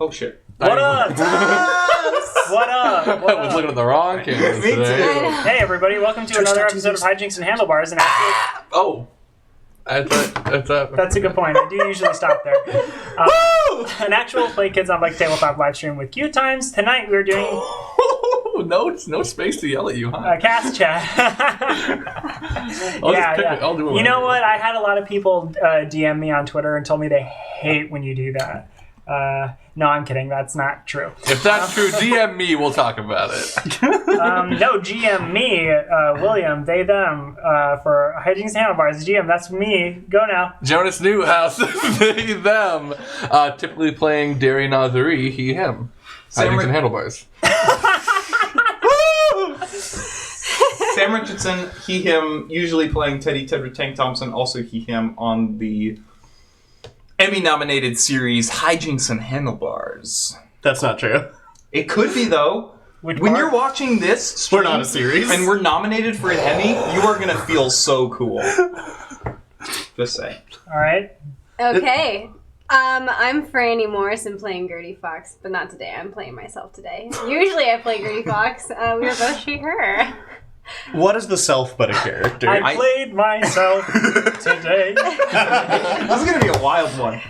Oh shit. What up? What up? I was looking at the wrong cameras Me today. Hey everybody, welcome to another episode of Hijinks and Handlebars. And Oh. That's that's a good point. I do usually stop there. An actual Play Kids on Bike tabletop live stream with QueueTimes. Tonight we're doing no space to yell at you, huh? a cast chat. I'll do it. You know what? I had a lot of people DM me on Twitter and told me they hate when you do that. No, I'm kidding. That's not true. If that's true, DM me. We'll talk about it. No, GM me, William, they, them, for Hijinks Handlebars. GM, that's me. Go now. Jonas Newhouse, they, them. Typically playing Dairy Nazari, he, him. Hijinks and Handlebars. Sam Richardson, he, him, usually playing Teddy Tedrick Tank Thompson, also he, him on the Emmy-nominated series Hijinks and Handlebars. That's not true. It could be, though. Which When part? you're watching this stream, We're not a series. and we're nominated for an Emmy, you are going to feel so cool. Just say. All right. Okay. I'm Franny Morrison playing Gertie Fox, but not today. I'm playing myself today. Usually I play Gertie Fox. We were both she, her. What is the self but a character? I played myself today. This is going to be a wild one.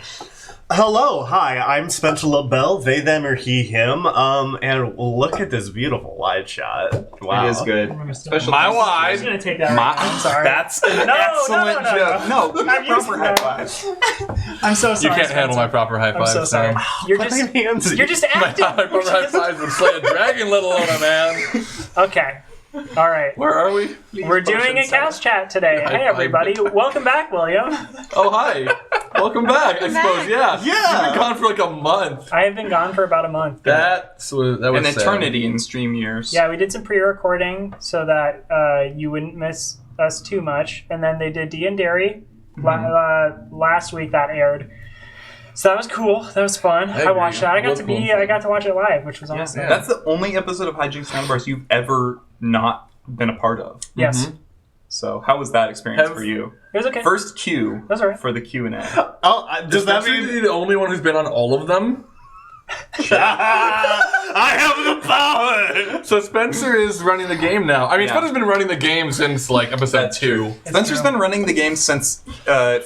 Hello, hi, I'm Spencer LaBelle, they, them, or he, him, and look at this beautiful wide shot. Wow. It is good. Special My I'm wide. just going to take that right now. I'm sorry. That's an excellent no. joke. No, I'm used proper to high that. five. I'm so You sorry. can't handle my proper high I'm five, so sorry. Sam. You're Put just, my hands in. you're just My acting. proper high fives would slay a dragon, let alone a man. Okay. All right. Where are we? We're doing a cast chat today. Hey, everybody. Welcome back, William. Oh, hi. Welcome back, I suppose, yeah. Yeah. You've been gone for like a month. I have been gone for about a month. That was An sad. eternity in stream years. Yeah, we did some pre-recording so that you wouldn't miss us too much. And then they did D and Dairy last week that aired. So that was cool. That was fun. I watched that. I got to watch it live, which was awesome. Yeah. That's the only episode of Hijinks Handlebars you've ever not been a part of. Yes. Mhm. So how was that experience for you? It was okay. First Q That's all right. for the Q&A. Does that Spencer mean the only one who's been on all of them? I have the power? So Spencer is running the game now. I mean, Yeah. Spencer's been running the game since like episode That's 2. Spencer's been running the game since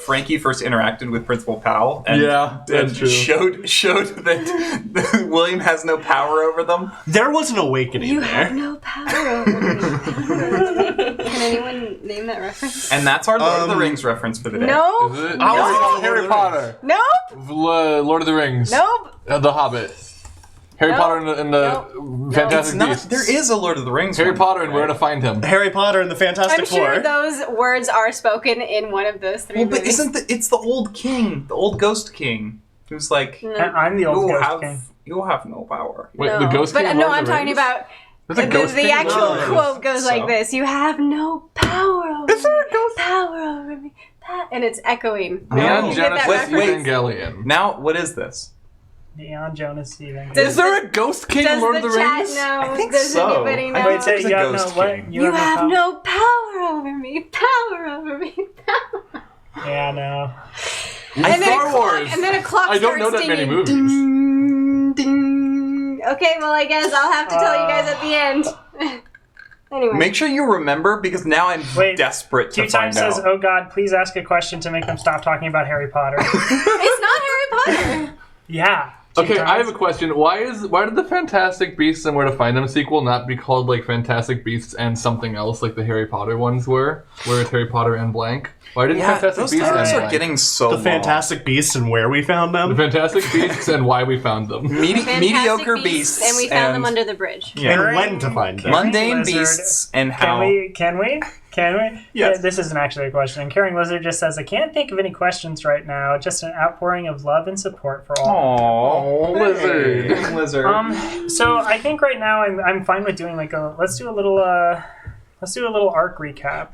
Frankie first interacted with Principal Powell. And, Yeah, that's and true. showed that William has no power over them. There was an awakening You there. have no power over me. Can anyone name that reference? And that's our Lord of the Rings reference for the day. Nope. Is it? No. Oh, Harry Potter. Nope. Lord of the Rings. Nope. The Hobbit. Harry Nope. Potter and the Nope. Fantastic It's not, Beasts. there is a Lord of the Rings Harry one, Potter and right? Where to Find Him. Harry Potter and the Fantastic I'm sure Four. those words are spoken in one of those three Well, but movies. it's the old king, the old ghost king, who's like, No. I'm the old ghost king. you have no power. Wait, the Ghost King But of no, Lord of I'm the talking Rings? about There's a Ghost the King? actual No. quote goes So- like this: "You have no power over Is there a me, ghost? power over me," and it's echoing. Neon You get that Genesis reference? Evangelion. Now, what is this? Neon Jonas Stephen. Does Is there a Ghost King Does of Lord the of the chat Rings? know? I think Does so. anybody know? Wait, say There's a you have no ghost what? king. You have no power over me, power over me, power. Yeah, no. And then Star a clock, Wars. and then a clock I don't starts know that many dinging. movies. Ding, ding. Okay, well, I guess I'll have to tell you guys at the end. Anyway. Make sure you remember, because now I'm Wait, desperate to QueueTimes find says, out. "Oh God, please ask a question to make them stop talking about Harry Potter." It's not Harry Potter. Yeah. Okay, QueueTimes. I have a question. Why did the Fantastic Beasts and Where to Find Them sequel not be called like Fantastic Beasts and something else like the Harry Potter ones were, where it's Harry Potter and blank? Why didn't Yeah, Fantastic those Beasts and titles are blank? getting so The long. Fantastic Beasts and Where We Found The Them. Fantastic Beasts and Why We Found Them. Fantastic Mediocre beasts, and we found them under the bridge. Yeah. And when to find them. Mundane Lizard. beasts and Can how. we? Can we? Yes. Yeah, this isn't actually a question. Caring Lizard just says, "I can't think of any questions right now. Just an outpouring of love and support for all." Aww, Lizard. Lizard. So I think right now I'm fine with doing like a let's do a little arc recap.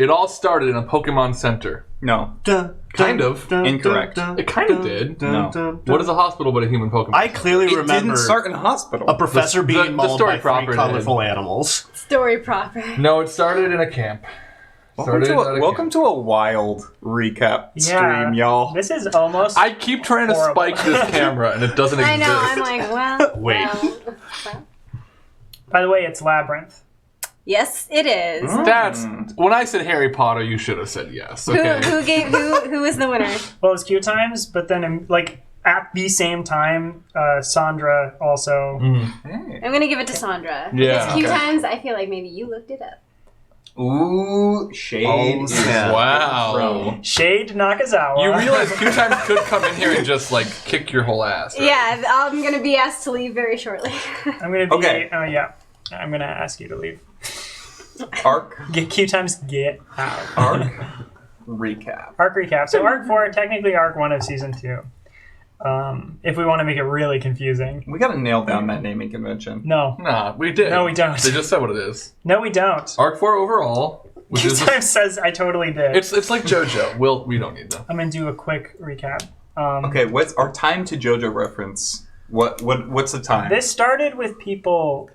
It all started in a Pokemon Center. No. Kind of. Incorrect. It kind of did. No. What is a hospital but a human Pokemon? I clearly It remember didn't start in a hospital. a professor being the mauled story by proper three did. colorful animals. Story proper. No, it started in a camp. Welcome to a wild recap stream, y'all. This is almost. I keep trying to spike this camera and it doesn't exist. I know. I'm like, well. Wait. Well. By the way, it's Labyrinth. Yes, it is. That's when I said Harry Potter. You should have said yes. Okay. Who was the winner? Well, it was QueueTimes, but then at the same time, Sandra also. Hey. I'm gonna give it to Sandra. Yeah. Because QueueTimes, I feel like maybe you looked it up. Ooh, shade. Oh, is snap. Wow. Shade Nakazawa. You realize QueueTimes could come in here and just kick your whole ass. Right? Yeah, I'm gonna be asked to leave very shortly. I'm gonna be. Okay. Oh yeah. I'm gonna ask you to leave. Arc Get QueueTimes, get out. recap. Arc recap. So Arc 4, technically Arc 1 of Season 2. If we want to make it really confusing. We gotta nail down that naming convention. No. Nah, we did. No, we don't. They just said what it is. No, we don't. Arc 4 overall, which is QueueTimes says I totally did. it's like JoJo. We don't need them. I'm gonna do a quick recap. Okay, what's our time to JoJo reference? What's the time? This started with people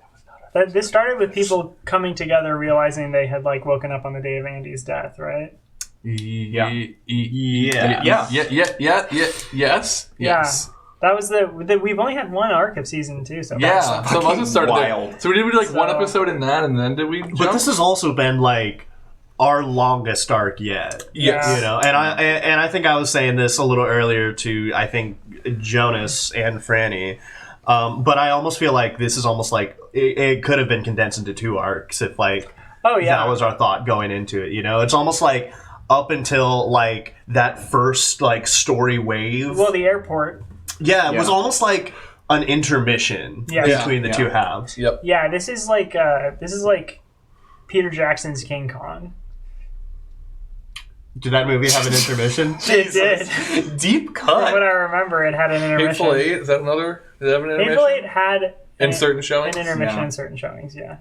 coming together, realizing they had weken up on the day of Andy's death, right? Yeah. Yes. That was we've only had one arc of Season 2, so Yeah. far. So it must have started wild. there. So we did one So- episode in that, and then did we? But jump? this has also been our longest arc yet. Yes. You know, and I think I was saying this a little earlier to I think Jonas and Franny. But I almost feel like this is almost it could have been condensed into 2 arcs if Oh yeah. that was our thought going into it. You know, it's almost up until that first story wave. Well, the airport. Yeah, it was almost like an intermission Yes. between the 2 halves. Yep. Yeah, this is like Peter Jackson's King Kong. Did that movie have an intermission? It did. Deep From what cut. I remember, it had an intermission. Hateful Eight, is that another? Did it have an intermission? Hateful Eight had In certain showings? an intermission Yeah. in certain showings. Yeah.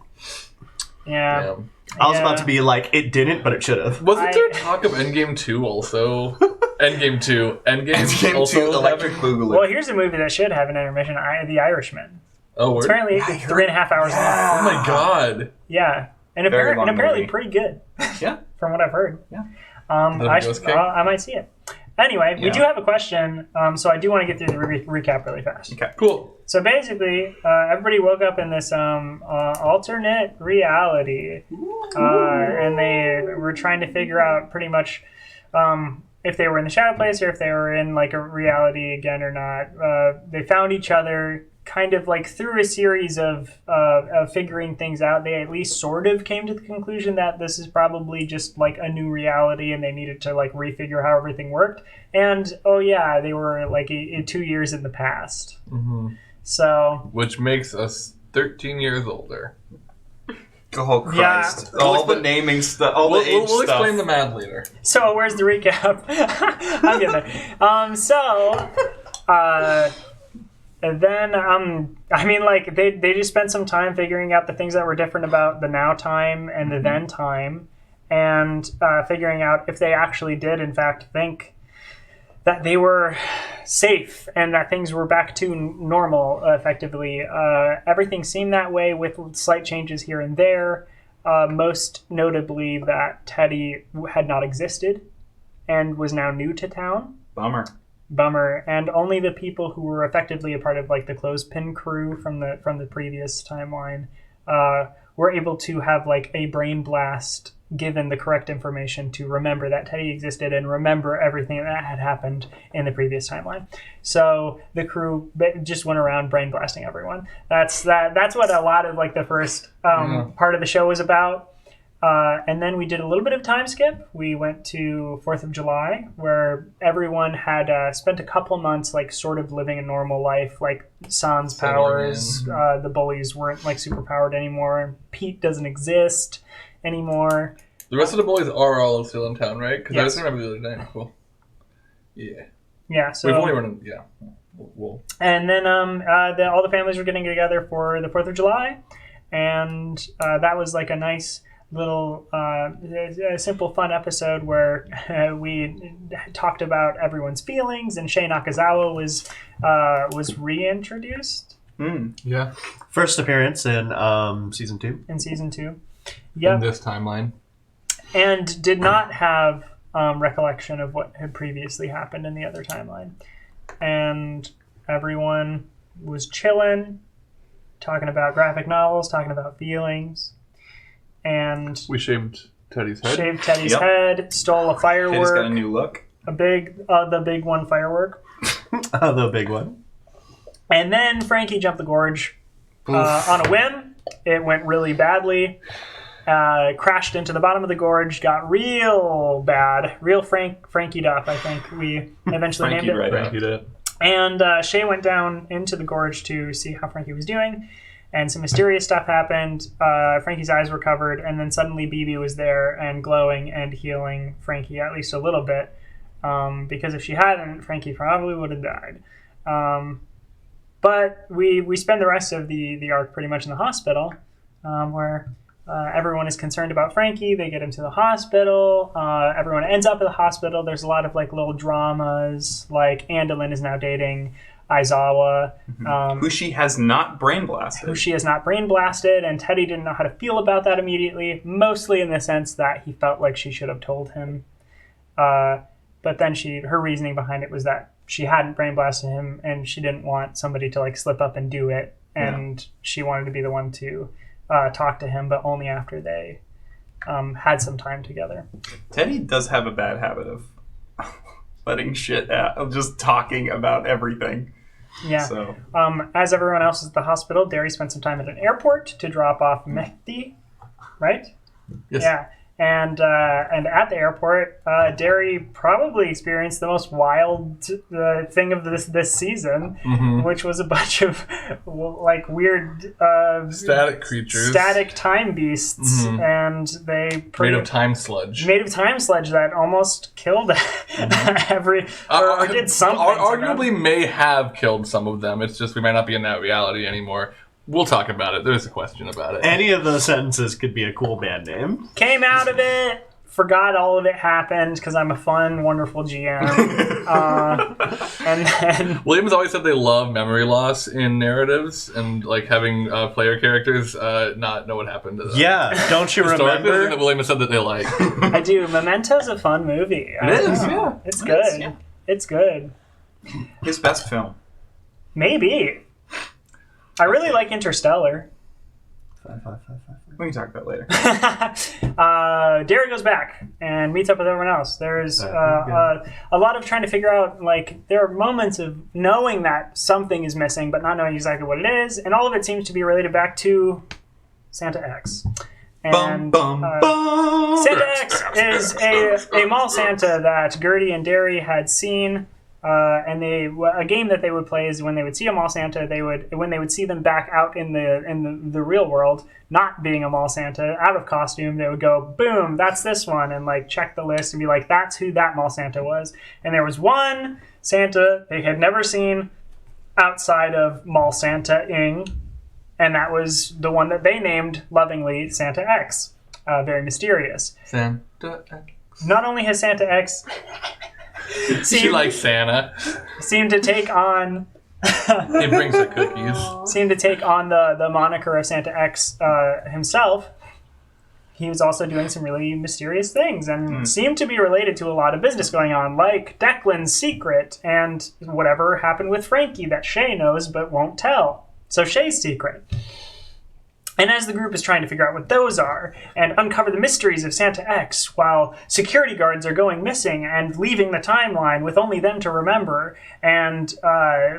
Yeah. Damn. I was about Yeah. to be it didn't, but it should have. Wasn't there talk of Endgame 2 also? Endgame 2. Endgame also 2, Electric Boogaloo. Well, here's a movie that should have an intermission: The Irishman. Oh, It's word? apparently it's 3.5 hours long. Oh my god. Yeah, and Very long apparently movie. pretty good, Yeah. from what I've heard. Yeah. I might see it. Anyway, we Yeah. do have a question, so I do want to get through the recap really fast. Okay. Cool. So basically, everybody woke up in this alternate reality, and they were trying to figure out pretty much if they were in the shadow place or if they were in a reality again or not. They found each other kind of through a series of figuring things out. They at least sort of came to the conclusion that this is probably just a new reality, and they needed to refigure how everything worked. And oh yeah, they were 2 years in the past. Mm-hmm. So Which makes us 13 years older. Oh Christ! Yeah. All the naming stuff, all the age We'll stuff. explain the math later. So where's the recap? I'm getting there. And then they just spent some time figuring out the things that were different about the now time and the then time, and figuring out if they actually did in fact think that they were safe and that things were back to normal effectively. Everything seemed that way with slight changes here and there. Most notably that Teddy had not existed and was now new to town. Bummer. And only the people who were effectively a part of the clothespin crew from the previous timeline were able to have a brain blast given the correct information to remember that Teddy existed and remember everything that had happened in the previous timeline. So the crew just went around brain blasting everyone. That's what a lot of the first part of the show was about. And then we did a little bit of time skip. We went to 4th of July, where everyone had spent a couple months sort of living a normal life, Sans powers. The bullies weren't super powered anymore. Pete doesn't exist anymore. The rest of the boys are all still in town, right? Because I Yes. just remember the other day. Cool. Yeah. Yeah, so We've only run. Yeah. We'll and then all the families were getting together for the 4th of July, and that was a nice little a simple fun episode where we talked about everyone's feelings, and Shei Nakazawa was reintroduced Yeah. First appearance in season 2. in season 2. In Yep. this timeline. and did not have recollection of what had previously happened in the other timeline. And everyone was chilling, talking about graphic novels, talking about feelings, and We shaved Teddy's head. shaved Teddy's head, stole a Teddy's firework, got a new look. the big one firework, The big one. and then Frankie jumped the gorge on a whim. It went really badly. Crashed into the bottom of the gorge, got real bad, real Frankied up, I think we eventually named it. Right Frankie up. did. And Shay went down into the gorge to see how Frankie was doing, and some mysterious stuff happened. Frankie's eyes were covered, and then suddenly BB was there and glowing and healing Frankie at least a little bit, because if she hadn't, Frankie probably would have died. But we spend the rest of the arc pretty much in the hospital, where everyone is concerned about Frankie. They get him to the hospital. Everyone ends up at the hospital. There's a lot of like little dramas. Like Andalyn is now dating Aizawa, Who she has not brain blasted. who she has not brain blasted, and Teddy didn't know how to feel about that immediately. Mostly in the sense that he felt like she should have told him. But then her reasoning behind it was that she hadn't brain blasted him, and she didn't want somebody to like slip up and do it, and she wanted to be the one to talk to him, but only after they had some time together. Teddy does have a bad habit of letting shit out, of just talking about everything. Yeah. So As everyone else is at the hospital, Derry spent some time at an airport to drop off Mehdi, right? Yes. Yeah. And at the airport, Derry probably experienced the most wild thing of this season, which was a bunch of like weird Static creatures. static time beasts, and they Made of time sludge. that almost killed every or did something. Arguably may have killed some of them. It's just we might not be in that reality anymore. We'll talk about it. There's a question about it. Any of those sentences could be a cool band name. Came out of it, forgot all of it happened because I'm a fun, wonderful GM. And then Williams always said they love memory loss in narratives and like having player characters not know what happened to them. Yeah, don't you Historically, the thing remember? that Williams said that they like. I do. Memento's a fun movie. It is, yeah. It's good. yeah. It's good. his best film. Maybe. I really like Interstellar. We can talk about it later. Derry goes back and meets up with everyone else. There's a lot of trying to figure out, like, there are moments of knowing that something is missing, but not knowing exactly what it is, and all of it seems to be related back to Santa X. And Santa X is a mall Santa that Gertie and Derry had seen. And a game that they would play is when they would see a mall Santa, when they would see them back out in the real world, not being a mall Santa, out of costume, they would go, boom, that's this one, and like check the list and be like, that's who that mall Santa was. And there was one Santa they had never seen outside of mall Santa-ing, and that was the one that they named lovingly Santa X. Very mysterious. Santa X. Not only has Santa X She likes Santa. seemed to take on He brings her cookies. the moniker of Santa X himself. He was also doing some really mysterious things and seemed to be related to a lot of business going on, like Declan's secret and whatever happened with Frankie that Shay knows but won't tell. So Shay's secret. And as the group is trying to figure out what those are and uncover the mysteries of Santa X, while security guards are going missing and leaving the timeline with only them to remember, and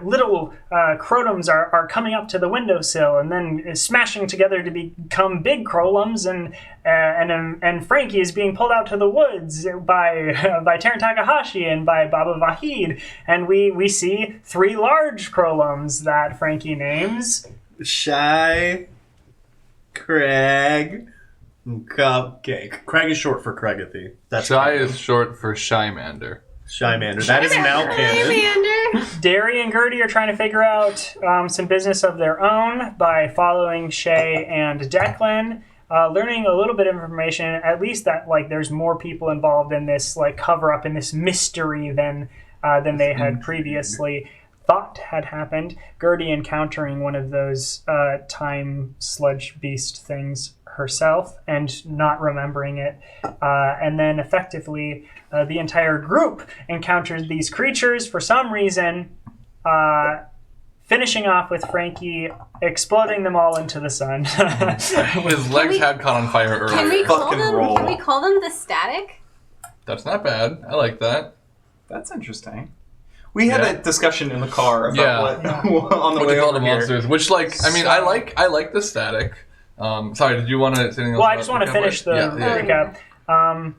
little Crotums are coming up to the windowsill and then smashing together to become big Crolums, and Frankie is being pulled out to the woods by Taran Takahashi and by Baba Vahid, and we see 3 large Crolums that Frankie names. Shy, Craig, and Cupcake. Craig is short for Craigathy. That's Shy is short for Shymander. Shymander. That is now canon. Shymander. Derry and Gertie are trying to figure out some business of their own by following Shay and Declan, learning a little bit of information, at least that like there's more people involved in this like cover up in this mystery than they had previously thought had happened. Gertie encountering one of those time sludge beast things herself and not remembering it. And then effectively, the entire group encountered these creatures for some reason, finishing off with Frankie exploding them all into the sun. His legs had caught on fire earlier. Can we call Fucking them? roll. Can we call them the static? That's not bad. I like that. That's interesting. We had a discussion in the car about Yeah. what on the What way they call the over here. monsters? Which, like, I mean, I like the static. Sorry, did you want to say anything else? Well, I just want to finish the Yeah. recap.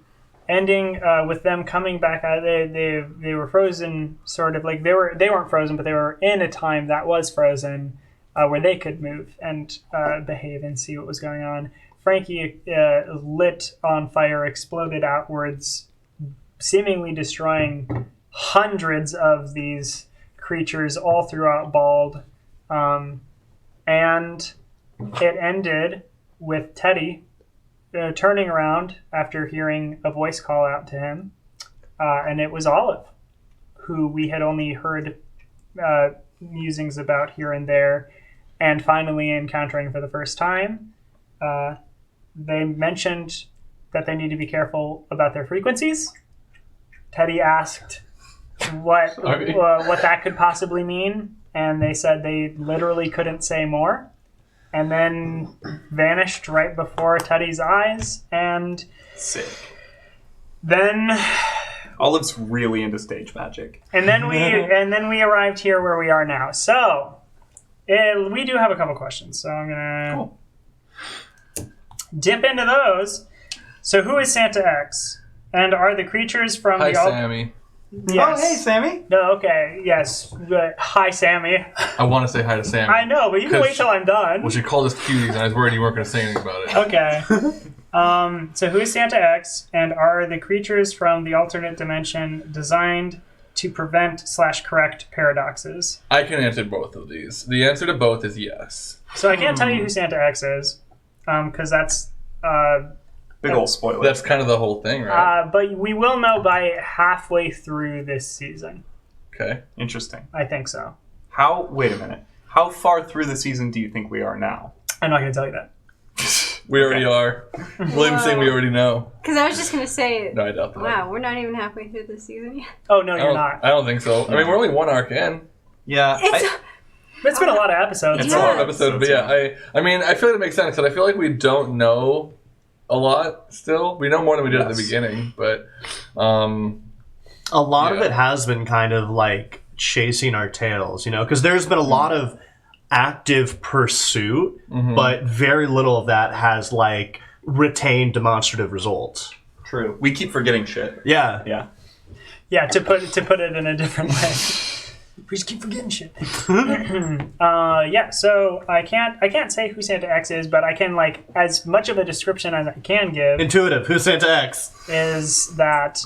Ending with them coming back out. They were frozen, sort of like they weren't frozen, but they were in a time that was frozen, where they could move and behave and see what was going on. Frankie lit on fire, exploded outwards, seemingly destroying hundreds of these creatures all throughout Bald, and it ended with Teddy turning around after hearing a voice call out to him, and it was Olive, who we had only heard musings about here and there, and finally encountering for the first time. They mentioned that they need to be careful about their frequencies. Teddy asked what that could possibly mean, and they said they literally couldn't say more. And then vanished right before Teddy's eyes, and Sick. then Olive's really into stage magic. and then we arrived here where we are now. So we do have a couple questions, so I'm gonna dip into those. So who is Santa X, and are the creatures from Hi, the Sammy. Yes. Oh, hey, Sammy. No, okay, yes. Hi, Sammy. I want to say hi to Sammy. I know, but you can wait till I'm done. Well, she called us cuties, and I was worried you weren't going to say anything about it. Okay. So who is Santa X, and are the creatures from the alternate dimension designed to prevent/correct paradoxes? I can answer both of these. The answer to both is yes. So I can't tell you who Santa X is, because that's... Big old spoiler. That's kind of the whole thing, right? but we will know by halfway through this season. Okay. Interesting. I think so. Wait a minute. How far through the season do you think we are now? I'm not going to tell you that. We already are. William's saying we already know. Because I was just gonna say, No, I doubt that. wow, we're not even halfway through the season yet. Oh, no, you're not. I don't think so. I mean, we're only one arc in. Yeah. It's been a lot of episodes. It's a long episode, but yeah, I mean, I feel like it makes sense, because I feel like we don't know a lot still. We know more than we did at the beginning, but A lot of it has been kind of like chasing our tails, because there's been a lot of active pursuit, but very little of that has like retained demonstrative results. True. We keep forgetting shit. Yeah. Yeah. Yeah, to put it in a different way. We just keep forgetting shit. Yeah, so I can't say who Santa X is, but I can, like, as much of a description as I can give Intuitive. Who's Santa X? is that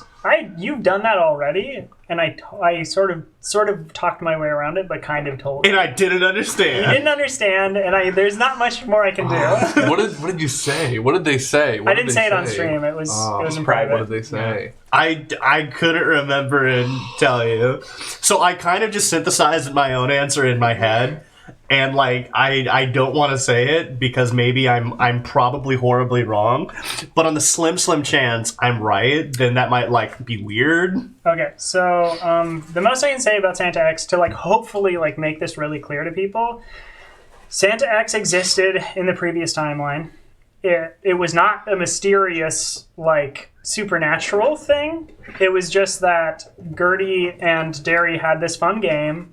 you've done that already, and I sort of talked my way around it, but kind of told. And I didn't understand. You didn't understand, and there's not much more I can do. what did you say? What did they say? I didn't say it on stream. It was in private. What did they say? I couldn't remember and tell you. So I kind of just synthesized my own answer in my head. And like I don't want to say it because maybe I'm probably horribly wrong, but on the slim chance I'm right, then that might like be weird. Okay, so the most I can say about Santa X to like hopefully like make this really clear to people, Santa X existed in the previous timeline. It was not a mysterious like supernatural thing. It was just that Gertie and Derry had this fun game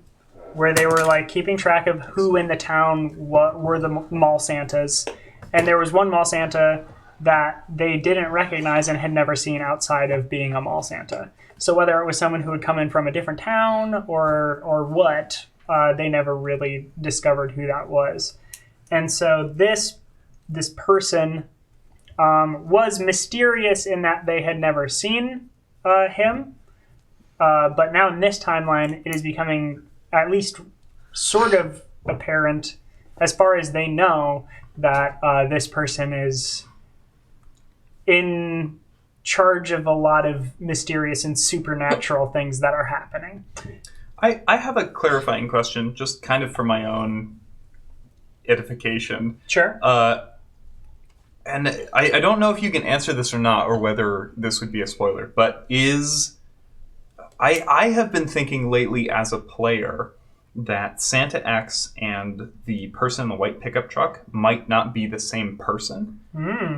where they were like keeping track of who in the town were the mall Santas, and there was one mall Santa that they didn't recognize and had never seen outside of being a mall Santa. So whether it was someone who had come in from a different town or what, they never really discovered who that was. And so this person was mysterious in that they had never seen him, but now in this timeline it is becoming at least sort of apparent, as far as they know, that this person is in charge of a lot of mysterious and supernatural things that are happening. I have a clarifying question, just kind of for my own edification. Sure. and I don't know if you can answer this or not, or whether this would be a spoiler, but I have been thinking lately as a player that Santa X and the person in the white pickup truck might not be the same person.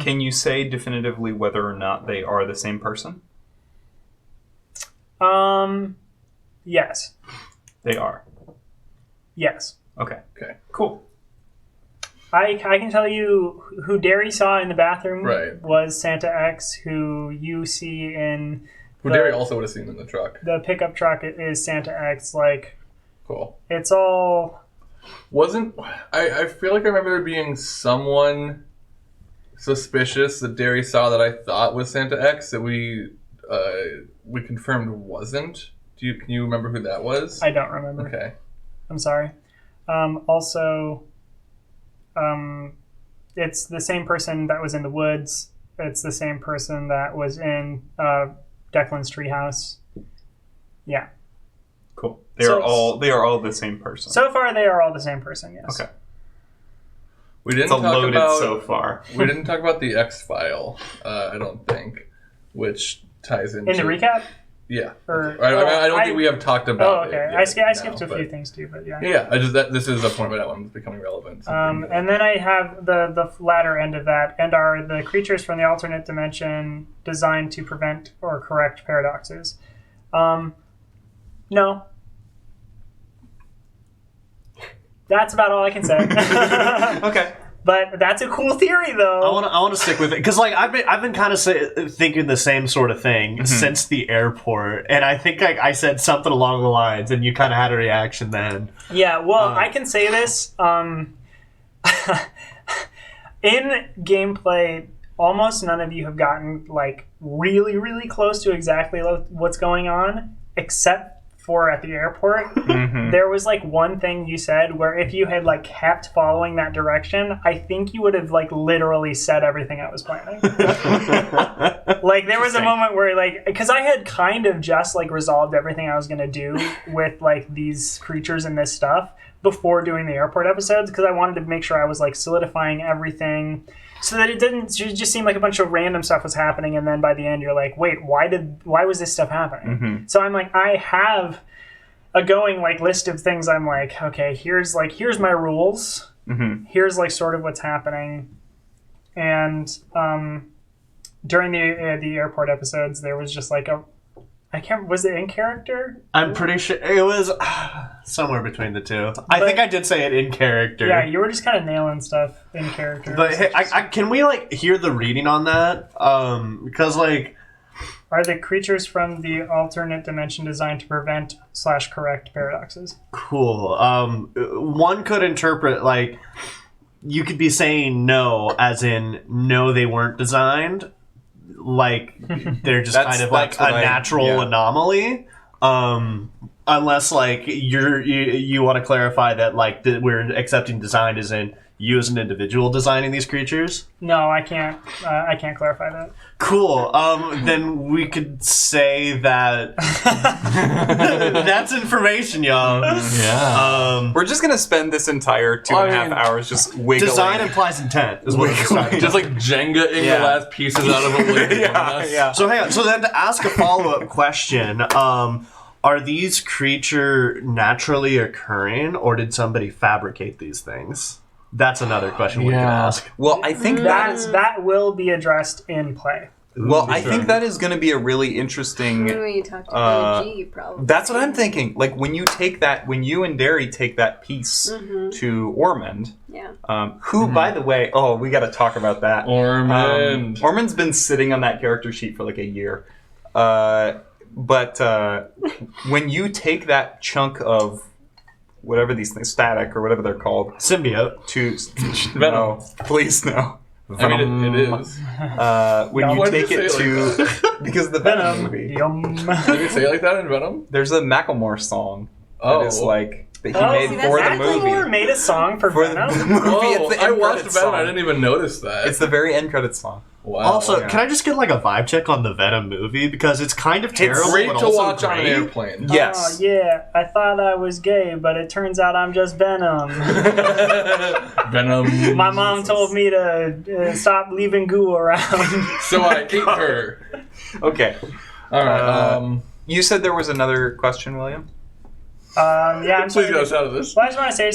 Can you say definitively whether or not they are the same person? Yes. They are. Yes. Okay. Cool. I can tell you who Derry saw in the bathroom Right. was Santa X, who you see in Who Derry also would have seen in the truck. the pickup truck is Santa X. Like, Cool. it's all... I feel like I remember there being someone suspicious that Derry saw that I thought was Santa X that we confirmed wasn't. Can you remember who that was? I don't remember. Okay. I'm sorry. Also, it's the same person that was in the woods. It's the same person that was in Declan's treehouse. Yeah. Cool. They are all the same person. So far, they are all the same person. Yes. Okay. We didn't It's a talk loaded about so far. we didn't talk about the X file. I don't think, which ties into In the recap. Yeah. Or, I don't think we have talked about. Oh, okay. it I yet skipped now, a few things too, but yeah. Yeah. This is a point where that one's becoming relevant. And then I have the latter end of that, and are the creatures from the alternate dimension designed to prevent or correct paradoxes? No. That's about all I can say. Okay. But that's a cool theory, though. I want to stick with it because like I've been kind of thinking the same sort of thing since the airport, and I think I said something along the lines, and you kind of had a reaction then. Yeah, well, I can say this. In gameplay, almost none of you have gotten like really, really close to exactly what's going on, except for at the airport. There was like one thing you said where if you had like kept following that direction, I think you would have like literally said everything I was planning. Like there was a moment where like, because I had kind of just like resolved everything I was going to do with like these creatures and this stuff before doing the airport episodes, because I wanted to make sure I was like solidifying everything so that it just seem like a bunch of random stuff was happening, and then by the end you're like, wait, why was this stuff happening? So I'm like, I have a going like list of things. I'm like, okay, here's my rules. Here's like sort of what's happening. And during the airport episodes, there was just like was it in character? I'm pretty sure it was somewhere between the two. I think I did say it in character. Yeah, you were just kind of nailing stuff in character. But hey, can we like hear the reading on that? Because like, are the creatures from the alternate dimension designed to prevent / correct paradoxes? Cool. One could interpret like you could be saying no, as in no, they weren't designed. Like they're just kind of like a natural anomaly. Unless like you want to clarify that like we're accepting design as in you as an individual designing these creatures. No, I can't. I can't clarify that. Cool. Then we could say that that's information, y'all. Yeah. We're just gonna spend this entire 2.5 hours just wiggling. Design implies intent. Is what Wiggling. Just like Jenga-ing the last pieces out of a yeah. So hang on. So then to ask a follow-up question, are these creatures naturally occurring, or did somebody fabricate these things? That's another question we can ask. Well, I think that will be addressed in play. Well, I think that is going to be a really interesting. When you talk to OG, probably. That's what I'm thinking. Like when you and Derry take that piece to Ormond. Yeah. Who, by the way, we got to talk about that. Ormond. Ormond's been sitting on that character sheet for like a year. But when you take that chunk of whatever these things, static or whatever they're called, Symbiote. No, please no. I mean, it is. When you take it to because the Venom movie. Yum. Did you say it like that in Venom? There's a Macklemore song that is like that he made see, for the that's movie. Macklemore made a song for For Venom? the movie, it's the I end watched credits Venom. song. I didn't even notice that. It's the very end credits song. Wow. Also, can I just get like a vibe check on the Venom movie because it's kind of terrible, great but to also watch on an great. airplane. Yes. Oh, yeah. I thought I was gay, but it turns out I'm just Venom. Venom. My mom told me to stop leaving goo around. So I ate her. Okay. All right. You said there was another question, William? Yeah, I'm Please sorry. get us out of this. Well, I just want to say,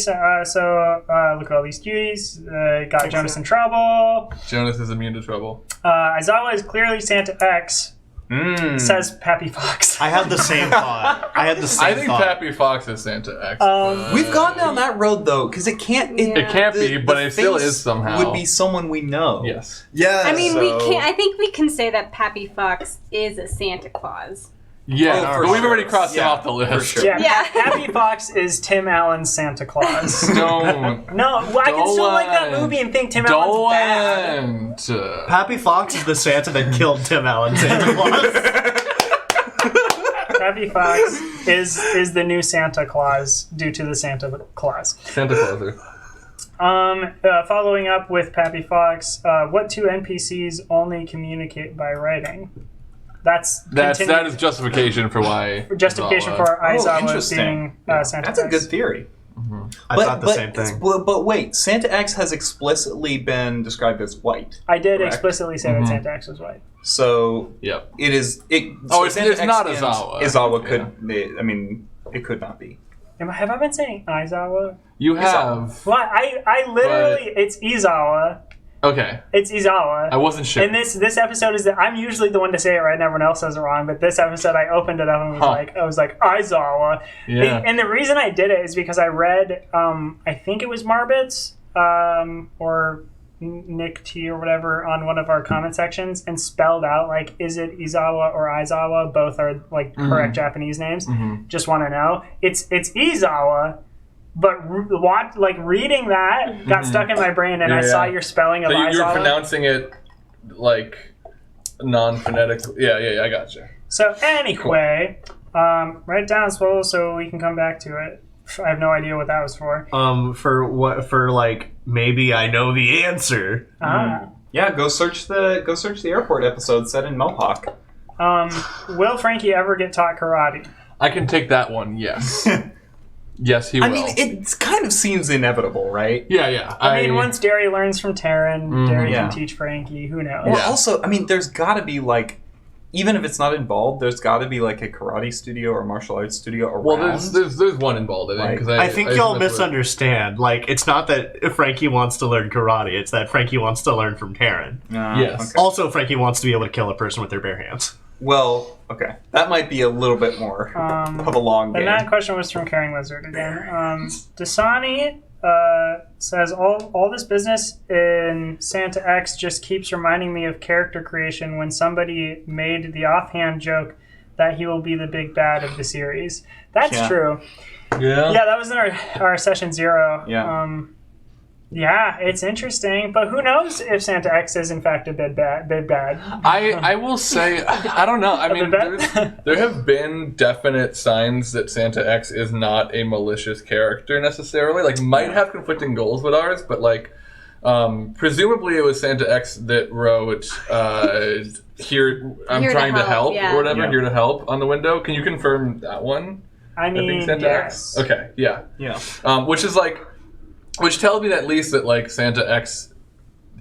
look at all these cuties. Got Jonas in trouble. Jonas is immune to trouble. Aizawa is clearly Santa X, says Pappy Fox. I had the same thought. I think Pappy Fox is Santa X. We've gone down that road, though, because it can't... Yeah. It can't be, but the it still face is somehow. would be someone we know. Yes. Yeah. I mean, we so- can't. I think we can say that Pappy Fox is a Santa Claus. Yeah, Oh, for but we've sure. already crossed him Yeah, off the list. for sure. Yeah, Yeah. Pappy Fox is Tim Allen's Santa Claus. Don't. No, well, I can still like that movie and think Tim Allen's bad. Don't. Pappy Fox is the Santa that killed Tim Allen Santa Claus. Pappy Fox is the new Santa Claus due to the Santa Claus. Santa Clauser. Following up with Pappy Fox, what two NPCs only communicate by writing? That is justification for why. justification for Aizawa interesting. being Santa That's a X. good theory. I thought the same thing. But wait, Santa X has explicitly been described as white. I did Correct. explicitly say that Santa X was white. So Yep. it is. Oh, so it's not and Aizawa. Aizawa could. I mean, it could not be. Have I been saying Aizawa? You have. Well, I literally, it's Izawa. Okay. It's Izawa. I wasn't sure. And this episode is that I'm usually the one to say it right, and everyone else says it wrong. But this episode, I opened it up and was like Aizawa. Yeah. And the reason I did it is because I read, I think it was Marbitz or Nick T or whatever on one of our comment sections, and spelled out like, is it Izawa or Aizawa? Both are like correct Japanese names. Just want to know. It's Izawa. But reading that got stuck in my brain, and I saw your spelling of So Aizawa. you're pronouncing it like non-phonetic. Yeah, I gotcha. So anyway, write it down, Swole, so we can come back to it. I have no idea what that was for. For like maybe I know the answer. Yeah, go search the airport episode set in Mohawk. Will Frankie ever get taught karate? I can take that one. Yes. Yes, he will. I mean, it kind of seems inevitable, right? Yeah. I mean, once Derry learns from Taryn, Derry Yeah. can teach Frankie. Who knows? Well, Yeah. also, I mean, there's got to be like, even if it's not involved, there's got to be like a karate studio or martial arts studio around. Well, there's one involved, I think. 'cause I think y'all misunderstand. Like, it's not that Frankie wants to learn karate; it's that Frankie wants to learn from Taryn. Yes. Okay. Also, Frankie wants to be able to kill a person with their bare hands. Well, okay, that might be a little bit more of a long game. And that question was from Caring Lizard again. Dasani says, all this business in Santa X just keeps reminding me of character creation when somebody made the offhand joke that he will be the big bad of the series. That's Yeah. true. Yeah. Yeah, that was in our session 0. Yeah. Yeah, it's interesting, but who knows if Santa X is in fact a big bad. I will say, I don't know. I mean, bad? there have been definite signs that Santa X is not a malicious character necessarily. Like, might have conflicting goals with ours, but like, presumably it was Santa X that wrote, "Here, I'm Here to trying to help," yeah. or whatever. Yeah. "Here to help" on the window. Can you confirm that one? I That being mean, Santa yes. X. Okay, yeah. Yeah. Which tells me at least that like Santa X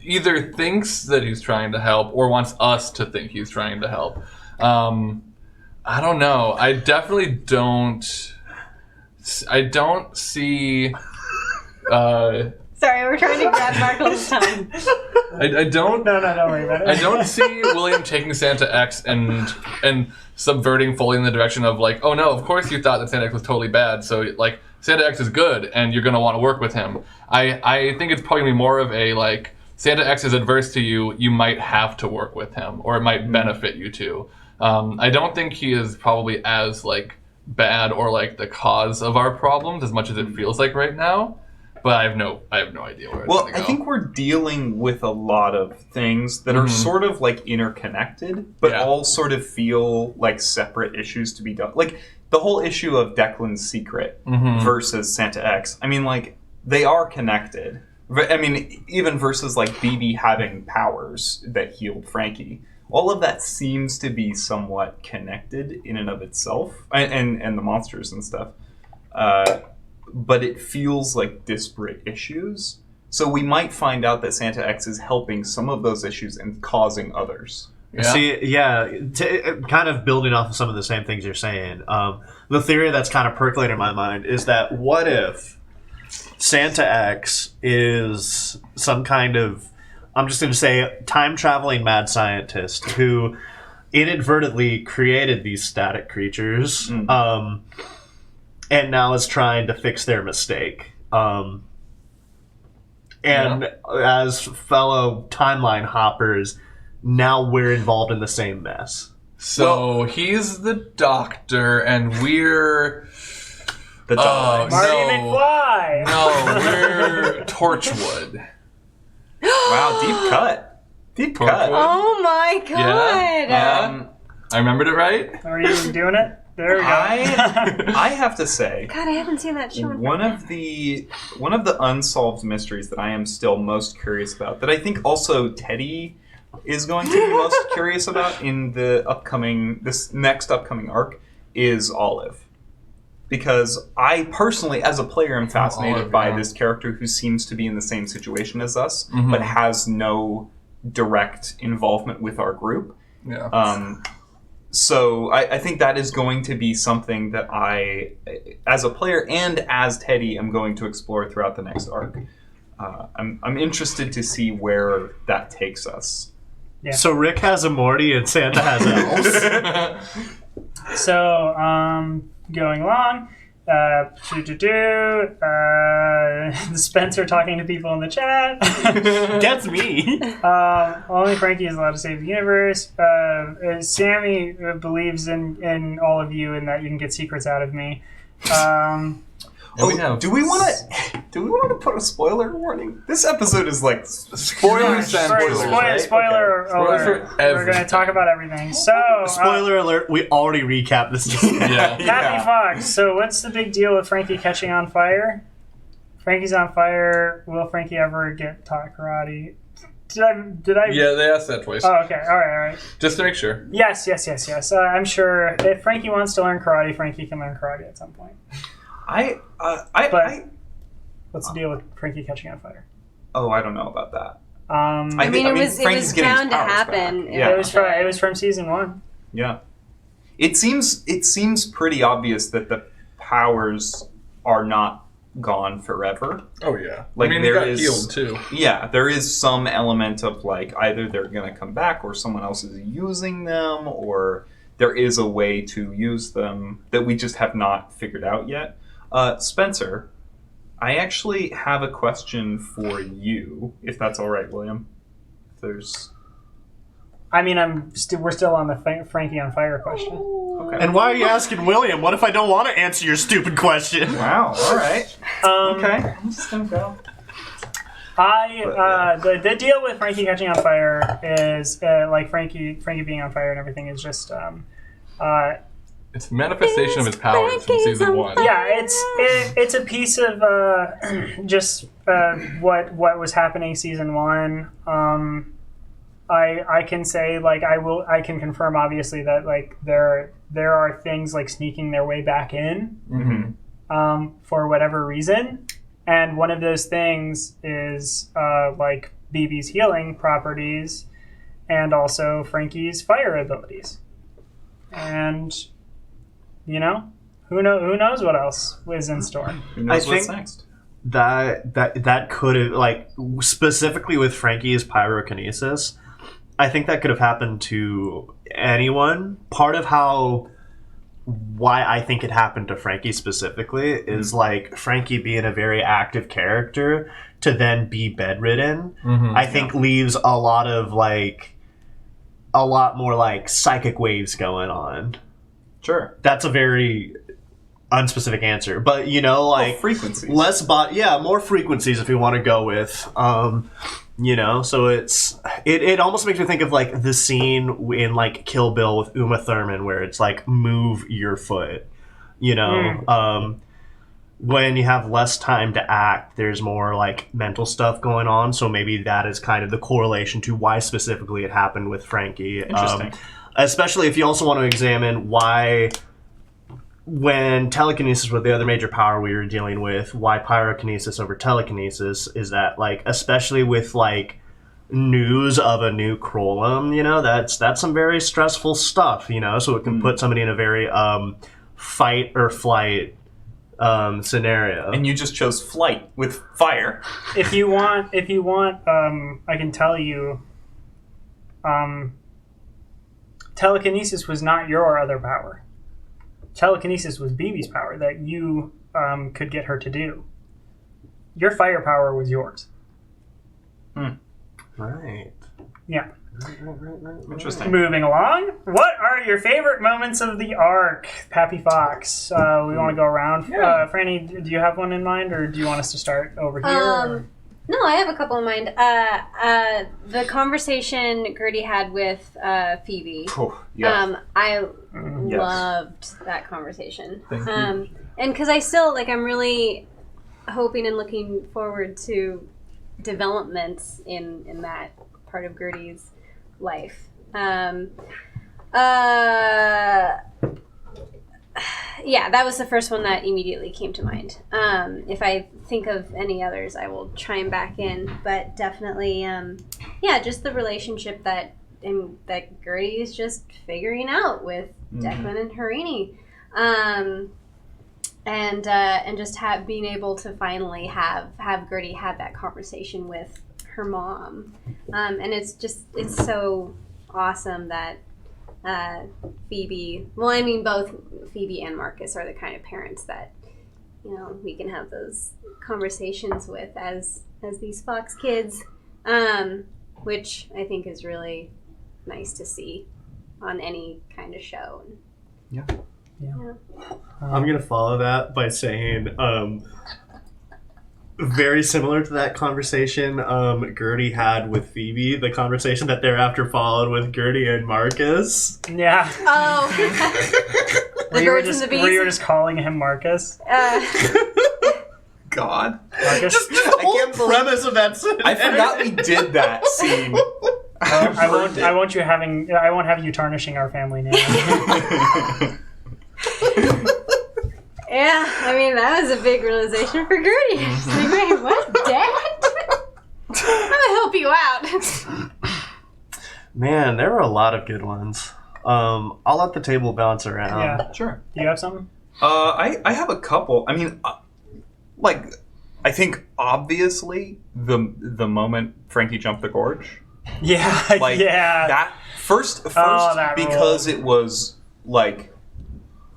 either thinks that he's trying to help or wants us to think he's trying to help. I don't know. I definitely don't. I don't see. Sorry, we're trying to grab Markle's tongue. I don't. No, don't worry about it. I don't see William taking Santa X and subverting fully in the direction of like, oh no, of course you thought that Santa X was totally bad, so like Santa X is good and you're gonna want to work with him. I think it's probably gonna be more of a like Santa X is adverse to you, you might have to work with him, or it might benefit you to. I don't think he is probably as like bad or like the cause of our problems as much as it feels like right now. But I have no idea where it's Well, gonna go. I think we're dealing with a lot of things that are sort of like interconnected, but Yeah. all sort of feel like separate issues to be done. Like the whole issue of Declan's secret versus Santa X. I mean, like they are connected, I mean, even versus like BB having powers that healed Frankie, all of that seems to be somewhat connected in and of itself, and the monsters and stuff. But it feels like disparate issues. So we might find out that Santa X is helping some of those issues and causing others. Yeah. See, kind of building off of some of the same things you're saying. The theory that's kind of percolated in my mind is that what if Santa X is some kind of, I'm just going to say, time-traveling mad scientist who inadvertently created these static creatures, and now is trying to fix their mistake. As fellow timeline hoppers, now we're involved in the same mess. So he's the doctor, and we're The dog. Marty McFly! No, we're Torchwood. Wow, deep cut. Deep cut. Oh my god! Yeah. I remembered it right. Are you doing it? There we go. I have to say, God, I haven't seen that show. one of the unsolved mysteries that I am still most curious about, that I think also Teddy is going to be most curious about in this next upcoming arc, is Olive. Because I personally, as a player, am fascinated by this character who seems to be in the same situation as us, but has no direct involvement with our group. Yeah. So I think that is going to be something that I, as a player and as Teddy, am going to explore throughout the next arc. I'm interested to see where that takes us. Yeah. So Rick has a Morty and Santa has elves. So, going along, Spencer talking to people in the chat. That's me. Only Frankie is allowed to save the universe. Sammy believes in all of you and that you can get secrets out of me. Do we want to put a spoiler warning? This episode is like Spoilers and spoilers. right? Spoiler alert. for We're going to talk about everything. So, Spoiler alert, we already recapped this. Yeah. Happy Fox. So, what's the big deal with Frankie catching on fire? Frankie's on fire. Will Frankie ever get taught karate? Did I? Yeah, they asked that twice. Oh, okay. All right. Just to make sure. Yes. I'm sure if Frankie wants to learn karate, Frankie can learn karate at some point. What's the deal with Frankie catching on fire? I don't know about that. I mean, it was Frankie's getting his bound to powers happen. back. Yeah. It was from season 1. Yeah. It seems pretty obvious that the powers are not gone forever. Oh yeah. Like, I mean, there they got is- healed too. Yeah, there is some element of like either they're going to come back or someone else is using them, or there is a way to use them that we just have not figured out yet. Spencer, I actually have a question for you, if that's all right, William. I mean, we're still on the Frankie on fire question. Okay. And why are you asking William? What if I don't want to answer your stupid question? Wow. All right. Okay. I'm just gonna go. The deal with Frankie catching on fire is like Frankie being on fire and everything is just It's a manifestation of his powers from season 1. yeah, it's a piece of just what was happening season 1. I can say, like, I can confirm obviously that like there are things like sneaking their way back in for whatever reason, and one of those things is like BB's healing properties and also Frankie's fire abilities, and you know, who knows what else is in store. Who knows I what's think- next? That could have, like, specifically with Frankie's pyrokinesis, I think that could have happened to anyone. Part of why I think it happened to Frankie specifically is like Frankie being a very active character to then be bedridden, I think leaves a lot more like psychic waves going on. Sure. That's a very unspecific answer, but you know, like frequencies. More frequencies if you want to go with, you know. So it almost makes me think of like the scene in like Kill Bill with Uma Thurman where it's like move your foot, you know. when you have less time to act, there's more like mental stuff going on. So maybe that is kind of the correlation to why specifically it happened with Frankie. Interesting. Especially if you also want to examine why, when telekinesis was the other major power we were dealing with, why pyrokinesis over telekinesis is that, like, especially with like news of a new Krolum, you know, that's some very stressful stuff, you know, so it can put somebody in a very fight or flight scenario. And you just chose flight with fire. If you want, I can tell you, telekinesis was not your other power. Telekinesis was BB's power that you could get her to do. Your firepower was yours. Right. Yeah. Interesting. Moving along. What are your favorite moments of the arc, Pappy Fox? We want to go around. Yeah. Franny, do you have one in mind, or do you want us to start over here? or- No, I have a couple in mind. The conversation Gertie had with Phoebe. Oh, yeah. I Yes. loved that conversation. Thank you. And because I still, like, I'm really hoping and looking forward to developments in that part of Gertie's life. Yeah, that was the first one that immediately came to mind. If I think of any others, I will chime back in. But definitely, yeah, just the relationship that Gertie is just figuring out with Declan and Harini, and just being able to finally have Gertie have that conversation with her mom, and it's so awesome that Phoebe, well, I mean, both Phoebe and Marcus are the kind of parents that, you know, we can have those conversations with as these Fox kids, which I think is really nice to see on any kind of show. Yeah. I'm going to follow that by saying, very similar to that conversation Gertie had with Phoebe, the conversation that thereafter followed with Gertie and Marcus. Yeah. Oh, the birds and the bees. Were you just calling him Marcus? God. Marcus? The whole premise of that sentence. I forgot we did that scene. I won't have you tarnishing our family name. Yeah, I mean, that was a big realization for Gertie. She's like, wait, what, Dad? I'm gonna help you out. Man, there were a lot of good ones. I'll let the table bounce around. Yeah. Sure. Do you have something? I have a couple. I mean, like, I think obviously the moment Frankie jumped the gorge. Yeah. Like, yeah. that first that because rule. it was like,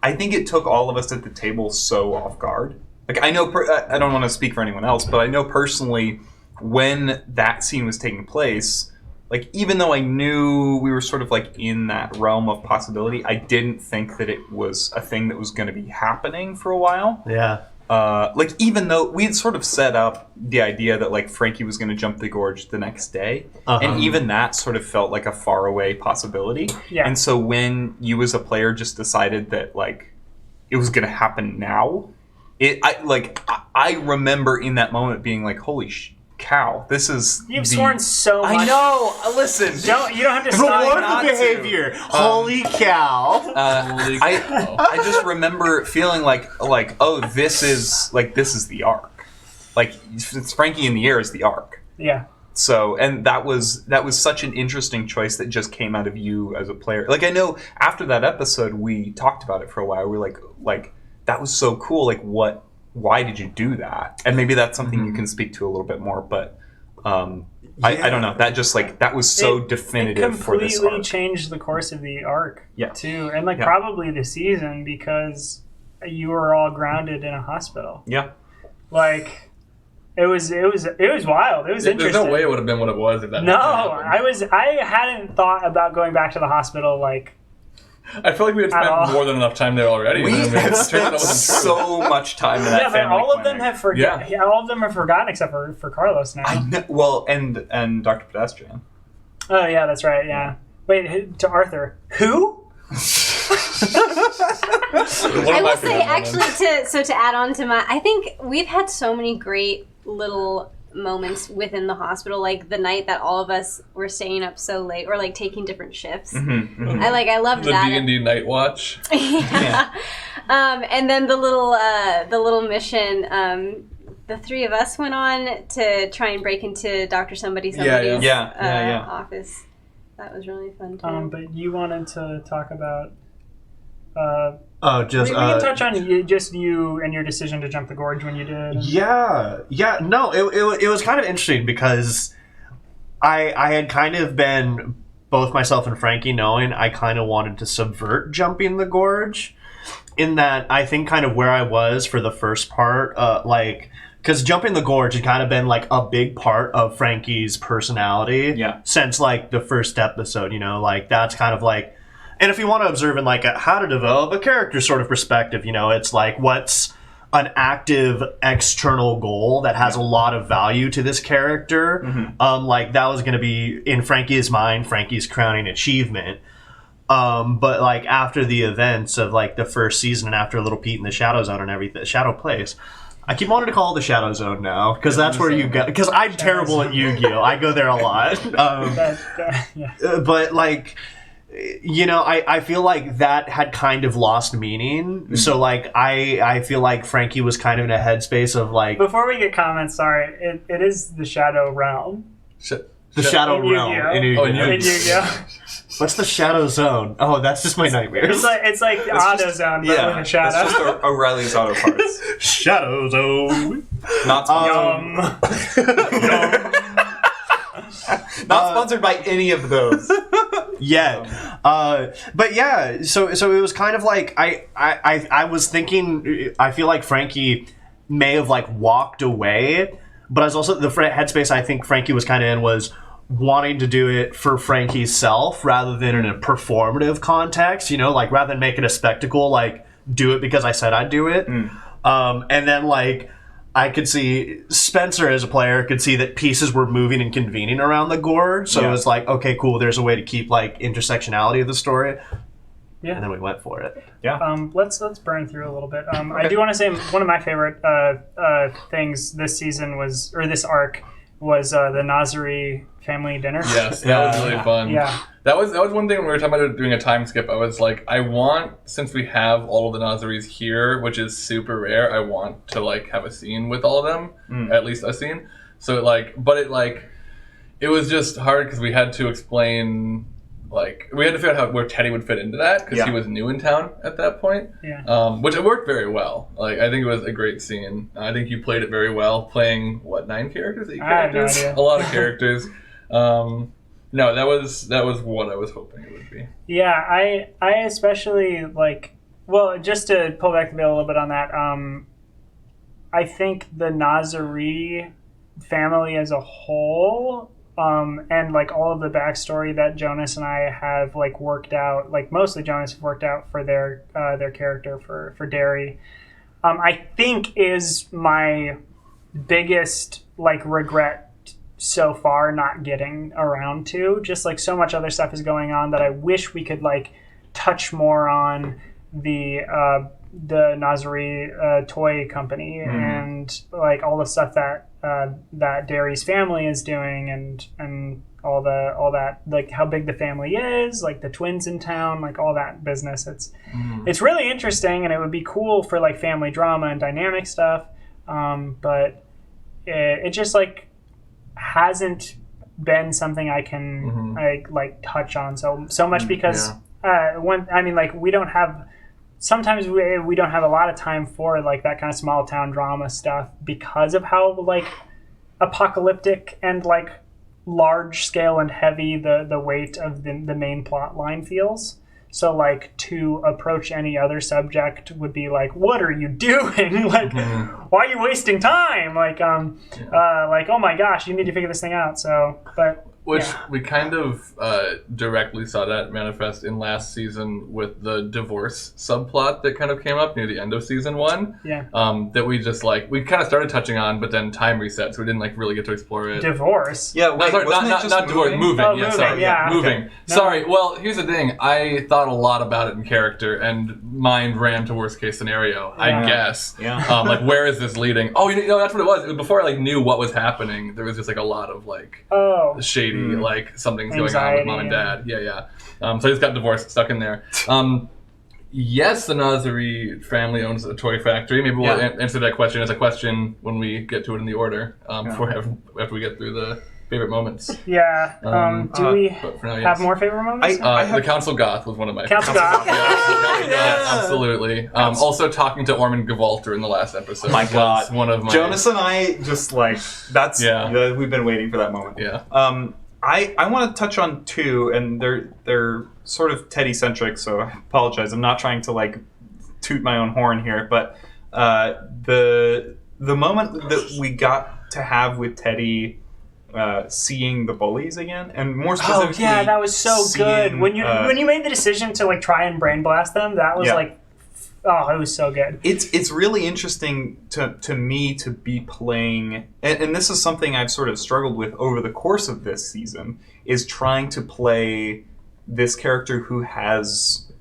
I think it took all of us at the table so off guard. Like, I know I don't want to speak for anyone else, but I know personally when that scene was taking place, like, even though I knew we were sort of like in that realm of possibility, I didn't think that it was a thing that was going to be happening for a while. Yeah. Like, even though we had sort of set up the idea that, like, Frankie was going to jump the gorge the next day, and even that sort of felt like a faraway possibility. Yeah. And so when you as a player just decided that, like, it was going to happen now, I remember in that moment being like, holy cow, this is You've sworn so much. I know. Listen, You don't have to Try stop. not the to. behavior. Holy cow. I just remember feeling like oh, this is the arc. Like, it's Frankie in the air is the arc. Yeah. So, and that was such an interesting choice that just came out of you as a player. Like, I know after that episode we talked about it for a while. We're like that was so cool. Like, why did you do that? And maybe that's something you can speak to a little bit more. But I don't know. That just, like, that was so definitive for this arc. It completely changed the course of the arc, too. And, like, probably the season, because you were all grounded in a hospital. Yeah. Like, it was wild. It was interesting. There's no way it would have been what it was if that No, happened. I hadn't thought about going back to the hospital, like, I feel like we had spent more than enough time there already. We and then have it turned out it spent wasn't true. so much time in that but family all of them clinic. have forgotten. Yeah, all of them have forgotten except for Carlos now. I know, well, and Dr. Pedestrian. Oh yeah, that's right. Yeah. Wait, to Arthur, who? I will say, actually, to add on to I think we've had so many great little moments within the hospital, like the night that all of us were staying up so late, or like taking different shifts. I loved the that. The D&D Night Watch. Yeah. And then the little mission. The three of us went on to try and break into Dr. Somebody's office. That was really fun too. But you wanted to talk about. Oh, just we can touch on you and your decision to jump the gorge when you did. Yeah. No, it was kind of interesting because I had kind of been, both myself and Frankie knowing, I kind of wanted to subvert jumping the gorge, in that I think kind of where I was for the first part, because jumping the gorge had kind of been like a big part of Frankie's personality since like the first episode, like that's kind of like. And if you want to observe in like how to develop a character sort of perspective, it's like what's an active external goal that has a lot of value to this character. Like that was going to be, in Frankie's mind, Frankie's crowning achievement. But like after the events of like the first season and after a little Pete in the Shadow Zone and everything, Shadow Place, I keep wanting to call it the Shadow Zone now because that's where you go. Because I'm terrible at Yu-Gi-Oh! I go there a lot. But like. I feel like that had kind of lost meaning. So, like, I feel like Frankie was kind of in a headspace of, like... Before we get comments, sorry, it is the Shadow Realm. The Shadow Realm in Yu-Gi-Oh! What's the Shadow Zone? Oh, that's just my nightmares. It's like the Auto Zone, but with a shadow. It's just O'Reilly's Auto Parts. Shadow Zone. Not sponsored. Not sponsored by any of those. Yeah. But yeah, so it was kind of like I was thinking, I feel like Frankie may have like walked away, but I was also, the headspace I think Frankie was kind of in was wanting to do it for Frankie's self rather than in a performative context, like rather than make it a spectacle, like do it because I said I'd do it. And then like I could see Spencer as a player could see that pieces were moving and convening around the gore. So it was like, okay, cool. There's a way to keep like intersectionality of the story. Yeah. And then we went for it. Yeah. Let's burn through a little bit. I do want to say one of my favorite things this season this arc was the Nazari family dinner. Yes, that was really fun. Yeah. That was one thing when we were talking about doing a time skip. I was like, since we have all of the Nazaris here, which is super rare, I want to like have a scene with all of them, at least a scene. So it was just hard because we had to explain, like we had to figure out where Teddy would fit into that because he was new in town at that point. Yeah. Which it worked very well. Like I think it was a great scene. I think you played it very well, playing 9 characters, 8 characters, I have no idea. a lot of characters. No, that was what I was hoping it would be. Yeah, I especially like. Well, just to pull back the veil a little bit on that, I think the Nazari family as a whole, and like all of the backstory that Jonas and I have like worked out, like mostly Jonas worked out for their character for Derry, I think is my biggest like regret so far not getting around to. Just like so much other stuff is going on that I wish we could like touch more on the Nazari toy company and like all the stuff that Derry's family is doing and all that, like how big the family is, like the twins in town, like all that business. It's really interesting and it would be cool for like family drama and dynamic stuff, but it just like hasn't been something I can like touch on so much because we don't have. Sometimes we don't have a lot of time for like that kind of small town drama stuff because of how like apocalyptic and like large scale and heavy the weight of the main plot line feels. So like to approach any other subject would be like, what are you doing? Like, why are you wasting time? Like, like, oh my gosh, you need to figure this thing out. So, but Which Yeah. we kind of directly saw that manifest in last season with the divorce subplot that kind of came up near the end of season 1. Yeah. That we just we kind of started touching on, but then time reset, so we didn't really get to explore it. Divorce. Yeah, No, wait, sorry, wasn't it not just divorce, moving. Oh, Yeah, moving, sorry, yeah. moving. Okay. No. Sorry. Well, here's the thing. I thought a lot about it in character, and mind ran to worst case scenario. I Yeah. guess. Yeah. Where is this leading? Oh, that's what it was. Before I knew what was happening, there was just a lot of shady, something's going on with mom and dad. Yeah. So I just got divorced, stuck in there. Yes, the Nazari family owns a toy factory. Maybe we'll answer that question as a question when we get to it in the order. After we get through the favorite moments. Yeah. Do we But for now, have yes. more favorite moments? The Council Goth was one of my Council Goth. absolutely. Also talking to Ormond Gavalter in the last episode. Oh my God. was one of my Jonas and I just that's we've been waiting for that moment. Yeah. I want to touch on 2, and they're sort of Teddy centric, so I apologize. I'm not trying to toot my own horn here, but the moment that we got to have with Teddy seeing the bullies again, and more specifically, that was so good. When you made the decision to try and brain blast them, that was it was so good. It's really interesting to me to be playing, and this is something I've sort of struggled with over the course of this season, is trying to play this character who has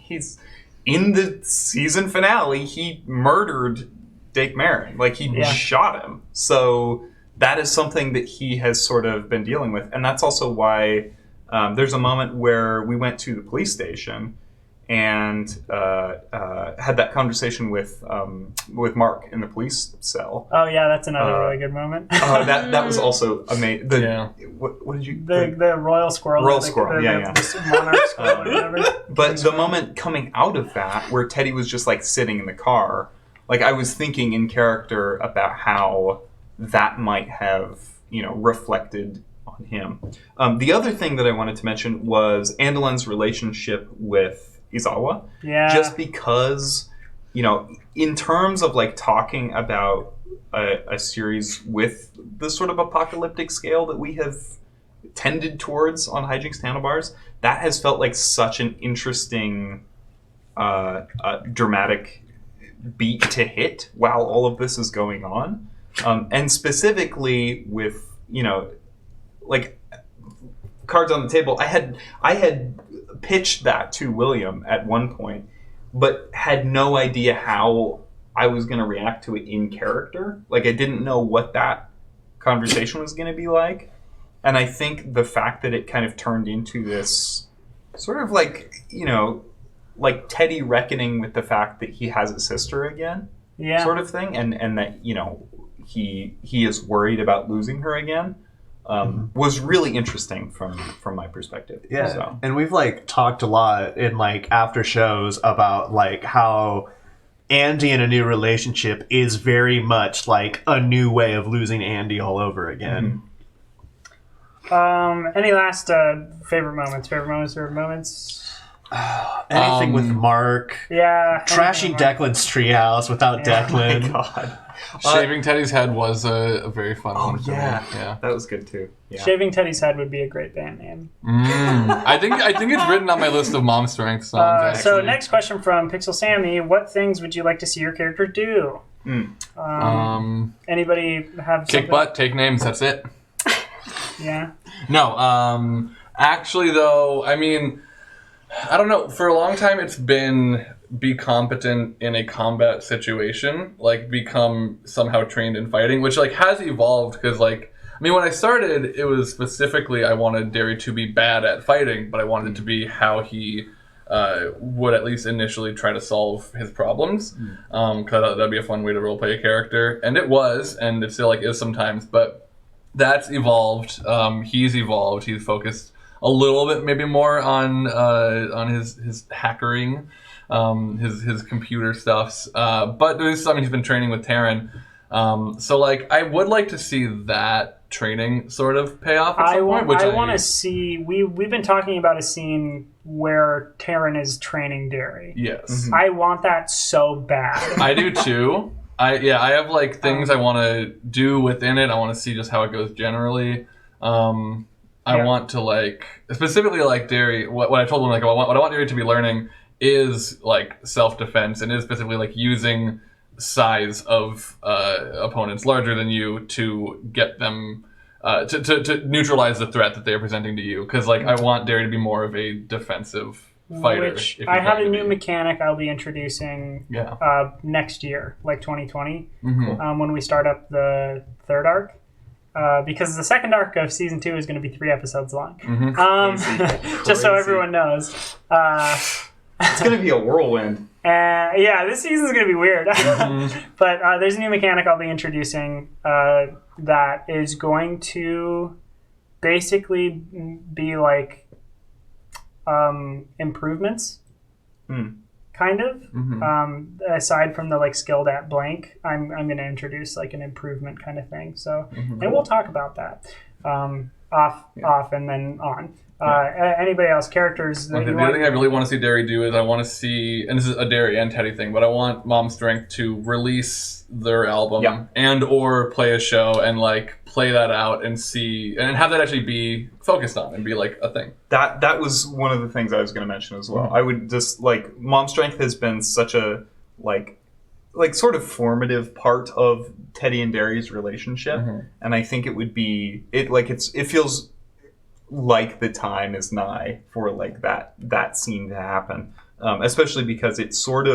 he's in the season finale, he murdered Dake Marin. He shot him. So that is something that he has sort of been dealing with. And that's also why there's a moment where we went to the police station and had that conversation with Mark in the police cell. Oh yeah, that's another really good moment. That was also amazing. What did you? The royal squirrel. Royal squirrel. The monarch squirrel or whatever. But the moment coming out of that, where Teddy was just sitting in the car, I was thinking in character about how that might have reflected on him. The other thing that I wanted to mention was Andolan's relationship with Izawa. Yeah. Just because, in terms of talking about a series with the sort of apocalyptic scale that we have tended towards on Hijinks Handlebars, that has felt like such an interesting, dramatic beat to hit while all of this is going on. And specifically with, cards on the table, I had pitched that to William at one point, but had no idea how I was going to react to it in character. I didn't know what that conversation was going to be like. And I think the fact that it kind of turned into this sort of Teddy reckoning with the fact that he has a sister again, sort of thing, and that he is worried about losing her again, was really interesting from my perspective. Yeah, so. And we've talked a lot in after shows about how Andy in a new relationship is very much a new way of losing Andy all over again. Any last favorite moments? Anything with Mark. Yeah. Trashing Declan's treehouse without Declan. Oh my God. Shaving Teddy's head was a very fun one. Oh yeah, that was good too. Yeah. Shaving Teddy's head would be a great band name. I think it's written on my list of mom strength songs. So next question from Pixel Sammy: what things would you like to see your character do? Anybody have kick something? butt, take names. That's it. Yeah. No. Actually, though, I mean, I don't know. For a long time, it's been be competent in a combat situation, become somehow trained in fighting, which has evolved because when I started, it was specifically I wanted Derry to be bad at fighting, but I wanted it to be how he would at least initially try to solve his problems, because that'd be a fun way to roleplay a character, and it was, and it still is sometimes, but that's evolved. He's evolved. He's focused a little bit maybe more on his hackering. His computer stuffs, but there's something he's been training with Taryn. So I would like to see that training sort of pay off at some point. Which I want to see. We've been talking about a scene where Taryn is training Derry. Yes, I want that so bad. I do too. I have like things I want to do within it. I want to see just how it goes generally. I want to like specifically like Derry. What I told him like what I want Derry to be learning is like self-defense, and is specifically like using size of opponents larger than you to get them to neutralize the threat that they are presenting to you. Because like I want Derry to be more of a defensive fighter. Which I have a new mechanic I'll be introducing next year, like 2020, when we start up the third arc. Because the second arc of season 2 is going to be 3 episodes long. Just so everyone knows. It's going to be a whirlwind. This season's going to be weird. But there's a new mechanic I'll be introducing that is going to basically be like improvements. Kind of. Aside from the like skilled at blank, I'm going to introduce like an improvement kind of thing. So, and we'll talk about that off, and then on. Anybody else? Characters? The other thing I really want to see Derry do is I want to see, and this is a Derry and Teddy thing, but I want Mom Strength to release their album and or play a show and like play that out and see and have that actually be focused on and be like a thing. That was one of the things I was going to mention as well. I would just like Mom Strength has been such a like sort of formative part of Teddy and Derry's relationship, and I think it would be it feels like the time is nigh for like that scene to happen, especially because we had sort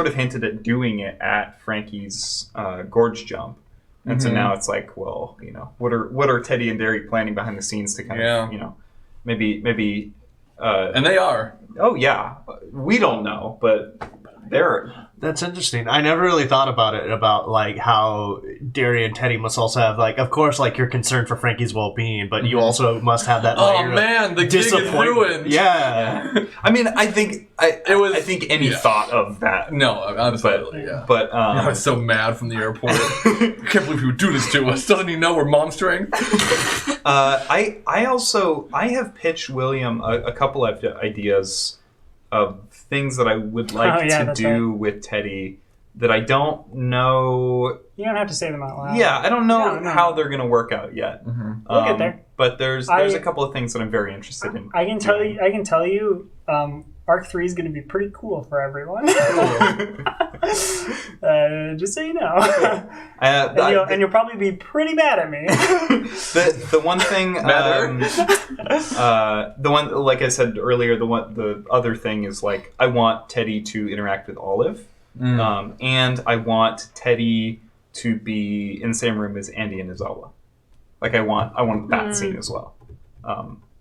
of hinted at doing it at Frankie's gorge jump, and so now it's like, well, you know, what are Teddy and Derry planning behind the scenes to kind of, you know, maybe and they are. Oh yeah, we don't know, but they're. That's interesting. I never really thought about it, about like how Derry and Teddy must also have like, of course, like you're concerned for Frankie's well-being, but you also must have that layer the gig is ruined. Yeah. I mean, I think I think any thought of that. No, absolutely. But I was so mad from the airport. I can't believe he would do this to us. Doesn't he know we're Mom Strength? I have pitched William a couple of ideas of things that I would like to do with Teddy that I don't know. You don't have to say them out loud. Yeah, I don't know how they're going to work out yet. We'll get there. But there's a couple of things that I'm very interested in. I can tell you, Arc 3 is going to be pretty cool for everyone. Just so you know. And you'll probably be pretty mad at me. The one thing, the one, like I said earlier, the other thing is like I want Teddy to interact with Olive, and I want Teddy to be in the same room as Andy and Izawa. Like I want that scene as well.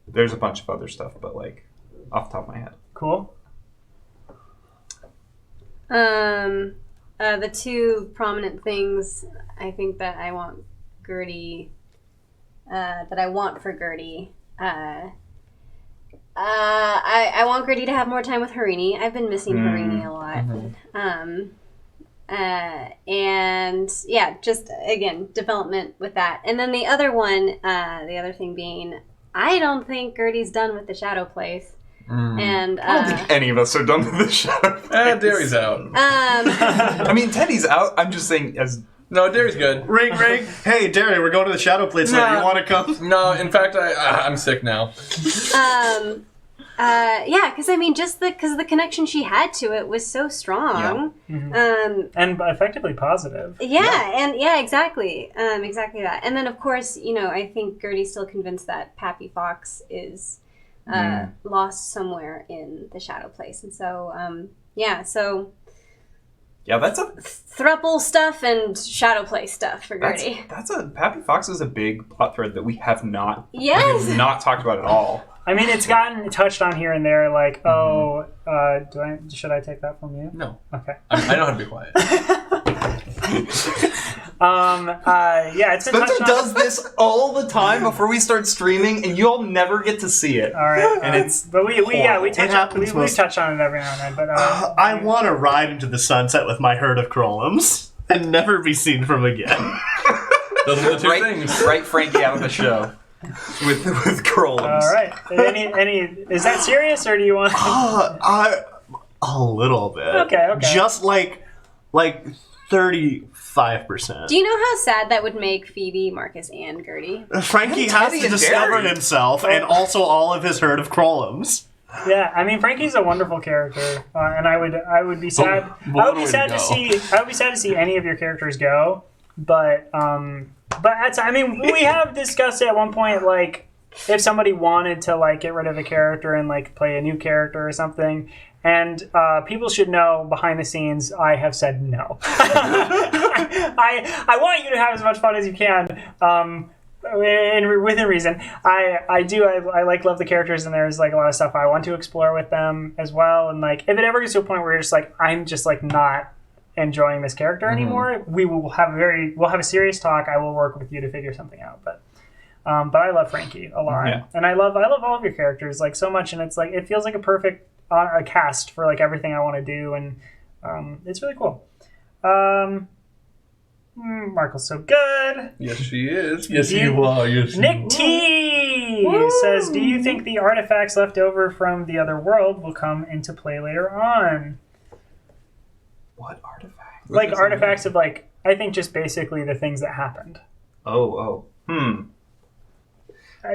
There's a bunch of other stuff, but like off the top of my head. Cool. The two prominent things I think that I want Gertie, for Gertie. I want Gertie to have more time with Harini. I've been missing Harini a lot. And yeah, just again, development with that. And then the other thing being, I don't think Gertie's done with the Shadow Place. And I don't think any of us are done with the Shadow Place. Derry's out. I mean, Teddy's out. I'm just saying No, Derry's good. Ring. Hey, Derry, we're going to the Shadow Place. You want to come? No, in fact, I'm sick now. Yeah, because I mean, just because the connection she had to it was so strong, and effectively positive. Yeah, exactly, exactly that. And then, of course, you know, I think Gertie's still convinced that Pappy Fox is lost somewhere in the Shadow Place, and so that's a thruple stuff and Shadow Place stuff for Gertie. Pappy Fox is a big plot thread that we have not talked about at all. I mean, it's gotten touched on here and there, like, should I take that from you? No. Okay. I know how to be quiet. It's been Spencer touched on. does this all the time before we start streaming, and you all never get to see it. All right, and it's but we touch on it every now and then. But I want to ride into the sunset with my herd of Krolums and never be seen from again. Those are the two things. Write Frankie out of the show. With Krolums. All right. Any? Is that serious, or do you want? A little bit. Okay. Just like 35%. Do you know how sad that would make Phoebe, Marcus, and Gertie? Frankie has Teddy to and discover Derry. himself and also all of his herd of Krolums. Yeah, I mean Frankie's a wonderful character, and I would be sad. But I would be sad to see. I would be sad to see any of your characters go. But I mean, we have discussed it at one point, like if somebody wanted to like get rid of a character and like play a new character or something. And people should know behind the scenes, I have said no. I want you to have as much fun as you can. Within reason, I love the characters, and there's like a lot of stuff I want to explore with them as well. And like, if it ever gets to a point where you're just like, I'm just like not enjoying this character anymore, we'll have a serious talk. I will work with you to figure something out. But I love Frankie a lot, and I love all of your characters like so much, and it's like it feels like a perfect cast for like everything I want to do, and it's really cool. Markle's so good. Yes, she is. Yes, you are. Yes, Nick T says, "Do you think the artifacts left over from the other world will come into play later on?" What artifact? Like artifacts of like, I think just basically the things that happened.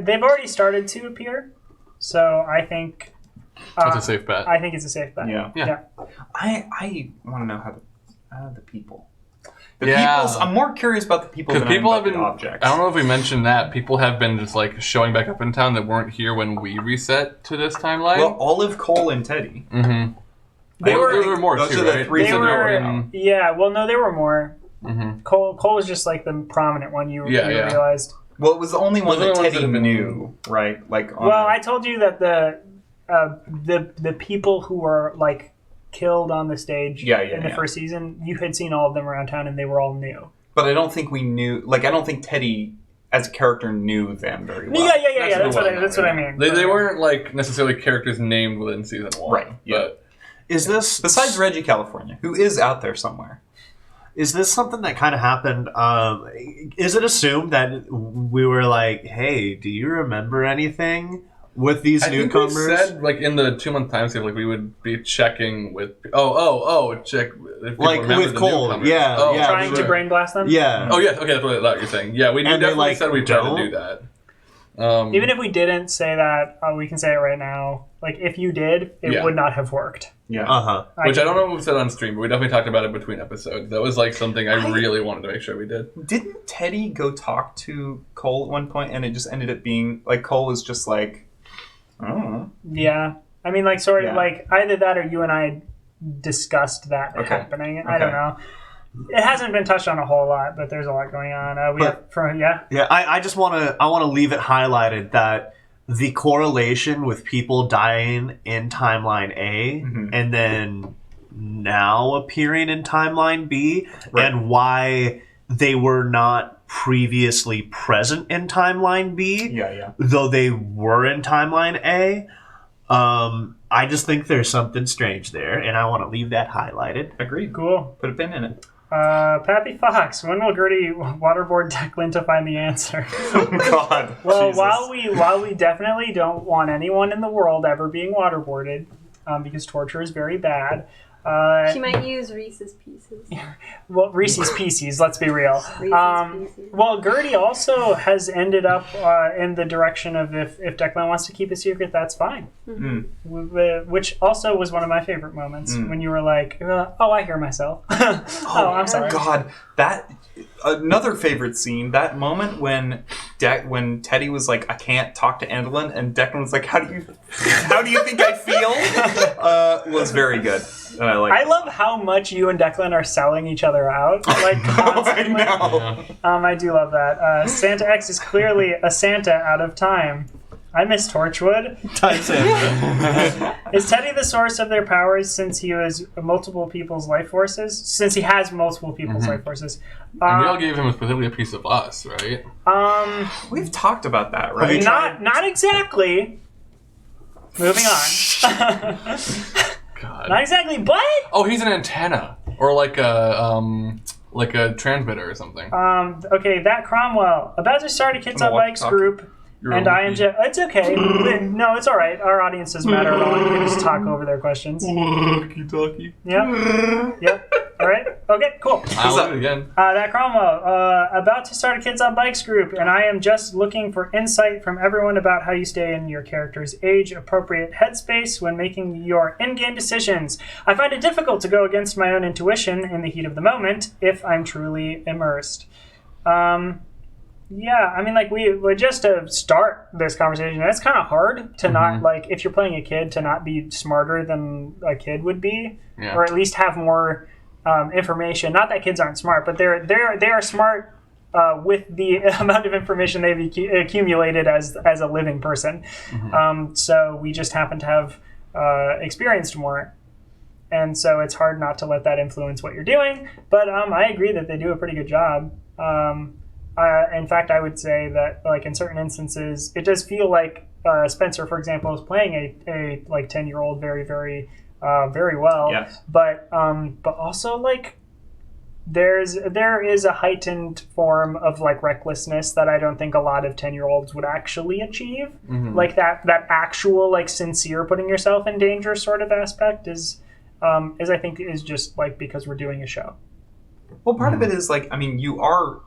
They've already started to appear, so I think that's a safe bet. I think it's a safe bet. Yeah. I want to know how the people. Yeah. I'm more curious about the people than people about have been. the objects. I don't know if we mentioned that people have been just like showing back up in town that weren't here when we reset to this timeline. Well, Olive, Cole, and Teddy. Mm-hmm. There were more those too, are the right? three They that were, yeah. Well, no, there were more. Mm-hmm. Cole was just like the prominent one. You realized. Well, it was the only one that Those are the ones Teddy that have been- knew, right? Like, Well, I told you that the people who were like killed on the stage in the first season, you had seen all of them around town, and they were all new. but I don't think we knew. Like, I don't think Teddy, as a character, knew them very well. Yeah. That's what I mean. They weren't like necessarily characters named within season 1, Right, yeah. But Is this Besides Reggie California, who is out there somewhere. Is this something that kind of happened? Is it assumed that we were like, "Hey, do you remember anything with these I think newcomers?" we said like in the 2-month time skip, like we would be checking with check if people Like remember with the Cole, newcomers. yeah, Oh, yeah. Trying to brain blast them. Yeah. Oh yeah, okay, that's what you're saying. Yeah, we And they, definitely like, said we tried don't? to do that. Even if we didn't say that, we can say it right now. Like, if you did, it would not have worked. Yeah. Which I don't know if we said on stream, but we definitely talked about it between episodes. That was like something I really wanted to make sure we did. Didn't Teddy go talk to Cole at one point, and it just ended up being like Cole was just like, I don't know. Yeah. I mean, like, sort of like either that or you and I discussed that happening. I don't know. It hasn't been touched on a whole lot, but there's a lot going on. I just want to leave it highlighted that the correlation with people dying in timeline A and then now appearing in timeline B and why they were not previously present in timeline B, though they were in timeline A. I just think there's something strange there, and I want to leave that highlighted. Agreed. Cool. Put a pin in it. Pappy Fox, when will Gertie waterboard Declan to find the answer? Oh God. Well, Jesus. while we definitely don't want anyone in the world ever being waterboarded, because torture is very bad. She might use Reese's Pieces. Well, Reese's Pieces, let's be real. Reese's Pieces. Well, Gertie also has ended up in the direction of if Declan wants to keep a secret, that's fine. Which also was one of my favorite moments when you were like, I hear myself. I'm sorry. God, that another favorite scene. That moment when Teddy was like, "I can't talk to Andolin," and Declan was like, "How do you think I feel?" Was very good. And I love how much you and Declan are selling each other out, like constantly. I know. I do love that. Santa X is clearly a Santa out of time. I miss Torchwood. Is Teddy the source of their powers since he has multiple people's life forces? Since he has multiple people's life forces. And we all gave him specifically a piece of us, right? We've talked about that, right? Not exactly. Moving on. God. Not exactly, but Oh, he's an antenna. Or like a transmitter or something. okay, that Cromwell. About to start a Kids on Bikes group. And I am just... It's okay. No, it's all right. Our audience doesn't matter at all. You can just talk over their questions. Walkie-talkie. Yep. All right. Okay. Cool. I'll do it again. That Cromwell, about to start a Kids on Bikes group, and I am just looking for insight from everyone about how you stay in your character's age-appropriate headspace when making your in-game decisions. I find it difficult to go against my own intuition in the heat of the moment if I'm truly immersed. Yeah, I mean, like, we just to start this conversation, it's kind of hard to not, like, if you're playing a kid, to not be smarter than a kid would be, or at least have more information. Not that kids aren't smart, but they are smart with the amount of information they've accumulated as a living person. So we just happen to have experienced more. And so it's hard not to let that influence what you're doing. But I agree that they do a pretty good job. In fact, I would say that, like, in certain instances, it does feel like Spencer, for example, is playing a like 10-year-old very, very, very well. Yes. But also, like, there is a heightened form of, like, recklessness that I don't think a lot of 10-year-olds would actually achieve. Like that actual, like, sincere putting yourself in danger sort of aspect is I think is just, like, because we're doing a show. Well, part of it is, like, I mean, you are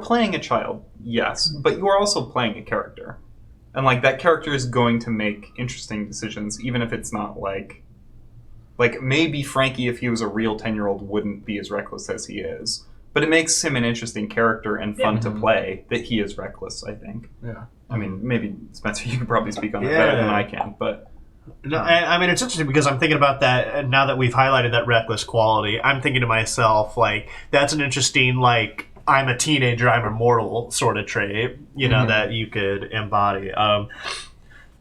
playing a child, yes, but you are also playing a character. And, like, that character is going to make interesting decisions, even if it's not, like maybe Frankie, if he was a real 10-year-old, wouldn't be as reckless as he is. But it makes him an interesting character and fun to play that he is reckless, I think. Yeah. I mean, maybe, Spencer, you can probably speak on that better than I can, but... No, I mean, it's interesting because I'm thinking about that now that we've highlighted that reckless quality. I'm thinking to myself, like, that's an interesting, like, I'm a teenager, I'm immortal sort of trait, you know, that you could embody.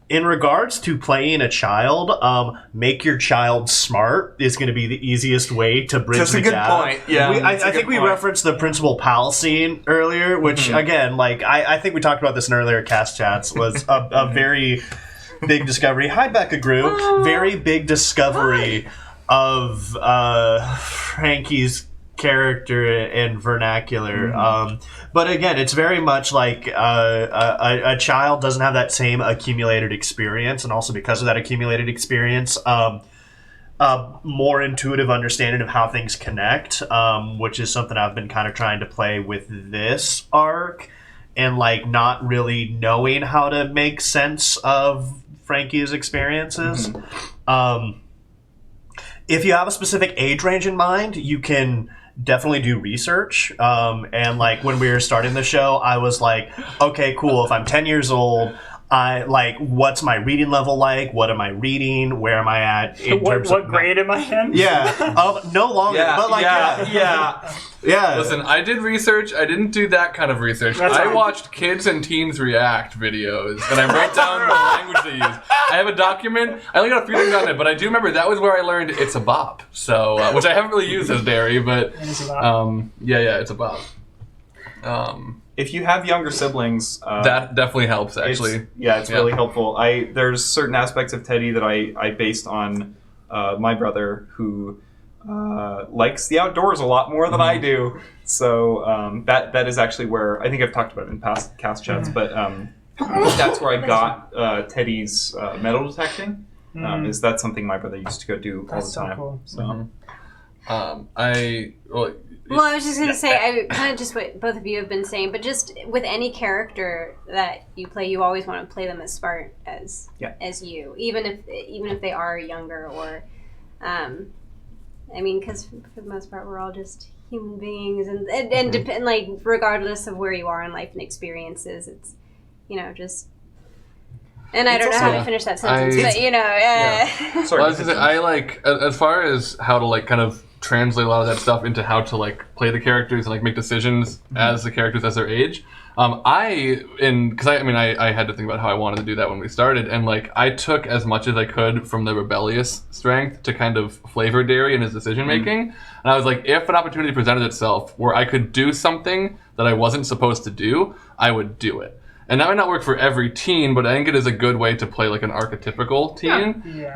In regards to playing a child, make your child smart is going to be the easiest way to bridge That's the a good gap. point. Yeah, I think we referenced the Principal Pal scene earlier, which, again, like, I think we talked about this in earlier cast chats, was a very big discovery. Hi, Becca Group. Very big discovery of Frankie's character and vernacular. But again, it's very much like a child doesn't have that same accumulated experience, and also because of that accumulated experience, more intuitive understanding of how things connect, which is something I've been kind of trying to play with this arc, and, like, not really knowing how to make sense of Frankie's experiences. If you have a specific age range in mind, you can definitely do research. And, like, when we were starting the show, I was like, okay, cool. If I'm 10 years old, what's my reading level like? What am I reading? Where am I at? What grade am I in? Yeah. No longer. But, like, yeah. Listen, I did research. I didn't do that kind of research. I watched kids and teens react videos, and I wrote down the language they use. I have a document. I only got a few things on it, but I do remember that was where I learned it's a bop. So, which I haven't really used as Derry, but it's a bop. If you have younger siblings... that definitely helps, actually. It's really helpful. There's certain aspects of Teddy that I based on my brother, who likes the outdoors a lot more than I do. So that is actually where... I think I've talked about it in past cast chats, but that's where I got Teddy's metal detecting. Is that something my brother used to go do all the time. Cool. So, Well, I was just going to say, I kind of just what both of you have been saying, but just with any character that you play, you always want to play them as smart as you, even if they are younger or, I mean, because for the most part, we're all just human beings, and depend, like, regardless of where you are in life and experiences, it's, you know, just. And I don't know how to finish that sentence, but, you know. Sorry. Well, I was gonna say, I, like, as far as how to, like, kind of translate a lot of that stuff into how to, like, play the characters and, like, make decisions as the characters as their age. I had to think about how I wanted to do that when we started, and, like, I took as much as I could from the rebellious strength to kind of flavor Derry in his decision making. And I was like, if an opportunity presented itself where I could do something that I wasn't supposed to do, I would do it. And that might not work for every teen, but I think it is a good way to play, like, an archetypical teen. Yeah.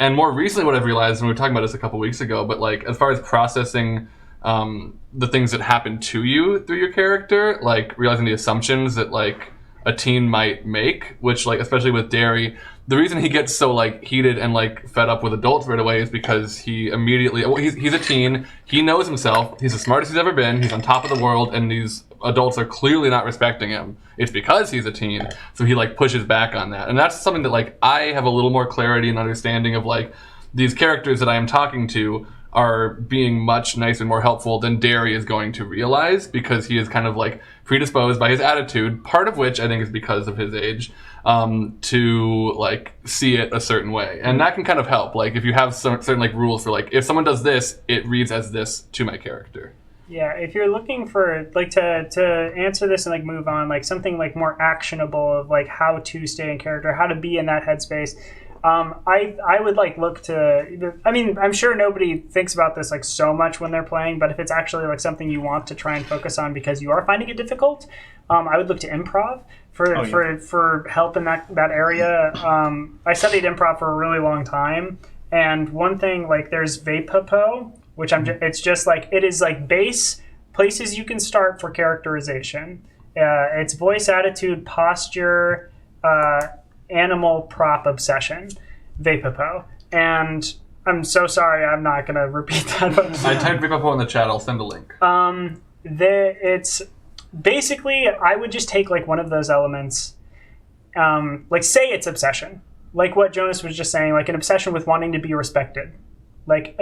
And more recently, what I've realized, and we were talking about this a couple weeks ago, but, like, as far as processing the things that happen to you through your character, like realizing the assumptions that, like, a teen might make, which like especially with Derry, the reason he gets so like heated and like fed up with adults right away is because he immediately he's a teen, he knows himself, he's the smartest he's ever been, he's on top of the world, and these adults are clearly not respecting him. It's because he's a teen, so he like pushes back on that, and that's something that like I have a little more clarity and understanding of. Like these characters that I am talking to are being much nicer and more helpful than Derry is going to realize, because he is kind of like predisposed by his attitude, part of which I think is because of his age, to like see it a certain way. And that can kind of help. Like if you have certain like rules for like, if someone does this, it reads as this to my character. Yeah, if you're looking for like to answer this and like move on, like something like more actionable of like how to stay in character, how to be in that headspace, I would like look to, I mean, I'm sure nobody thinks about this like so much when they're playing, but if it's actually like something you want to try and focus on because you are finding it difficult, I would look to improv for help in that area. I studied improv for a really long time, and one thing, like there's Vapopo, which it's just like, it is like base places you can start for characterization. It's voice, attitude, posture, animal, prop, obsession, Vapopo. And I'm so sorry, I'm not going to repeat that. But I typed Vapopo in the chat, I'll send a link. It's basically, I would just take like one of those elements, like say it's obsession. Like what Jonas was just saying, like an obsession with wanting to be respected. Like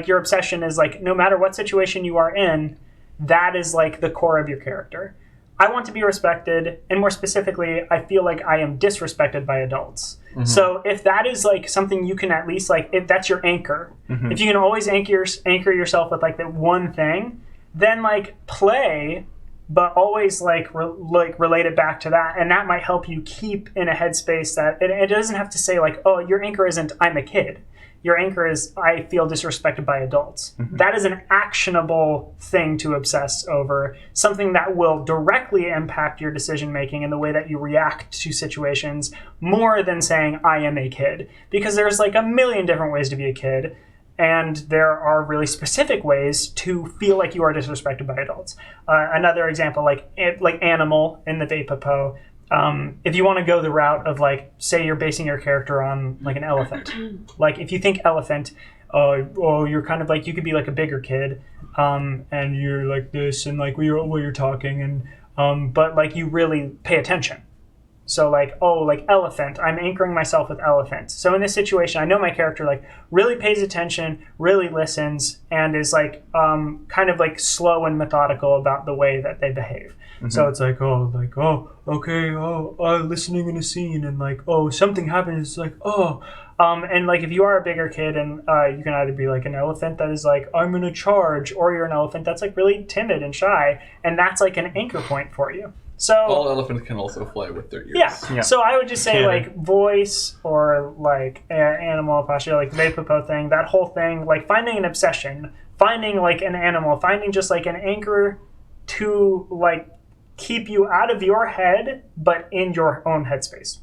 your obsession is like, no matter what situation you are in, that is like the core of your character. I want to be respected, and more specifically, I feel like I am disrespected by adults. Mm-hmm. So if that is like something you can at least like, if that's your anchor, mm-hmm. if you can always anchor yourself with like that one thing, then like play, but always like relate it back to that, and that might help you keep in a headspace that it doesn't have to say like, oh, your anchor isn't I'm a kid. Your anchor is I feel disrespected by adults. Mm-hmm. That is an actionable thing to obsess over, something that will directly impact your decision making and the way that you react to situations more than saying I am a kid. Because there's like a million different ways to be a kid, and there are really specific ways to feel like you are disrespected by adults. Another example, like animal in the Vapopo. If you want to go the route of like, say you're basing your character on like an elephant. Like if you think elephant, you're kind of like, you could be like a bigger kid, and you're like this, and like you're talking, and but like you really pay attention. So like, like elephant, I'm anchoring myself with elephant. So in this situation, I know my character like really pays attention, really listens, and is like kind of like slow and methodical about the way that they behave. Mm-hmm. So it's like, listening in a scene, and like, something happens, it's like, and like if you are a bigger kid, and you can either be like an elephant that is like, I'm gonna charge, or you're an elephant that's like really timid and shy, and that's like an anchor point for you. So all elephants can also fly with their ears. Yeah. So I would just say like voice, or like animal posture, like Vapopo thing, that whole thing, like finding an obsession, finding like an animal, finding just like an anchor to like keep you out of your head, but in your own headspace.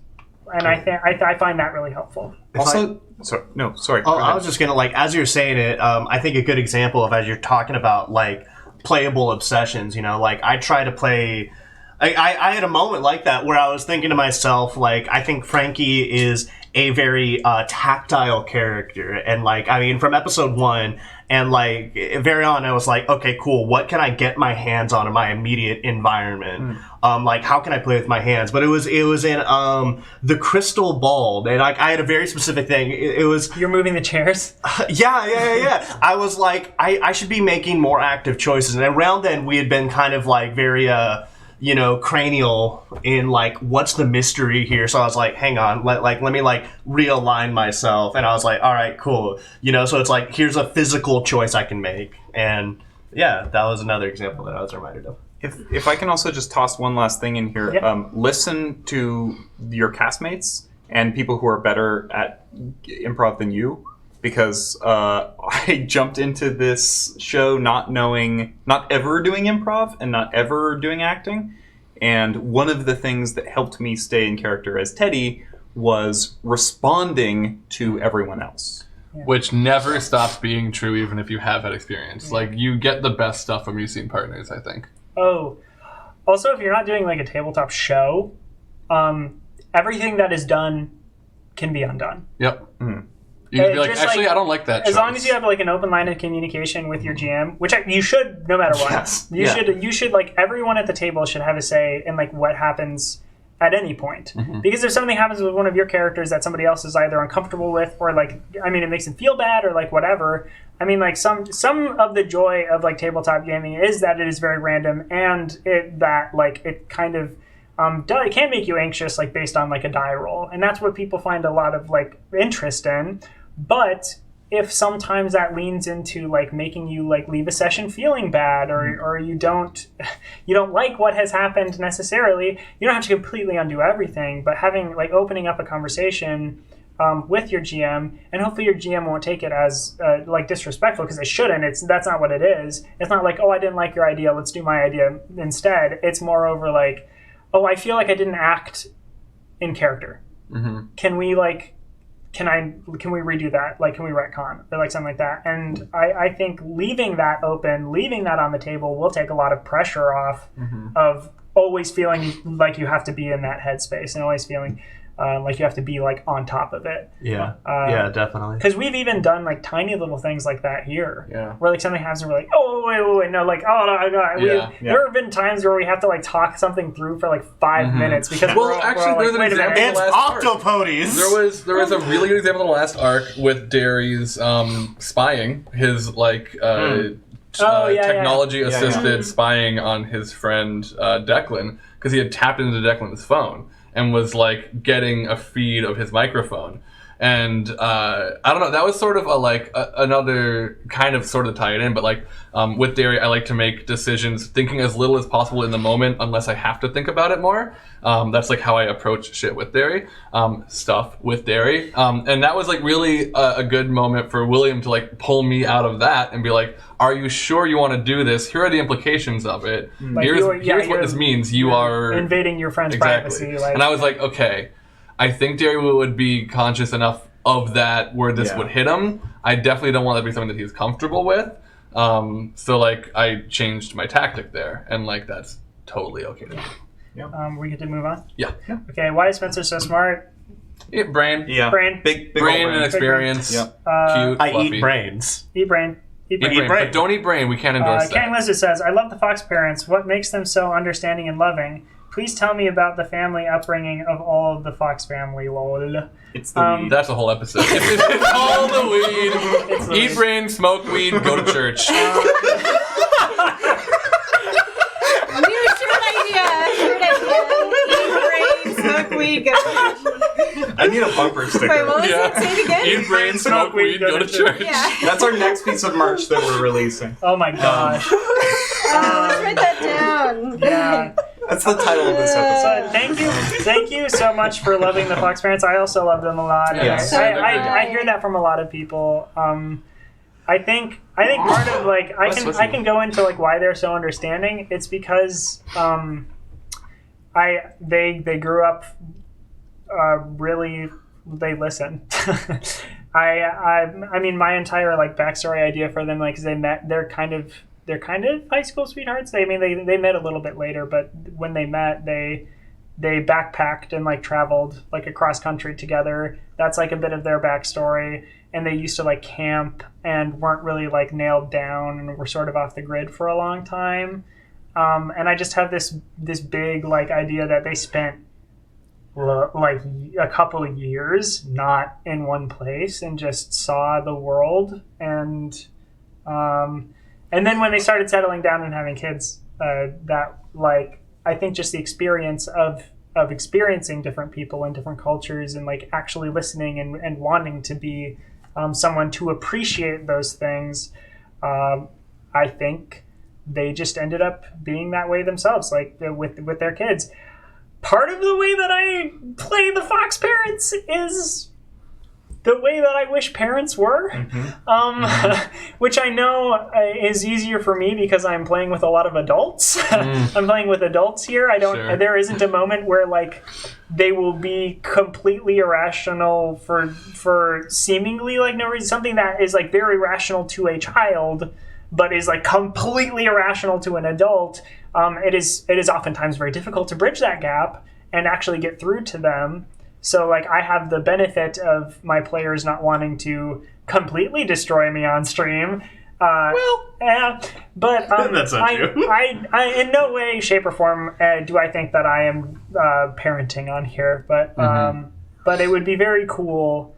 And I find that really helpful. Also, sorry. I was just gonna like, as you're saying it, I think a good example of, as you're talking about like playable obsessions, you know, like I try to play. I had a moment like that where I was thinking to myself, like, I think Frankie is a very tactile character. And, like, I mean, from episode 1, and, like, very on, I was like, okay, cool, what can I get my hands on in my immediate environment? Like, how can I play with my hands? But it was in the Crystal Ball, and, like, I had a very specific thing. It was... You're moving the chairs? Yeah. I was like, I should be making more active choices. And around then, we had been kind of, like, very... cranial in like, what's the mystery here? So I was like, hang on, let me like realign myself. And I was like, all right, cool. So it's like, here's a physical choice I can make. And yeah, that was another example that I was reminded of. If I can also just toss one last thing in here, listen to your castmates and people who are better at improv than you. Because I jumped into this show not ever doing improv and not ever doing acting. And one of the things that helped me stay in character as Teddy was responding to everyone else. Yeah. Which never stops being true, even if you have had experience. Yeah. Like, you get the best stuff from your scene partners, I think. Oh. Also, if you're not doing like a tabletop show, everything that is done can be undone. Yep. You can be like, Just, actually, I don't like that As choice. long as you have like an open line of communication with your GM, which you should, no matter what. Yes. You should like everyone at the table should have a say in like what happens at any point. Because if something happens with one of your characters that somebody else is either uncomfortable with, or like, I mean, it makes them feel bad, or like whatever. I mean, like some of the joy of like tabletop gaming is that it is very random, and it kind of it can make you anxious, like based on like a die roll, and that's what people find a lot of like interest in. But if sometimes that leans into like making you like leave a session feeling bad, or you don't like what has happened necessarily, you don't have to completely undo everything, but having like opening up a conversation with your GM, and hopefully your GM won't take it as like disrespectful, because it shouldn't. That's not what it is. It's not like, oh, I didn't like your idea, let's do my idea instead. It's moreover like, oh, I feel like I didn't act in character. Can we redo that? Like, can we retcon or like something like that? And I think leaving that open, leaving that on the table will take a lot of pressure off of always feeling like you have to be in that headspace, and always feeling like you have to be like on top of it. Yeah, definitely. Because we've even done like tiny little things like that here. Yeah. Where like something happens and we're like, oh, wait, no, like, oh, no, God. There have been times where we have to like talk something through for like 5 minutes because there's an example. minute. It's Octopodes! There was a really good example in the last arc with Derry's spying, his like technology assisted spying on his friend Declan, because he had tapped into Declan's phone and was like getting a feed of his microphone. And I don't know, that was sort of another kind of sort of tie it in, but like with Derry, I like to make decisions thinking as little as possible in the moment unless I have to think about it more. That's like how I approach shit with Derry, stuff with Derry. And that was like really a good moment for William to like pull me out of that and be like, are you sure you want to do this? Here are the implications of it. Like here's what this means. You are invading your friend's privacy. Like, and I was like, okay, I think Derry would be conscious enough of that where this would hit him. I definitely don't want that to be something that he's comfortable with. So like I changed my tactic there, and like that's totally okay to me. We get to move on? Yeah. Okay, why is Spencer so smart? Brain. Yeah. Brain. Big Brain old and experience. Yep. Cute, I fluffy. eat brains. Eat brain. Eat brain. But don't eat brain. We can't endorse that. King Lizard says, I love the Fox parents. What makes them so understanding and loving? Please tell me about the family upbringing of all of the Fox family, lol. It's the weed. That's a whole episode. It's all the weed. It's the Eat weed. brain, smoke weed, go to church. New shirt idea. Eat brain, smoke weed, go to church. I need a bumper sticker. Wait, what was that? Say it again. Eat brain, smoke weed, go to church. Yeah. That's our next piece of merch that we're releasing. Oh my gosh. Let's write that down. Yeah. That's the title of this episode. Thank you so much for loving the Fox parents. I also love them a lot. And Yes. I hear that from a lot of people. I think part of like I can go into like why they're so understanding. It's because they grew up really, they listen. I mean my entire like backstory idea for them, like, 'cause they're kind of high school sweethearts. They met a little bit later, but when they met, they backpacked and like traveled like across country together. That's like a bit of their backstory. And they used to like camp and weren't really like nailed down and were sort of off the grid for a long time. And I just have this big like idea that they spent like a couple of years not in one place and just saw the world, and then when they started settling down and having kids, that like I think just the experience of experiencing different people and different cultures and like actually listening and wanting to be someone to appreciate those things, I think they just ended up being that way themselves, like with their kids. Part of the way that I play the Fox parents is the way that I wish parents were, which I know is easier for me because I'm playing with a lot of adults. I'm playing with adults here. Sure. There isn't a moment where like they will be completely irrational for seemingly like no reason. Something that is like very rational to a child, but is like completely irrational to an adult. It is oftentimes very difficult to bridge that gap. and actually get through to them. So like I have the benefit of my players not wanting to completely destroy me on stream. Yeah, but That's not true. I in no way, shape, or form do I think that I am parenting on here. But it would be very cool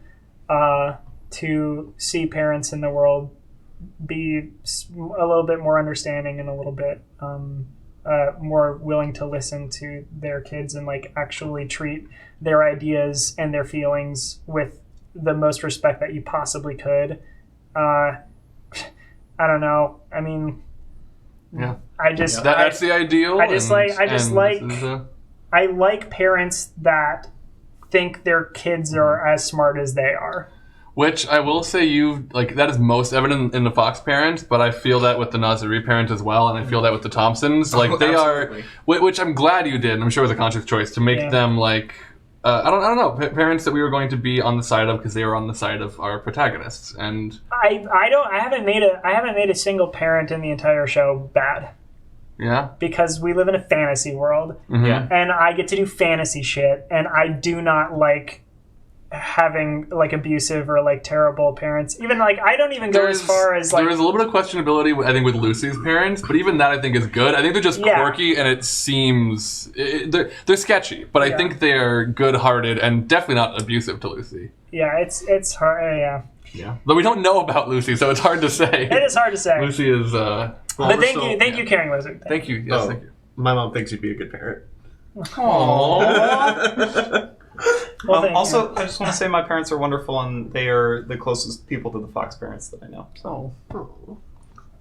to see parents in the world be a little bit more understanding and a little bit more willing to listen to their kids and like actually treat their ideas and their feelings with the most respect that you possibly could. I don't know. I mean, Yeah. That's the ideal. I like parents that think their kids are as smart as they are. Which I will say that is most evident in the Fox parents, but I feel that with the Nazari parents as well, and I feel that with the Thompsons. Like they absolutely. are, which I'm glad you did, and I'm sure it was a conscious choice to make them like, I don't know, parents that we were going to be on the side of because they were on the side of our protagonists. And I haven't made a single parent in the entire show bad. Yeah. Because we live in a fantasy world, and I get to do fantasy shit, and I do not like having like abusive or like terrible parents. Even like I don't even go as far as like there is a little bit of questionability I think with Lucy's parents, but even that I think is good. I think they're just quirky and it seems they're sketchy, but I think they're good-hearted and definitely not abusive to Lucy. Yeah, it's hard. Yeah, though we don't know about Lucy, so it's hard to say. It is hard to say. Lucy is. But thank you, Caring Lizard. Thank you. Yes, thank you. My mom thinks you'd be a good parent. Aww. Well, also, I just want to say my parents are wonderful, and they are the closest people to the Fox parents that I know. So, Do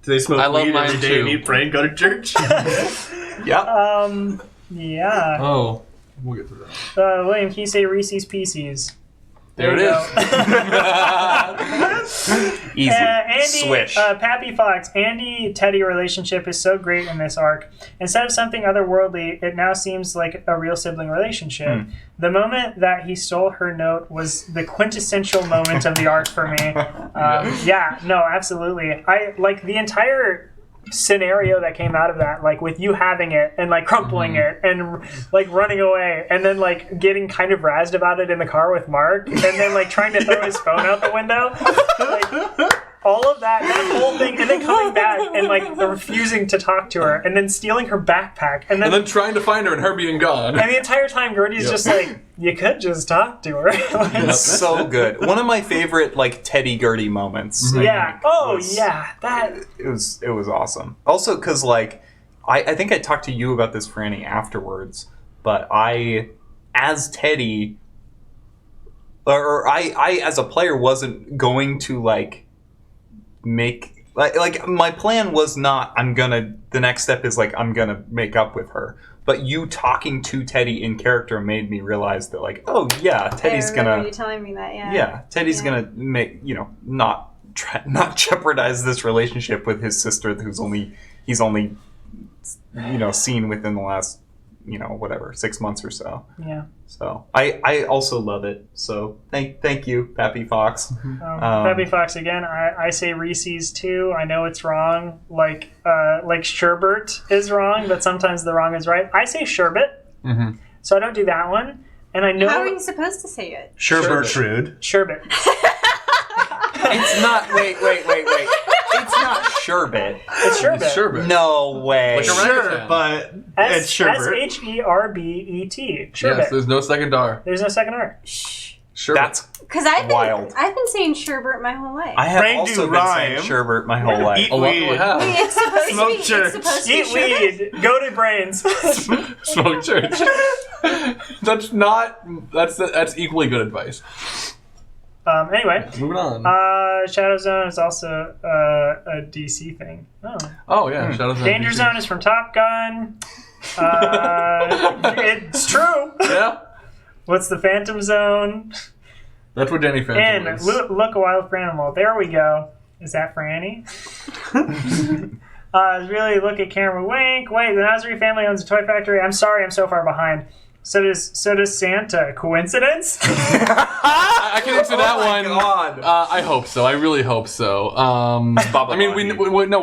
they smoke I love weed mine every day too. and eat, pray, and go to church? yeah. Yeah. Oh, we'll get to that. William, can you say Reese's Pieces? There it you is. Easy. Andy, Swish. Pappy Fox, Andy-Teddy relationship is so great in this arc. Instead of something otherworldly, it now seems like a real sibling relationship. The moment that he stole her note was the quintessential moment of the arc for me. Yeah, no, absolutely. I like the entire scenario that came out of that, like with you having it and like crumpling it and like running away and then like getting kind of razzed about it in the car with Mark and then like trying to throw his phone out the window, like all of that whole thing, and then coming back and like refusing to talk to her and then stealing her backpack and then trying to find her and her being gone. And the entire time Gertie's just like, you could just talk to her. It's so good. One of my favorite like Teddy Gertie moments. Yeah. That it was awesome. Also, because like I think I talked to you about this, Franny, afterwards. But I, as Teddy, or I as a player wasn't going to like make like my plan was not the next step is like I'm gonna make up with her. But you talking to Teddy in character made me realize that, like, oh yeah, Teddy's gonna. You telling me that, yeah. Yeah, Teddy's gonna make not jeopardize this relationship with his sister, he's only seen within the last 6 months or so. Yeah. So I also love it. So thank you, Pappy Fox. Pappy Fox again. I say Reese's too. I know it's wrong. Like sherbet is wrong, but sometimes the wrong is right. I say sherbet. So I don't do that one. And I know. How are you supposed to say it? Sherbert. Sherbet. It's not. Wait. It's not sherbet. It's sherbet. It's sherbet. No way. Like a Sure, but it's sherbet. Sherbet. Sherbet. Yes, there's no second R. There's no second R. Sherbet. That's Because I've wild. been saying sherbet my whole life. I have Frank also do been saying rhyme. sherbet my whole life. Eat A lot of weed. people have. It's supposed Smoke to be. church. It's supposed to be Eat sherbet. weed. Go to brains. Smoke church. That's equally good advice. Anyway. Moving on. Shadow Zone is also a DC thing. Oh yeah, Shadows of Danger DC. Zone is from Top Gun. It's true. Yeah, What's the Phantom Zone? that's where Danny Phantom And is. look a wild for animal. There we go. Is that Franny? Really look at camera. Wink. Wait, the Nazari family owns a toy factory. I'm sorry, I'm so far behind. So does Santa. Coincidence? I can answer that one. God. I hope so. I really hope so. I mean, we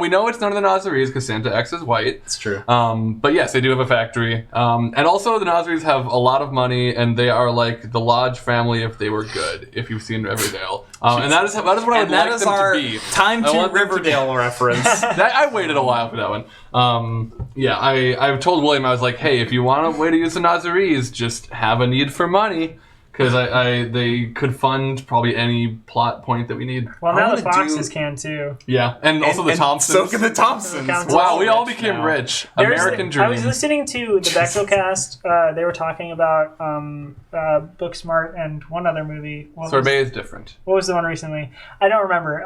know it's none of the Nazarenes because Santa X is white. It's true. But yes, they do have a factory. And also the Nazarenes have a lot of money, and they are like the Lodge family if they were good. If you've seen Riverdale, and that is what I would like them to be. Time I to want them to Riverdale reference. I waited a while for that one. I've told William, I was like, hey, if you want a way to use the Nazarenes, just have a need for money. Because they could fund probably any plot point that we need. Well, now the Foxes can too. Yeah, and also the Thompsons. So can the Thompsons. Wow, we all became rich. American dream. I was listening to the Bechdel cast. They were talking about Booksmart and one other movie. Sorbet is different. What was the one recently? I don't remember.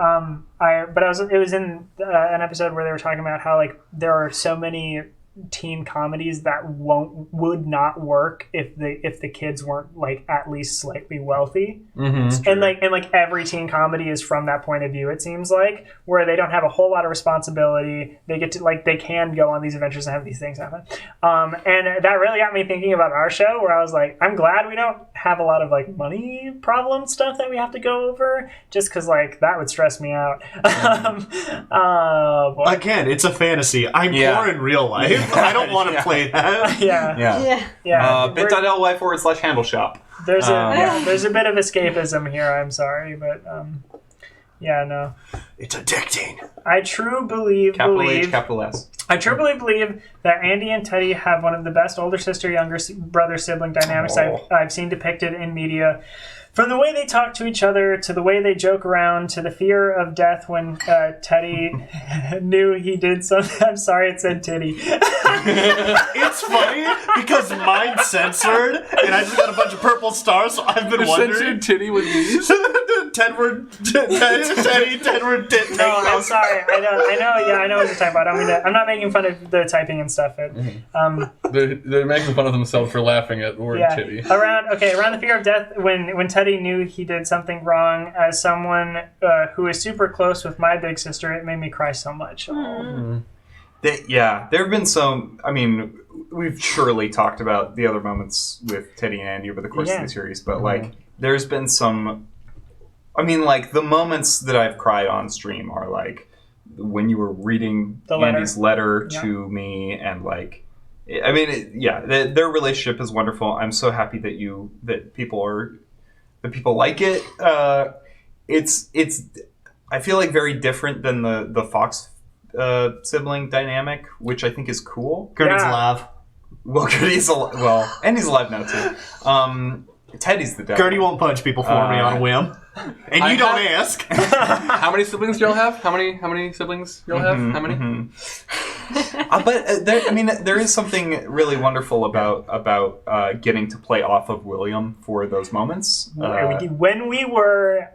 It was in an episode where they were talking about how like there are so many teen comedies that would not work if the kids weren't like at least slightly wealthy. Mm-hmm. And like every teen comedy is from that point of view, it seems like, where they don't have a whole lot of responsibility. They get to like they can go on these adventures and have these things happen. And that really got me thinking about our show, where I was like, I'm glad we don't have a lot of like money problem stuff that we have to go over, just because like that would stress me out. Again, it's a fantasy. I'm poor in real life. I don't want to play that. Yeah. bit.ly/handle shop. There's a bit of escapism here. I'm sorry, but no. It's addicting. I truly Capital believe H, capital S. I truly believe that Andy and Teddy have one of the best older sister younger brother sibling dynamics I've seen depicted in media. From the way they talk to each other, to the way they joke around, to the fear of death when Teddy knew he did something. I'm sorry, it said titty. It's funny because mine's censored, and I just got a bunch of purple stars, so I've been wondering. Censored titty with these? Tedward tit. No, I'm sorry. I know what you're talking about. I'm not making fun of the typing and stuff. They're making fun of themselves for laughing at the word titty. Around the fear of death when Teddy knew he did something wrong. As someone who is super close with my big sister, it made me cry so much. There have been some. I mean, we've surely talked about the other moments with Teddy and Andy over the course of the series, but like, there's been some. I mean, like the moments that I've cried on stream are like when you were reading Andy's letter to me, and like. I mean, their relationship is wonderful. I'm so happy that people like it. It's I feel like very different than the Fox sibling dynamic, which I think is cool. Gertie's alive. Well, Gertie's alive. Well, Andy's alive now too. Teddy's the devil. Gertie won't punch people for me on a whim. And you don't ask. How many siblings do y'all have? How many siblings y'all have? How many? But there is something really wonderful about getting to play off of William for those moments. When we were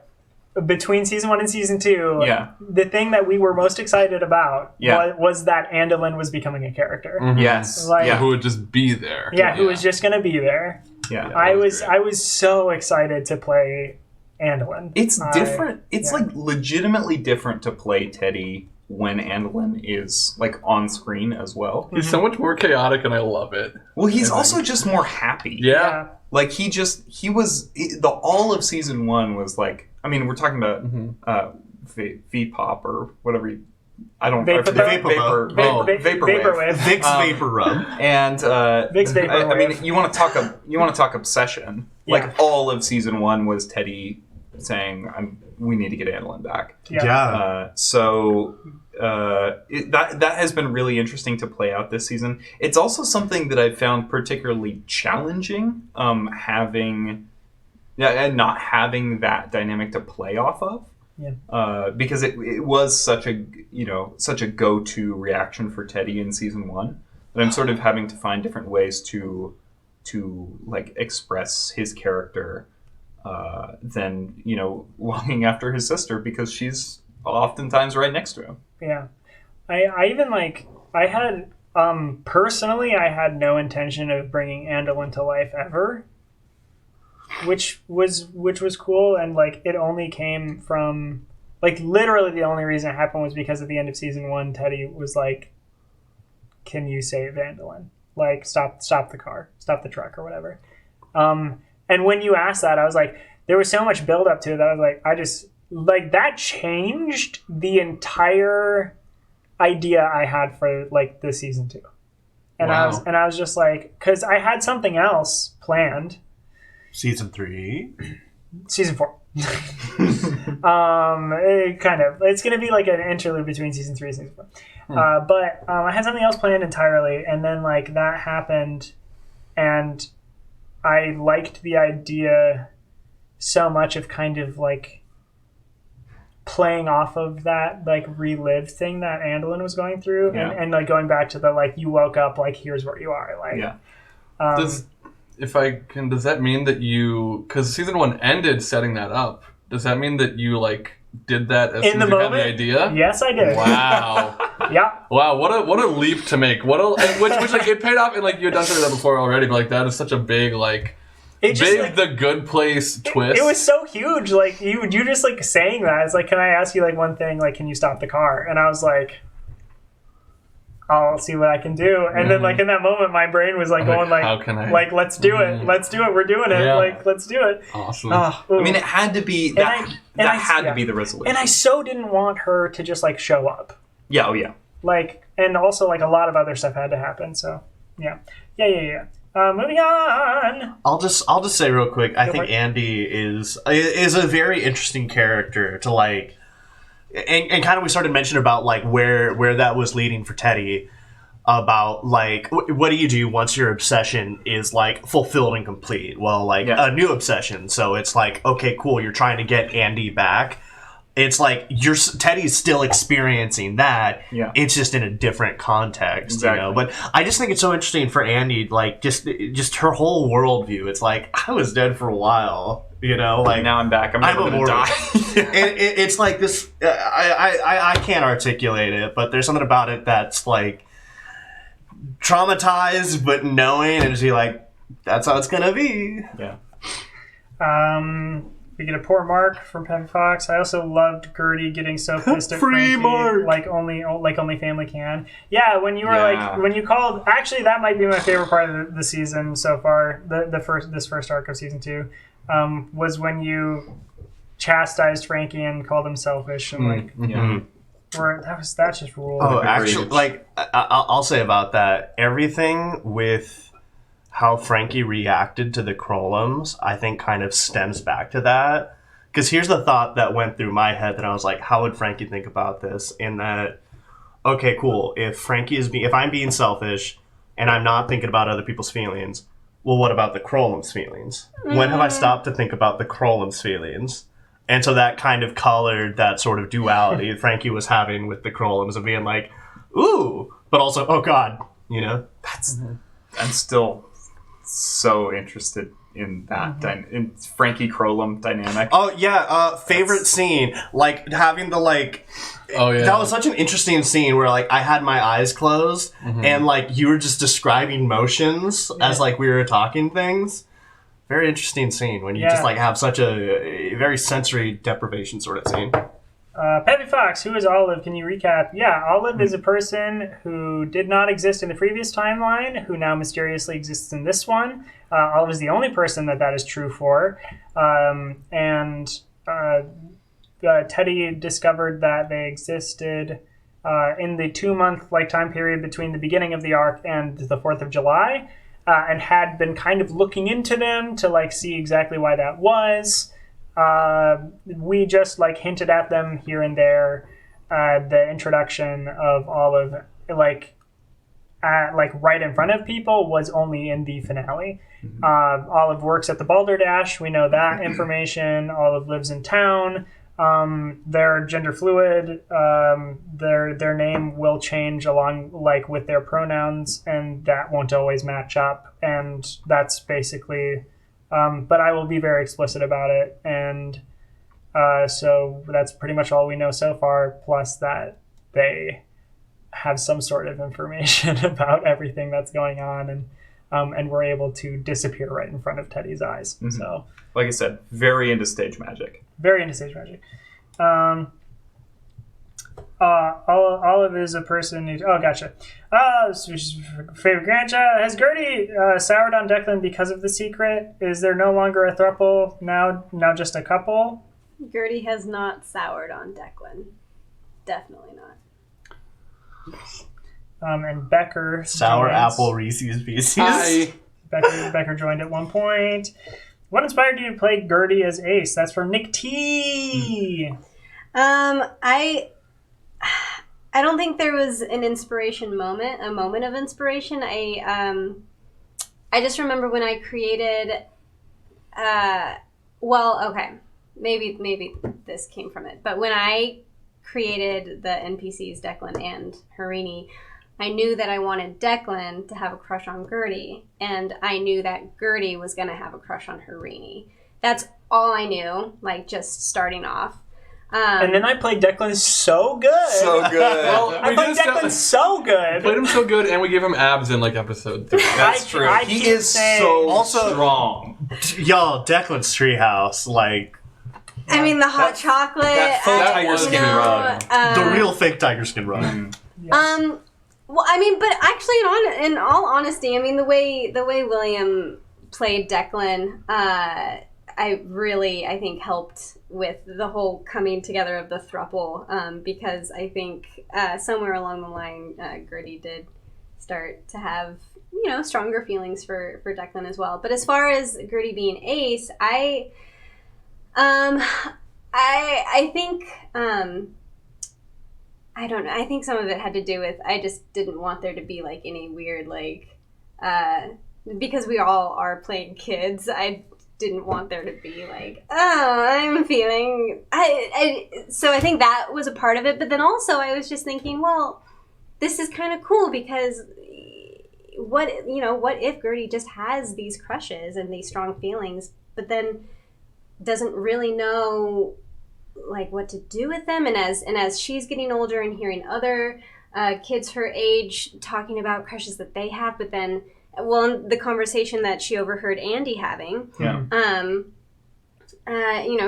between season 1 and season 2, the thing that we were most excited about was that Andolin was becoming a character. Mm-hmm. Yes, who would just be there. Who was just going to be there. Yeah, I was so excited to play Andolin. It's different. It's like legitimately different to play Teddy when Andolin is like on screen as well. He's so much more chaotic, and I love it. Well, he's also just more happy. Yeah. Like all of season 1 was like. I mean, we're talking about V-pop or whatever. Vaporwave. Vicks Vapor Rub. And Vicks Vaporwave. I mean, you want to talk obsession. Yeah. Like all of season 1 was Teddy saying, "We need to get Andolin back." Yeah. That has been really interesting to play out this season. It's also something that I've found particularly challenging, and not having that dynamic to play off of. Yeah. Because it was such a go-to reaction for Teddy in season 1 that I'm sort of having to find different ways to like express his character than longing after his sister because she's oftentimes right next to him. Yeah. I even I had personally I had no intention of bringing Andolin to life ever. Which was cool, and like it only came from like literally the only reason it happened was because at the end of season 1, Teddy was like, "Can you save Andolin?" like stop the car, stop the truck or whatever. And when you asked that, I was like, there was so much build up to it that I was like, I just like that changed the entire idea I had for like the season 2. And Wow. I was just like, because I had something else planned. Season 3. Season 4. It's gonna be like an interlude between season 3 and season 4. But I had something else planned entirely, and then like that happened, and I liked the idea so much of kind of like playing off of that like relived thing that Andolin was going through, and like going back to the like you woke up, like here's where you are, like Does that mean that you, because season 1 ended setting that up, does that mean that you like did that as soon as you had the idea? Yes, I did. Wow. Yeah. Wow, what a leap to make. Which like it paid off, and like you had done something like that before already, but like that is such a big like It just, big like, the good place twist. It was so huge. Like you just like saying that. It's like, can I ask you like one thing? Like, can you stop the car? And I was like, I'll see what I can do. And then like in that moment, my brain was like going like, how can I? Like, let's do it. Let's do it. We're doing it. Yeah. Like, let's do it. Awesome. I mean, it had to be that. Had to be the resolution. And I so didn't want her to just like show up. Yeah. Oh yeah. Like, and also like a lot of other stuff had to happen. So yeah. Moving on. I'll just say real quick. I think for it. Andy is a very interesting character to like, and kind of we started mentioning about like where that was leading for Teddy, about like what do you do once your obsession is like fulfilled and complete? Well, like a new obsession. So it's like, okay, cool. You're trying to get Andy back. It's like Teddy's still experiencing that. Yeah. It's just in a different context, Exactly. you know. But I just think it's so interesting for Andy, like just her whole worldview. It's like I was dead for a while, you know. Like now I'm back. I'm never gonna immortal. die. And it's like this. I can't articulate it, but there's something about it that's like traumatized, but knowing and just be like, that's how it's gonna be. Yeah. We get a poor mark from Peppy Fox. I also loved Gertie getting so pissed at Free Frankie, mark. like only family can. Yeah, when you were like when you called. Actually, that might be my favorite part of the season so far. This first arc of season 2 was when you chastised Frankie and called him selfish and like. Yeah. That's just rule. Oh, actually, like I'll say about that, everything with how Frankie reacted to the Krolums, I think kind of stems back to that. Because here's the thought that went through my head that I was like, how would Frankie think about this? In that, okay, cool. If I'm being selfish and I'm not thinking about other people's feelings, well, what about the Krolums' feelings? When have I stopped to think about the Krolums' feelings? And so that kind of colored that sort of duality Frankie was having with the Krolums of being like, ooh, but also, oh God, you know? I'm still so interested in that in Frankie Krolum dynamic. Oh yeah, favorite scene, like having the like. Oh yeah, that was such an interesting scene where like I had my eyes closed and like you were just describing motions as like we were talking things. Very interesting scene when you just like have such a very sensory deprivation sort of scene. Peppy Fox, who is Olive? Can you recap? Yeah, Olive is a person who did not exist in the previous timeline, who now mysteriously exists in this one. Olive is the only person that is true for. Teddy discovered that they existed in the 2-month like time period between the beginning of the arc and the 4th of July, and had been kind of looking into them to like see exactly why that was. We just like hinted at them here and there. The introduction of Olive, like right in front of people, was only in the finale. Olive works at the Balderdash. We know that information. Olive lives in town. They're gender fluid. Their name will change along like with their pronouns, and that won't always match up. And that's basically. But I will be very explicit about it, and so that's pretty much all we know so far, plus that they have some sort of information about everything that's going on, and we're able to disappear right in front of Teddy's eyes. So, like I said, very into stage magic. Very into stage magic. Olive is a person who... Oh, gotcha. Favorite grandchild. Has Gertie soured on Declan because of the secret? Is there no longer a throuple, now just a couple? Gertie has not soured on Declan. Definitely not. And Becker... Sour joins. apple Reese's Pieces. Hi. Becker joined at one point. What inspired you to play Gertie as Ace? That's from Nick T. I don't think there was an inspiration moment, a moment of inspiration. I just remember when I created, maybe this came from it, but when I created the NPCs, Declan and Harini, I knew that I wanted Declan to have a crush on Gertie, and I knew that Gertie was going to have a crush on Harini. That's all I knew, like, just starting off. And then I played Declan so good. So good. Well, I played Declan so good. Played him so good, and we gave him abs in like episode 3. That's true. I He keep is saying- so Also- strong. Y'all, Declan's Treehouse, like, I mean, the hot chocolate. That faux that tiger was skin good. rug. the real fake tiger skin run. Well, I mean, but actually, in all honesty, I mean, the way William played Declan, I think helped with the whole coming together of the throuple, because I think somewhere along the line, Gertie did start to have, stronger feelings for Declan as well. But as far as Gertie being Ace, I think, I don't know. I think some of it had to do with, I just didn't want there to be like any weird, like, because we all are playing kids, I didn't want there to be like, oh, I'm feeling, so I think that was a part of it. But then also I was just thinking, well, this is kind of cool because what if Gertie just has these crushes and these strong feelings, but then doesn't really know like what to do with them, and as she's getting older and hearing other kids her age talking about crushes that they have, but then the conversation that she overheard Andy having,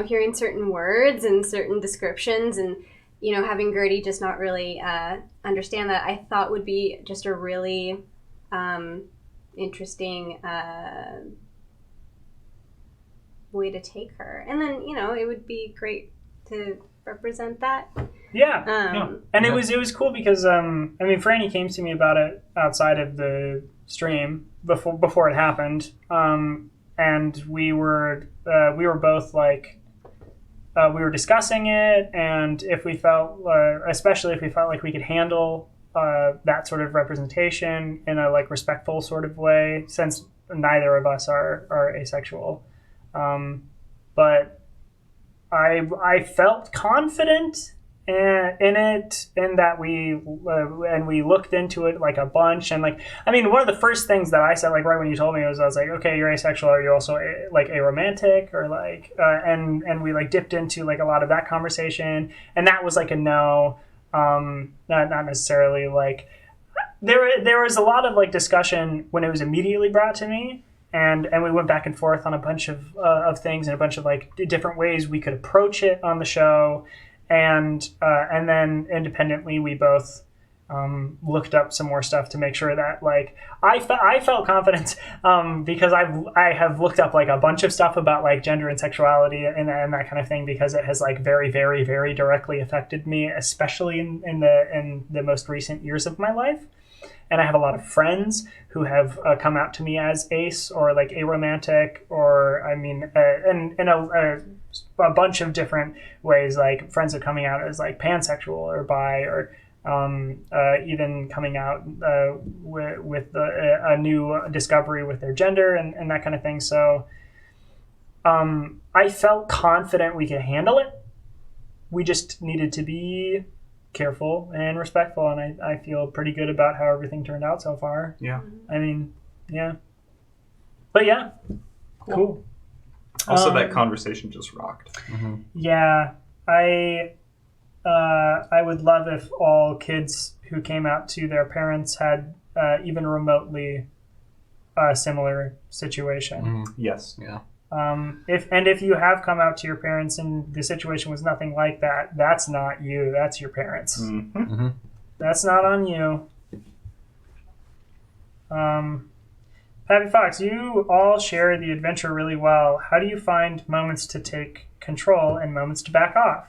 hearing certain words and certain descriptions, and having Gertie just not really understand that, I thought would be just a really interesting way to take her, and then it would be great to represent that. And it was cool because Franny came to me about it outside of the stream before it happened, and we were both like, we were discussing it, and if we felt, especially if we felt like we could handle that sort of representation in a like respectful sort of way, since neither of us are asexual, but I felt confident in it, in that we looked into it like a bunch, and like, I mean, one of the first things that I said, like right when you told me, I was like, okay, you're asexual, are you also like aromantic, or like, and we like dipped into like a lot of that conversation, and that was like a no, not necessarily like, there was a lot of like discussion when it was immediately brought to me. And we went back and forth on a bunch of things, and a bunch of like different ways we could approach it on the show, and then independently we both looked up some more stuff to make sure that like I felt confident, because I have looked up like a bunch of stuff about like gender and sexuality and that kind of thing, because it has like very, very, very directly affected me, especially in the most recent years of my life. And I have a lot of friends who have come out to me as ace or like aromantic, or I mean, in a bunch of different ways. Like friends are coming out as like pansexual or bi, or even coming out with a new discovery with their gender and that kind of thing. So I felt confident we could handle it. We just needed to be careful and respectful, and I feel pretty good about how everything turned out so far. Yeah. I mean, yeah. But yeah. Cool. Also, that conversation just rocked. Mm-hmm. Yeah. I would love if all kids who came out to their parents had even remotely a similar situation. Mm-hmm. Yes. Yeah. If you have come out to your parents and the situation was nothing like that, that's not you. That's your parents. Mm-hmm. That's not on you. Happy Fox, you all share the adventure really well. How do you find moments to take control and moments to back off?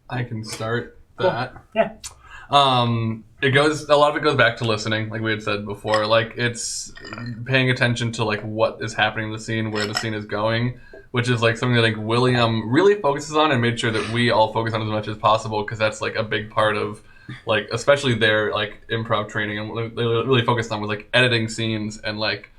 I can start that. Cool. Yeah. A lot of it goes back to listening, like we had said before. Like, it's paying attention to like what is happening in the scene, where the scene is going, which is like something that like William really focuses on and made sure that we all focus on as much as possible, because that's like a big part of like, especially their like improv training, and what they really focused on was like editing scenes and like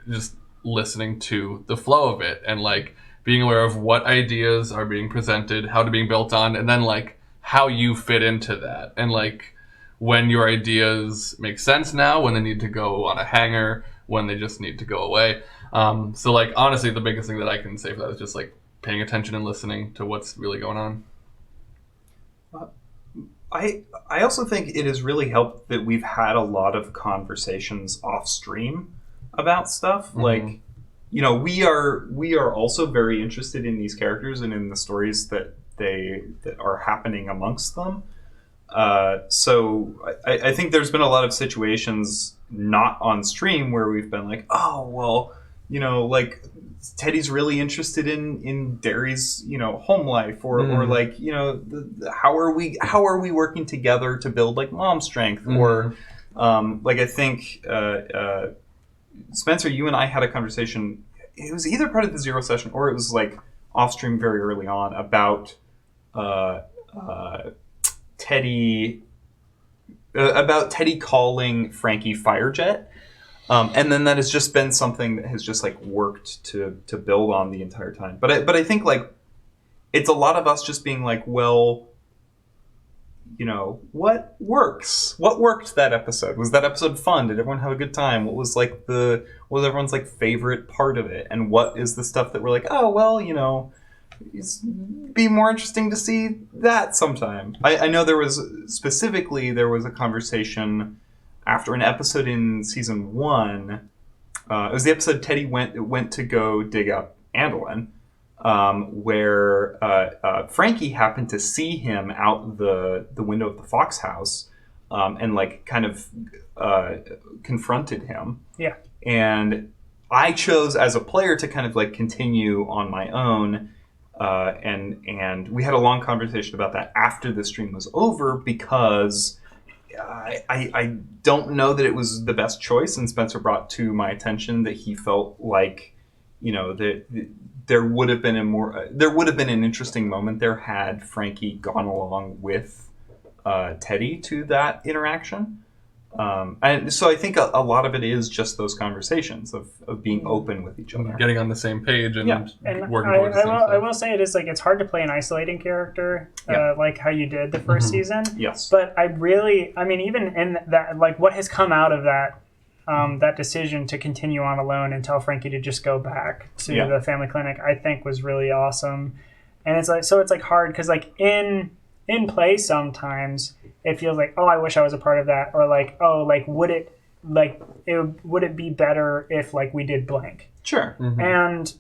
just listening to the flow of it, and like being aware of what ideas are being presented, how to being built on, and then like how you fit into that, and like when your ideas make sense now, when they need to go on a hanger, when they just need to go away. So like honestly, the biggest thing that I can say for that is just like paying attention and listening to what's really going on. I also think it has really helped that we've had a lot of conversations off stream about stuff. Mm-hmm. Like, you know, we are also very interested in these characters and in the stories that are happening amongst them. So I think there's been a lot of situations not on stream where we've been like, oh, well, you know, like Teddy's really interested in Derry's, you know, home life, or like, you know, how are we working together to build like mom strength, or like I think Spencer, you and I had a conversation. It was either part of the Zero session or it was like off stream very early on about Teddy calling Frankie Firejet. And then that has just been something that has just like worked to build on the entire time. But I think like it's a lot of us just being like, well, you know, what works? What worked that episode? Was that episode fun? Did everyone have a good time? What was everyone's like favorite part of it? And what is the stuff that we're like, oh well, you know, it'd be more interesting to see that sometime. I know there was a conversation after an episode in season 1, it was the episode Teddy went to go dig up Andolin, where Frankie happened to see him out the window of the Fox house, and like kind of confronted him. Yeah. And I chose as a player to kind of like continue on my own, and we had a long conversation about that after the stream was over, because I don't know that it was the best choice, and Spencer brought to my attention that he felt like, you know, that there would have been an interesting moment there had Frankie gone along with Teddy to that interaction. And so I think a lot of it is just those conversations of being open with each other, getting on the same page, and And working towards the same stuff. I will say it is like it's hard to play an isolating character, like how you did the first season. Yes. But even in that, like what has come out of that, that decision to continue on alone and tell Frankie to just go back to the family clinic, I think was really awesome. And it's like hard because like in play sometimes it feels like, oh, I wish I was a part of that, or like, oh, like would it be better if like we did blank? Sure. Mm-hmm. And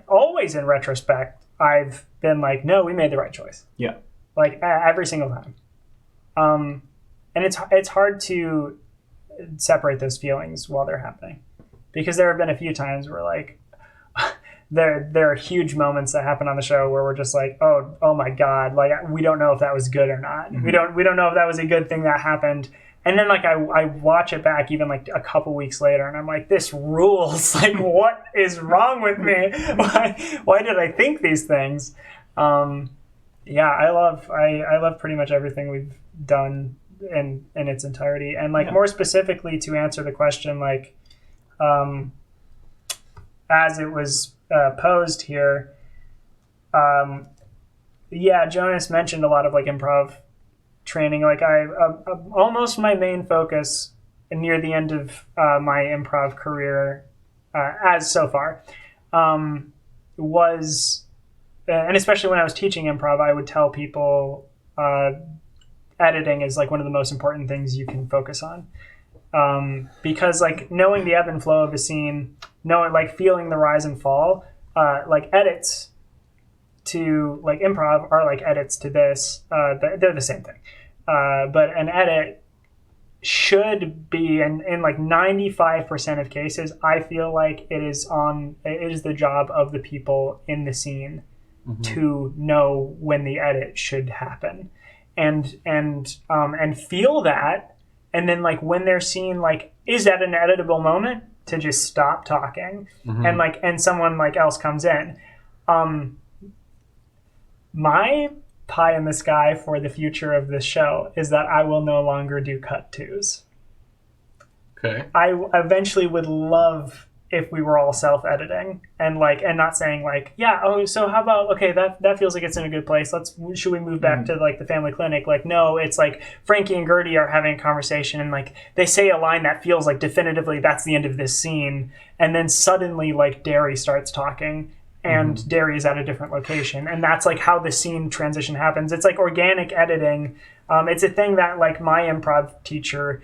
always in retrospect, I've been like, no, we made the right choice. Yeah. Like every single time. And it's hard to separate those feelings while they're happening, because there have been a few times where like there are huge moments that happen on the show where we're just like, oh my god, like we don't know if that was good or not. Mm-hmm. We don't know if that was a good thing that happened. And then like I watch it back even like a couple weeks later, and I'm like, this rules. Like, what is wrong with me? Why did I think these things? I love pretty much everything we've done in its entirety. And like more specifically to answer the question, like as it was posed here, Jonas mentioned a lot of like improv training. Like I almost my main focus near the end of my improv career as so far was, and especially when I was teaching improv, I would tell people editing is like one of the most important things you can focus on, because like knowing the ebb and flow of a scene knowing, like, feeling the rise and fall, like, edits to, like, improv are like edits to this. They're the same thing. But an edit should be, in like 95% of cases, I feel like it is the job of the people in the scene to know when the edit should happen, and feel that, and then, like, when they're seeing, like, is that an editable moment, to just stop talking, and someone, like, else comes in. My pie in the sky for the future of this show is that I will no longer do cut twos. Okay. I eventually would love if we were all self-editing and not saying, like, yeah, oh, so how about, okay, that feels like it's in a good place. Should we move back to, like, the family clinic? Like, no, it's like Frankie and Gertie are having a conversation, and, like, they say a line that feels like definitively that's the end of this scene, and then suddenly, like, Derry starts talking, and Derry is at a different location, and that's, like, how the scene transition happens. It's like organic editing. It's a thing that, like, my improv teacher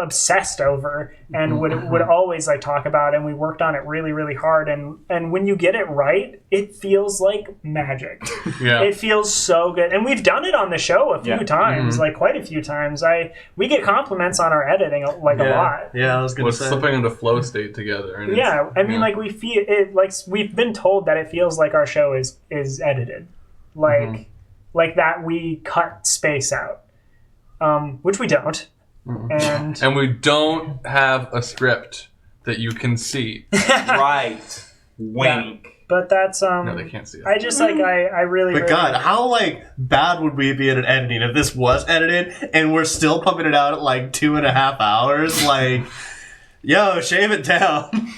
obsessed over and would always, like, talk about, and we worked on it really, really hard, and when you get it right, it feels like magic. Yeah. It feels so good, and we've done it on the show a few times, like, quite a few times. We get compliments on our editing, like, a lot. Yeah, I was gonna say. Slipping into flow state together. And Yeah, I mean, like, we feel it, like, we've been told that it feels like our show is edited, like that we cut space out, which we don't. And we don't have a script that you can see. Right. Wink. Yeah, but that's No, they can't see it. I just, like, I really. But really, God, how, like, bad would we be at editing if this was edited and we're still pumping it out at, like, 2.5 hours? Like, yo, shave it down.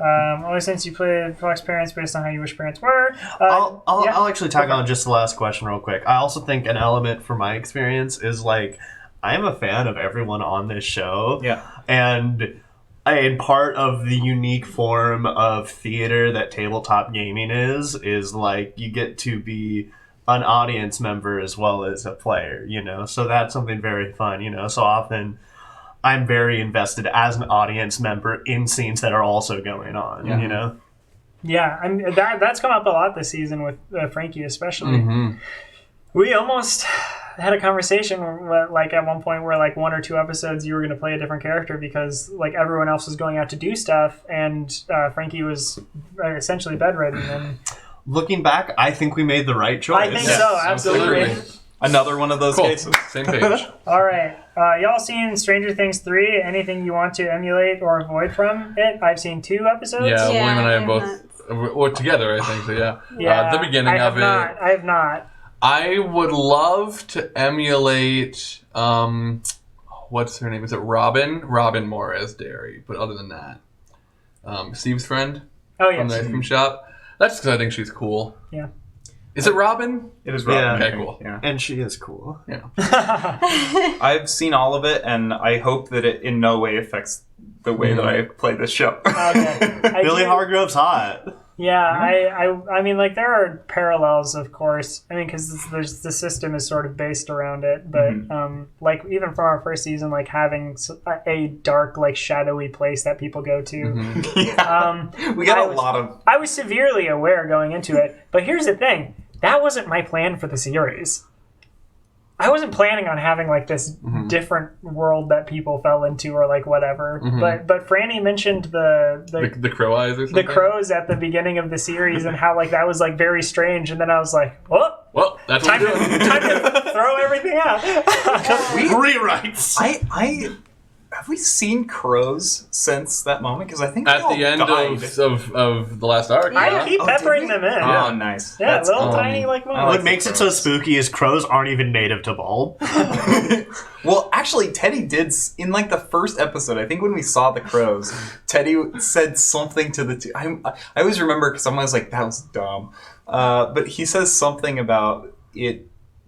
Only since you played Fox Parents based on how you wish parents were. I'll actually tag on just the last question real quick. I also think an element from my experience is, like, I'm a fan of everyone on this show. Yeah. And part of the unique form of theater that tabletop gaming is, like, you get to be an audience member as well as a player, you know? So that's something very fun, you know? So often I'm very invested as an audience member in scenes that are also going on, you know? Yeah, I mean, that's come up a lot this season with Frankie, especially. We almost had a conversation where, like, at one point where, like, 1 or 2 episodes you were going to play a different character because, like, everyone else was going out to do stuff, and Frankie was essentially bedridden. And looking back, I think we made the right choice. I think so, absolutely. Another one of those cases. Same page. All right. Y'all seen Stranger Things 3? Anything you want to emulate or avoid from it? I've seen 2 episodes. Yeah, Yeah, William and I I have both. Or together, I think. So, yeah. Yeah, The beginning of it. I have not. I would love to emulate, what's her name? Is it Robin? Robin Moore as Derry. But other than that, Steve's friend Oh, from the yes. ice cream shop. That's because I think she's cool. Yeah. Is it Robin? It is Robin. Okay, cool. Yeah. And she is cool. Yeah. I've seen all of it, and I hope that it in no way affects the way that I play this show. Okay. Billy Hargrove's hot. Yeah, I mean, like, there are parallels, of course. I mean, because the system is sort of based around it. But, like, even from our first season, like, having a dark, like, shadowy place that people go to. Yeah. We got a lot of... I was severely aware going into it. But here's the thing. That wasn't my plan for the series. I wasn't planning on having, like, this different world that people fell into or, like, whatever. But Franny mentioned the crow eyes or something? the crows at the beginning of the series and how, like, that was, like, very strange. And then I was like, oh, Well, that's time what we're doing. to throw everything out. Rewrites. Have we seen crows since that moment? Because I think At they all the end died. of the last arc. I keep peppering did we? them in. Oh, nice. Yeah, That's little cool. tiny, like, I moments. What makes it so spooky is crows aren't even native to Bald. Well, actually, Teddy did, in, like, the first episode, I think when we saw the crows, Teddy said something to the two. I always remember because I'm always like, that was dumb. But he says something about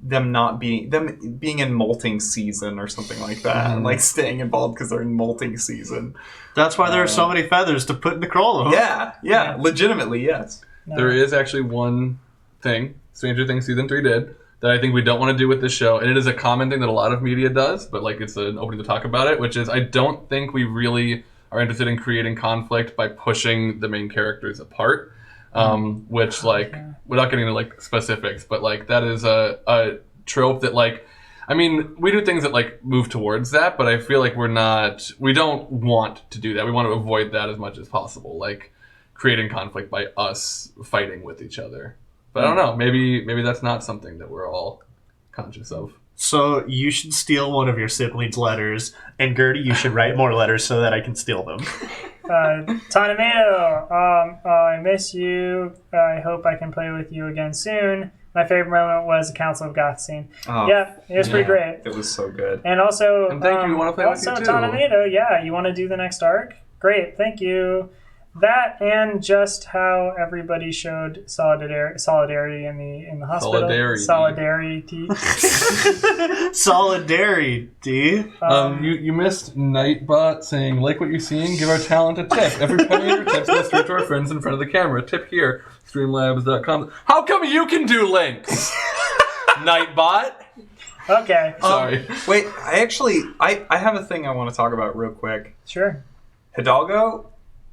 them being in molting season or something like that, and, like, staying involved because they're in molting season. That's why there are so many feathers to put in the crawl. Yeah, legitimately, yes. No. There is actually one thing Stranger Things Season 3 did that I think we don't want to do with this show, and it is a common thing that a lot of media does, but, like, it's an opening to talk about it, which is I don't think we really are interested in creating conflict by pushing the main characters apart. Which, like, without getting into, like, specifics, but, like, that is a trope that, like, I mean, we do things that, like, move towards that, but I feel like we don't want to do that. We want to avoid that as much as possible, like, creating conflict by us fighting with each other. But I don't know, maybe that's not something that we're all conscious of. So you should steal one of your siblings' letters, and Gertie, you should write more letters so that I can steal them. Tomato, I miss you. I hope I can play with you again soon. My favorite moment was the Council of Goth scene. Oh, yeah, it was pretty great. It was so good. And also, And thank you, we want to play with you too. Tomato, yeah, you want to do the next arc? Great, thank you. That and just how everybody showed solidarity in the hospital. Solidarity. Solidarity. You missed Nightbot saying, like what you're seeing, give our talent a tip. Every penny of your tips goes straight to our friends in front of the camera. Tip here, streamlabs.com. How come you can do links? Nightbot? Okay. Sorry. Wait, I have a thing I want to talk about real quick. Sure. Hidalgo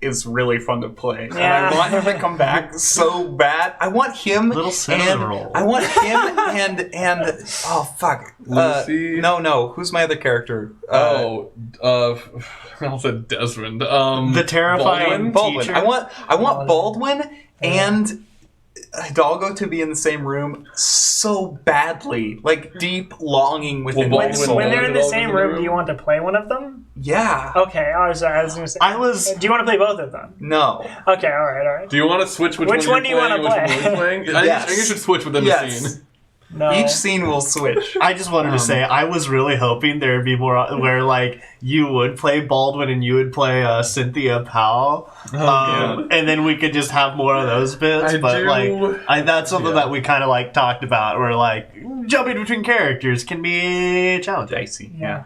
is really fun to play. Yeah. And I want him to come back so bad. I want him Little cinnamon and roll. I want him and oh fuck. Lucy? No. Who's my other character? I almost said Desmond. The terrifying Baldwin. teacher. I want Baldwin and Hidalgo to be in the same room so badly. Like deep longing within my Baldwin- soul. When they're in the Hidalgo's same in the room, room? do you want to play one of them? Yeah. Okay, I was going to say. Do you want to play both of them? No. Okay, all right. Do you want to switch which one do you want to play? Which one you're playing? Yes. I think you should switch within the Yes. scene. No. Each scene will switch. I just wanted to say, I was really hoping there would be more where, like, you would play Baldwin and you would play Cynthia Powell. And then we could just have more of those bits. That's something that we kind of, like, talked about, where, like, jumping between characters can be challenging. Dicey. Yeah.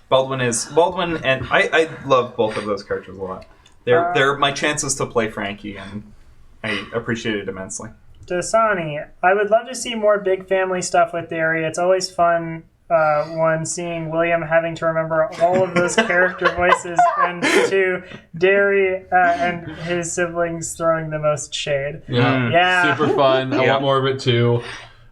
Baldwin, and I love both of those characters a lot. They're my chances to play Frankie, and I appreciate it immensely. Dasani, I would love to see more big family stuff with Derry. It's always fun, seeing William having to remember all of those character voices, and two, Derry and his siblings throwing the most shade. Yeah. Super fun. I want more of it too.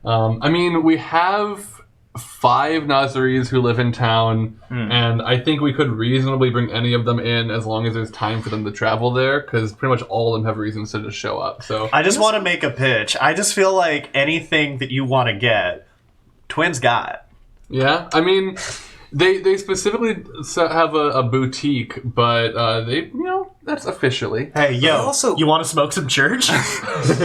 I mean, we have 5 Nazaris who live in town, and I think we could reasonably bring any of them in as long as there's time for them to travel there, because pretty much all of them have reasons to just show up. So I just want to make a pitch. I just feel like anything that you want to get, Twins got. yeah, I mean, they specifically have a boutique, but that's officially. Hey, yo, Also- you want to smoke some church?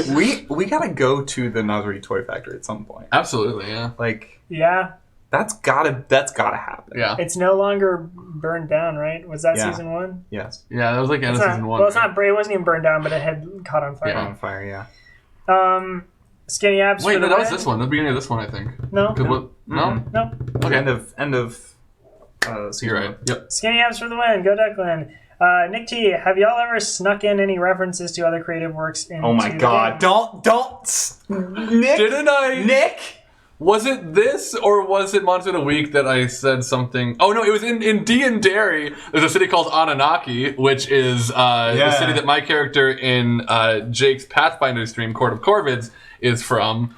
We gotta go to the Nazari Toy Factory at some point. Absolutely, yeah. Like Yeah. that's gotta happen. Yeah. It's no longer burned down, right? Was that Yeah. season 1? Yes. Yeah, that was like end of season 1. Well, it wasn't even burned down, but it had caught on fire. Yeah. On fire. Yeah. Skinny abs Wait, for the no, that was win. this one. The beginning of this one, I think. No. No? No. Okay. End of. Season You're right. 1. Yep. Skinny abs for the win. Go Declan. Nick T, have y'all ever snuck in any references to other creative works in Oh my god! Don't, Nick. Didn't I? Nick. Was it this, or was it Monster of the Week that I said something? Oh no, it was in D and Derry. There's a city called Anunnaki, which is the city that my character in Jake's Pathfinder stream, Court of Corvids, is from.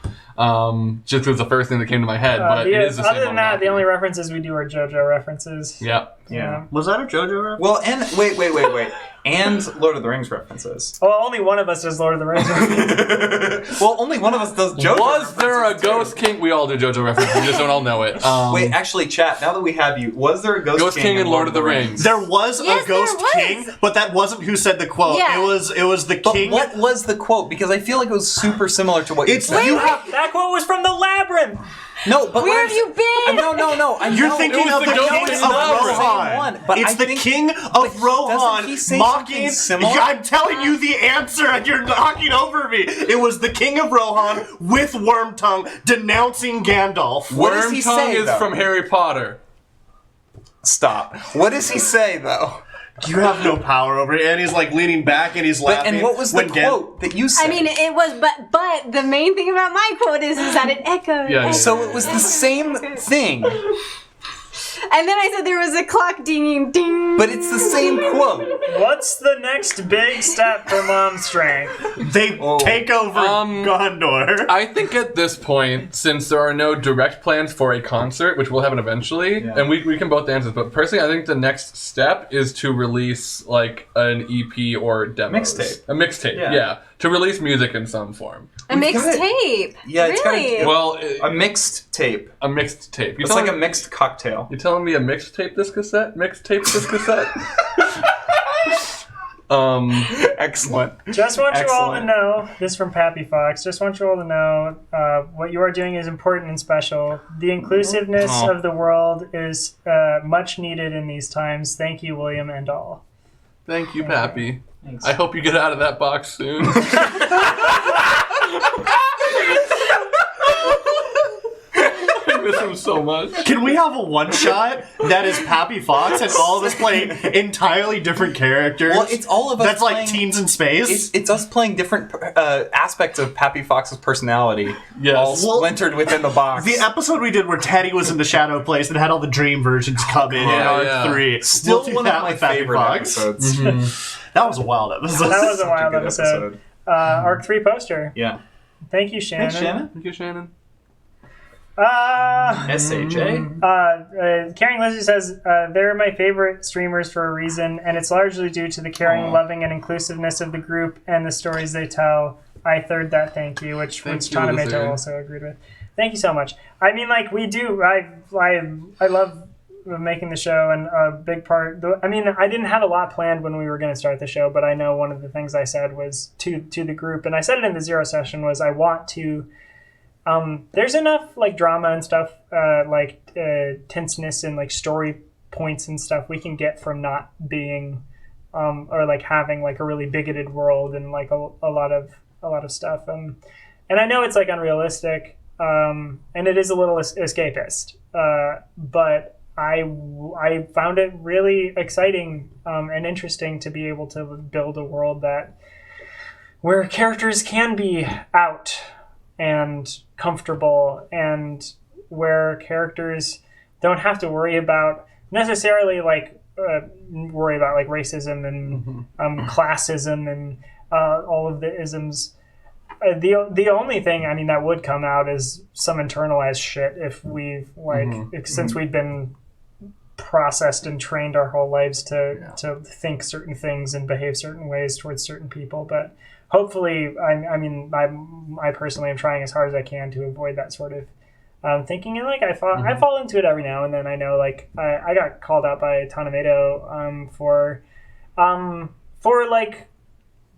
Just was the first thing that came to my head, but it is the same. Other than that, Anunnaki. the only references we do are JoJo references. Yeah. Yeah. Was that a JoJo reference? Well, and wait. And Lord of the Rings references. Well, only one of us does Lord of the Rings references. Well, only one of us does JoJo. Was there a references, too. Ghost King? We all do JoJo references. We just don't all know it. Wait, actually, chat. Now that we have you, was there a Ghost King in Lord of the Rings? There was Yes, a Ghost there was. King, but that wasn't who said the quote. Yeah. It was the But king. what was the quote? Because I feel like it was super similar to what you It's said. you That quote was from the Labyrinth. No, but Where have you been? No. You're thinking was of the the Ghost king King of Labyrinth. Same one, Rohan. but It's I the think- king of doesn't Rohan he say mocking. something similar? I'm telling you the answer, and you're knocking over me. It was the king of Rohan with Wormtongue denouncing Gandalf. What does he Wormtongue say, is though? from Harry Potter. Stop. What does he say though? You have no power over it. And he's like leaning back, and he's laughing. And what was the when quote that you said? I mean, it was, but the main thing about my quote is that it echoed. Yeah, so it was the same thing. And then I said there was a clock dinging ding. But it's the same quote. What's the next big step for Mom Strength? They take over Gondor. I think at this point, since there are no direct plans for a concert, which will happen eventually, and we can both answer, but personally, I think the next step is to release like an EP or demos. Mixtape. A mixtape, yeah. To release music in some form. A mixtape. Yeah, it's really? gotta, Well, a mixed tape. a mixed tape. It's like a mixed cocktail. You're telling me a mixtape this cassette? Mixtape this cassette? Excellent. Just want you all to Excellent. know, this from Pappy Fox, just want you all to know what you are doing is important and special. The inclusiveness of the world is much needed in these times. Thank you, William and all. Thank you, Pappy. Thanks. I hope you get out of that box soon. I miss him so much. Can we have a one-shot that is Pappy Fox and all of us playing entirely different characters? Well, it's all of us That's like playing- Teens in Space. It's us playing different aspects of Pappy Fox's personality, Yes. all Well, splintered within the box. The episode we did where Teddy was in the Shadow Place and had all the dream versions come in Arc yeah. 3. Still We'll do one that of my with Pappy favorite Fox. episodes. That was a wild episode. That was a Such wild good episode. Arc 3 poster. Yeah. Thank you, Shannon. Thanks, Shannon. Thank you, Shannon. SHA. Caring Lizzie says, they're my favorite streamers for a reason, and it's largely due to the caring, loving, and inclusiveness of the group and the stories they tell. I third that thank you, which Thank you, Tanameto Lizzie. also agreed with. Thank you so much. I mean, like, we do, I love making the show, and a big part, I mean, I didn't have a lot planned when we were going to start the show, but I know one of the things I said was to the group, and I said it in the Zero session, was I want to there's enough like drama and stuff, tenseness and like story points and stuff we can get from not being, or like having like a really bigoted world and like a lot of stuff. And I know it's like unrealistic, and it is a little escapist, but I found it really exciting and interesting to be able to build a world where characters can be out and comfortable, and where characters don't have to worry about necessarily racism and classism and all of the isms. The only thing, I mean, that would come out is some internalized shit if we've since we've been processed and trained our whole lives to think certain things and behave certain ways towards certain people. But hopefully, I personally am trying as hard as I can to avoid that sort of thinking. And like I fall into it every now and then. I know, like I got called out by Tanamedo for like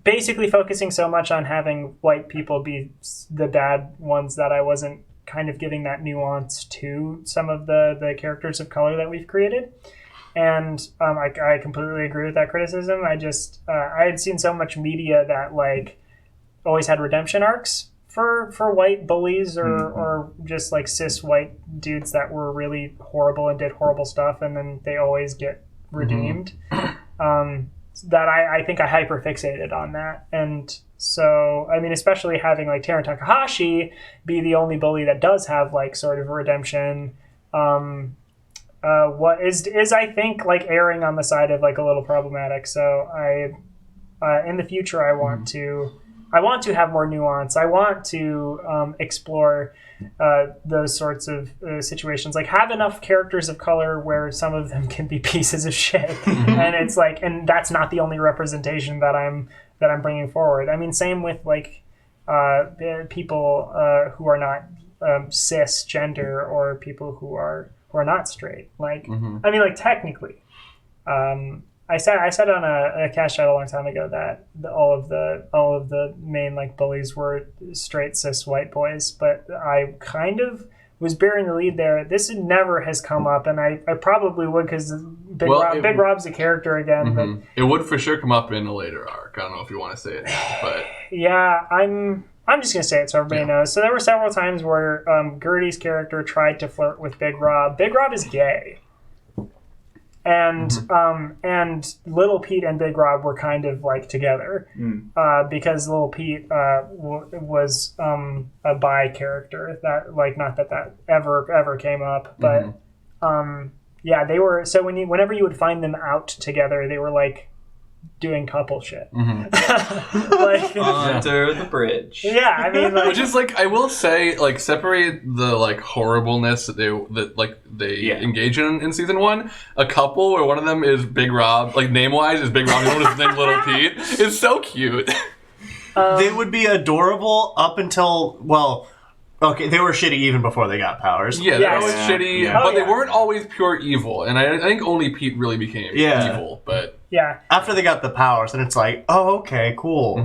basically focusing so much on having white people be the bad ones that I wasn't kind of giving that nuance to some of the characters of color that we've created. And I completely agree with that criticism. I had seen so much media that like always had redemption arcs for white bullies or just like cis white dudes that were really horrible and did horrible stuff, and then they always get redeemed. That I think I hyperfixated on that. And so, I mean, especially having like Teran Takahashi be the only bully that does have like sort of a redemption, what is I think like erring on the side of like a little problematic. So in the future I want to have more nuance. I want to explore those sorts of situations, like have enough characters of color where some of them can be pieces of shit. And it's like, and that's not the only representation that I'm bringing forward. I mean, same with like people who are not cisgender, or people who are not straight. Like, I mean, like technically, I said on a cast chat a long time ago that all of the main like bullies were straight cis white boys, but I kind of was bearing the lead there. This never has come up, and I probably would, because Big Rob's a character again. But it would for sure come up in a later arc. I don't know if you want to say it, but yeah, I'm just gonna say it so everybody knows. So there were several times where Gertie's character tried to flirt with Big Rob. Big Rob is gay. And Little Pete and Big Rob were kind of like together, because Little Pete was a bi character, that like, not that ever came up, but Yeah, they were. So whenever you would find them out together, they were like doing couple shit. Like Under the bridge. Yeah, I mean, like, Which is like, I will say, like, separate the like horribleness that they engage in season 1. A couple where one of them is Big Rob, like name wise is Big Rob, and the one is named Little Pete. It's so cute. They would be adorable up until, well, okay, they were shitty even before they got powers. Yeah, they're always shitty, Yeah. but they weren't always pure evil. And I think only Pete really became Yeah. evil. But yeah, After they got the powers, and it's like, oh, okay, cool.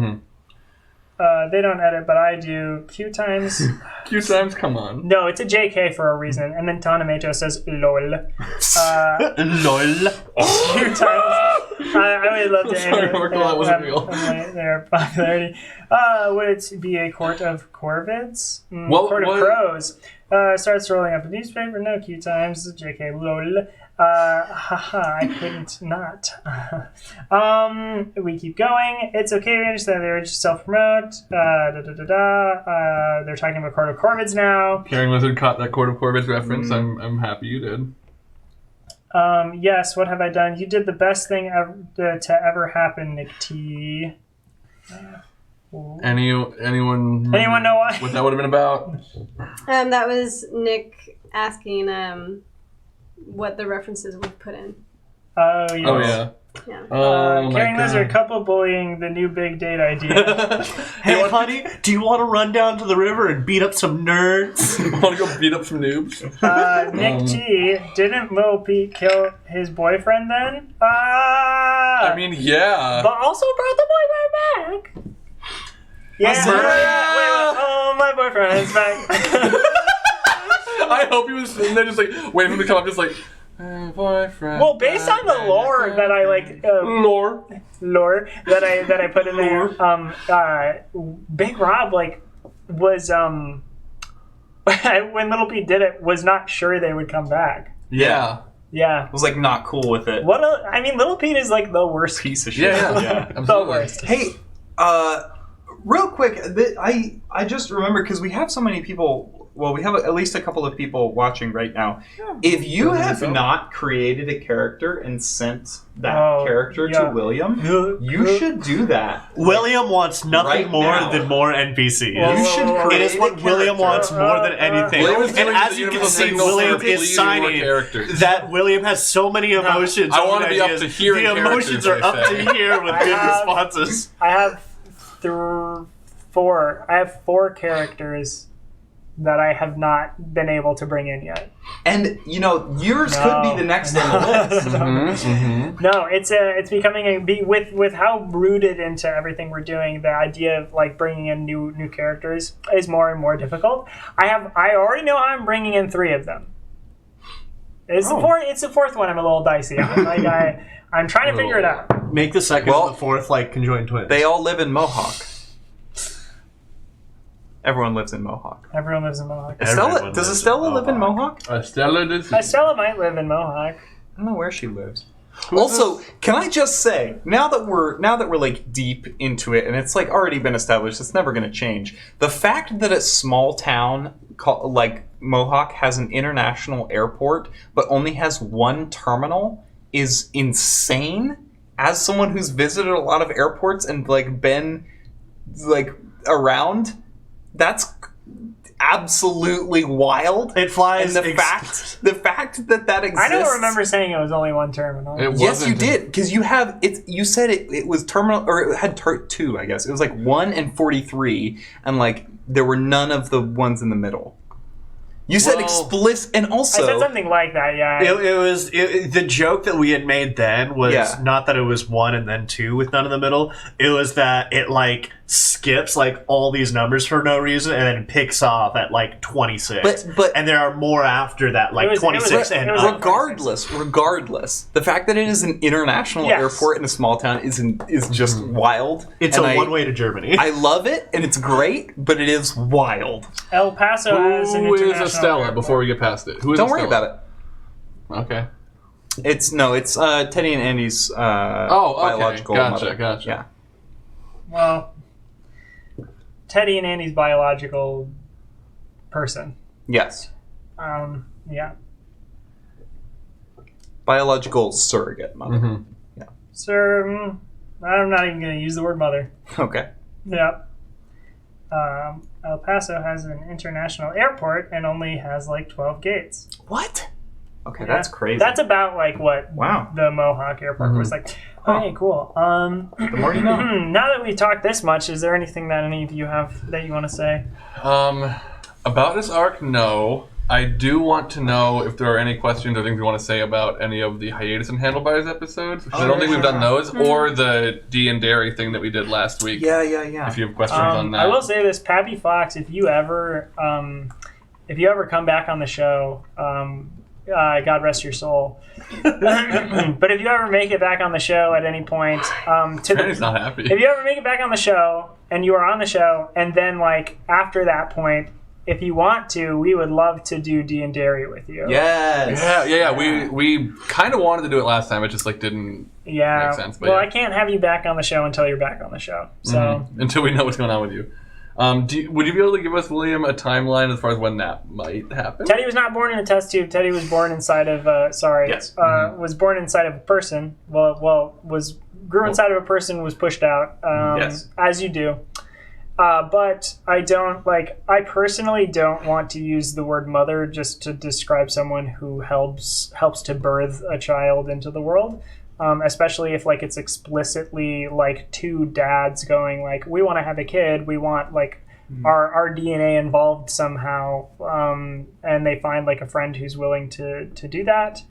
they don't edit, but I do. QueueTimes. QueueTimes, come on. No, it's a JK for a reason. And then Tanameto says lol. LOL. QueueTimes. I would love to Sorry, Marco, that wasn't real. Their popularity. Would it be a court of corvids? Court of what- crows. Starts rolling up a newspaper. No QueueTimes. JK lol. Haha, I couldn't not. We keep going. It's okay, we understand they were just self-promote. They're talking about Court of Corvids now. Caring Lizard caught that Court of Corvids reference. I'm happy you did. Yes, what have I done? You did the best thing to ever happen, Nick T. Anyone Anyone know why? what that would have been about? That was Nick asking what the references we've put in. Oh, yes. Oh yeah. Yeah. Oh my Caring god. Lizard, couple bullying, the new big date idea. Hey, honey, do you want to run down to the river and beat up some nerds? Want to go beat up some noobs? Nick T, didn't Lil Pete kill his boyfriend then? I mean, yeah. But also brought the boyfriend back. Yeah. Wait, oh, my boyfriend is back. I hope he was sitting there just like waiting for him to come up, just like, boyfriend. Well, based on the lore that I like, lore that I put in there, Big Rob like was when Little Pete did it, was not sure they would come back. Yeah. Yeah. I was like not cool with it. I mean, Little Pete is like the worst. Piece of shit. Yeah. The Absolutely. worst. Hey, real quick, I just remember because we have so many people. Well, we have at least a couple of people watching right now. If you have not created a character and sent that character to William, you should do that. William wants nothing Right more now. than more NPCs. You should create It is what a William character. wants more than anything. William is And doing as the you can universal see, signal for William please is more signing characters. that William has so many emotions. I want to be up ideas. to hearing The emotions are up characters, to here with good responses. I have four. I have 4 characters that I have not been able to bring in yet. And yours could be the next on the list. No, it's becoming with how rooted into everything we're doing. The idea of like bringing in new characters is more and more difficult. I already know I'm bringing in 3 of them. It's the fourth one. I'm a little dicey on. Like I'm trying to figure it out. Make the second Well, and the fourth like conjoined twins. They all live in Mohawk. Everyone lives in Mohawk. Everyone lives in Mohawk. Estella, does Estella live in Mohawk? Stella does. Estella might live in Mohawk. I don't know where she lives. Also, can I just say, now that we're like deep into it, and it's like already been established, it's never going to change. The fact that a small town like Mohawk has an international airport, but only has 1 terminal, is insane. As someone who's visited a lot of airports and like been like around, that's absolutely wild. It flies. And the fact that exists. I don't remember saying it was only 1 terminal. Yes, you did, because you have it. You said it was terminal, or it had 2, I guess. It was like 1 and 43, and like there were none of the ones in the middle. You said explicit, and also I said something like that. Yeah. It was the joke that we had made then was not that it was 1 and then 2 with none in the middle. It was that it like skips like all these numbers for no reason and then picks off at like 26. But and there are more after that, like 26 and up. regardless, the fact that it is an international airport in a small town is just wild. It's and a one-way to Germany. I love it, and it's great, but it is wild. El Paso has an Who international is Estella? airport. Before we get past it, who is Don't worry Estella? about it. Okay. It's Teddy and Andy's biological mother. Gotcha. Yeah. Well, Teddy and Andy's biological person. Yes. Yeah. Biological surrogate mother. Mm-hmm. Sir, I'm not even going to use the word mother. Okay. Yeah. El Paso has an international airport and only has like 12 gates. What? Okay, Yeah. that's crazy. That's about like what Wow. the Mohawk airport was like. Okay, cool. The more you know. Now that we talked this much, is there anything that any of you have that you want to say? About this arc, no. I do want to know if there are any questions or things you want to say about any of the Hiatus and Handlebars episodes. Because I don't think we've done those, or the D and Dairy thing that we did last week. Yeah. If you have questions on that. I will say this, Pappy Fox, if you ever come back on the show, God rest your soul. But if you ever make it back on the show at any point, Franny's not happy. if you ever make it back on the show and you are on the show, and then like after that point, if you want to, we would love to do D and Dairy with you. Yes. Yeah. We kind of wanted to do it last time. It just like didn't make sense. But Well, I can't have you back on the show until you're back on the show. So until we know what's going on with you. Would you be able to give us, William, a timeline as far as when that might happen? Teddy was not born in a test tube. Teddy was born inside of Yes. was born inside of a person. Grew inside of a person, was pushed out. Yes. As you do. But I personally don't want to use the word mother just to describe someone who helps to birth a child into the world. Especially if like it's explicitly like two dads going like, we want to have a kid, we want like our DNA involved somehow, and they find like a friend who's willing to do that.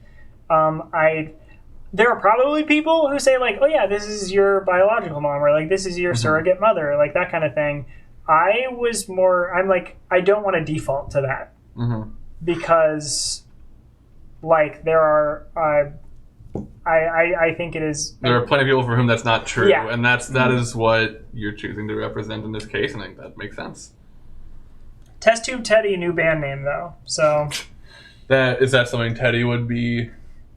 There are probably people who say like, oh yeah, this is your biological mom, or like this is your surrogate mother, like that kind of thing. I don't want to default to that because like there are I think it is. There are plenty of people for whom that's not true, Yeah. and that is what you're choosing to represent in this case, and I think that makes sense. Test Tube Teddy, new band name though. So Is that something Teddy would be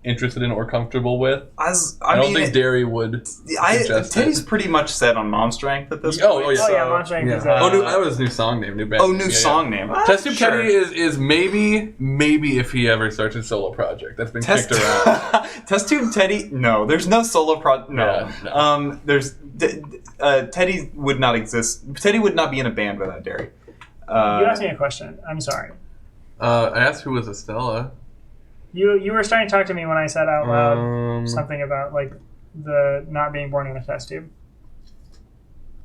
interested in or comfortable with? I don't think Derry would suggest Teddy's it. pretty much set on Mom Strength at this Oh, point. yeah. Oh yeah, Mom Strength is that was his new song name, new band. New song name. Test Tube Sure. Teddy is maybe if he ever starts his solo project. That's been kicked around. Test Tube Teddy. No, there's no solo project. No. Yeah, There's Teddy would not exist. Teddy would not be in a band without Derry. You asked me a question. I'm sorry. I asked who was Estella. You were starting to talk to me when I said out loud something about like the not being born in a test tube.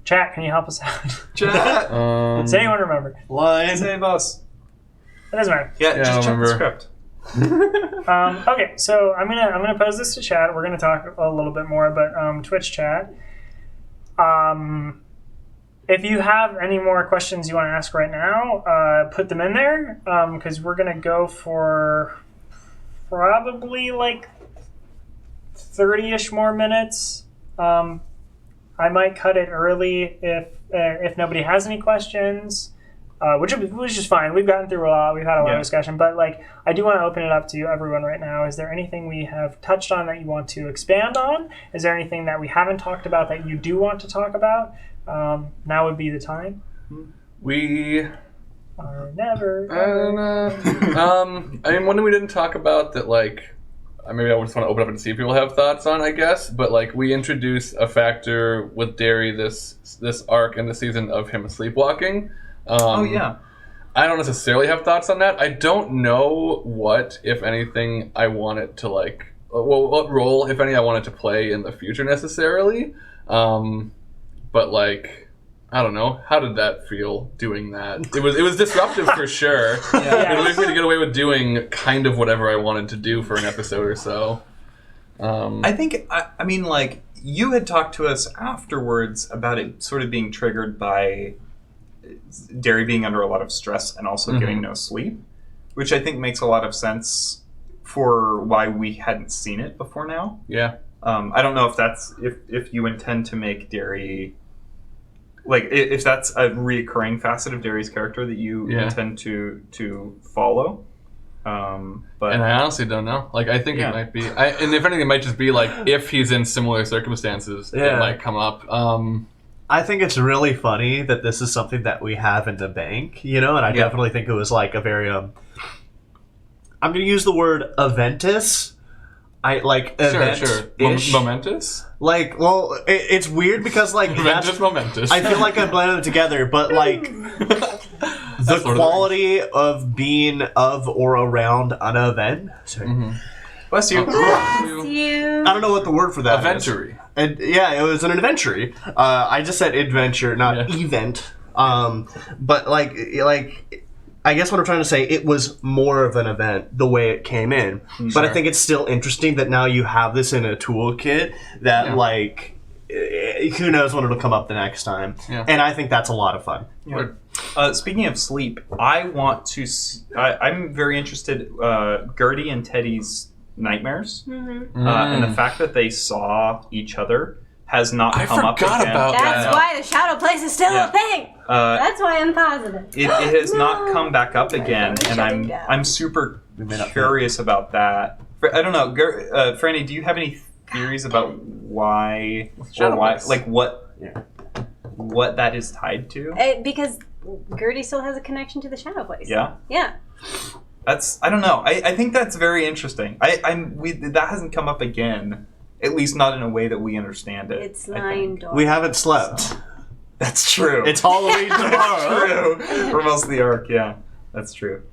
Chat, can you help us out? Chat. Does anyone remember? Line. Save us. It doesn't matter. Yeah, I just check the remember. script. Okay, so I'm gonna pose this to chat. We're gonna talk a little bit more, but Twitch chat. If you have any more questions you want to ask right now, put them in there because we're gonna go for probably like 30-ish more minutes. I might cut it early if nobody has any questions. Which is fine. We've gotten through a lot. We've had a lot of discussion. But like, I do want to open it up to everyone right now. Is there anything we have touched on that you want to expand on? Is there anything that we haven't talked about that you do want to talk about? Now would be the time. We Or never. I mean, one thing we didn't talk about that, like, maybe I just want to open up and see if people have thoughts on, I guess. But like, we introduced a factor with Derry this arc in the season of him sleepwalking. I don't necessarily have thoughts on that. I don't know what, if anything, I want it to like. What role, if any, I want it to play in the future necessarily. But like, I don't know. How did that feel doing that? It was disruptive for sure. It allowed me to get away with doing kind of whatever I wanted to do for an episode or so. I think, I mean, like, you had talked to us afterwards about it sort of being triggered by Derry being under a lot of stress and also getting no sleep, which I think makes a lot of sense for why we hadn't seen it before now. Yeah. I don't know if that's, if you intend to make Derry, like, if that's a reoccurring facet of Derry's character that you intend to follow. But And I honestly don't know. Like, I think it might be. And if anything, it might just be like, if he's in similar circumstances, it might come up. I think it's really funny that this is something that we have in the bank, you know, and I definitely think it was like a very, I'm going to use the word Aventus. I like Sure. event-ish. Momentous? Like, well, it's weird because like Momentous, momentous. I feel like I blended them together, but like the quality of being of or around an event. Sorry. Bless you. Bless you. I don't know what the word for that is. Adventure-y. And yeah, it was an adventure. I just said adventure, not event. But like I guess what I'm trying to say, it was more of an event the way it came in. But I think it's still interesting that now you have this in a toolkit that like who knows when it'll come up the next time. Yeah. And I think that's a lot of fun. Yeah. Speaking of sleep, I want to. I'm very interested. Gertie and Teddy's nightmares, and the fact that they saw each other has not come up again. I forgot about that. That's why the shadow place is still a thing. That's why I'm positive. It has not come back up again, and I'm super curious about that. I don't know, Franny, do you have any theories about why or why, like what that is tied to? Because Gertie still has a connection to the shadow place. Yeah. Yeah. That's I don't know. I think that's very interesting. That hasn't come up again. At least not in a way that we understand it. It's lying door. We haven't slept. So. That's true. It's Halloween tomorrow. That's true. For most of the arc, yeah. That's true.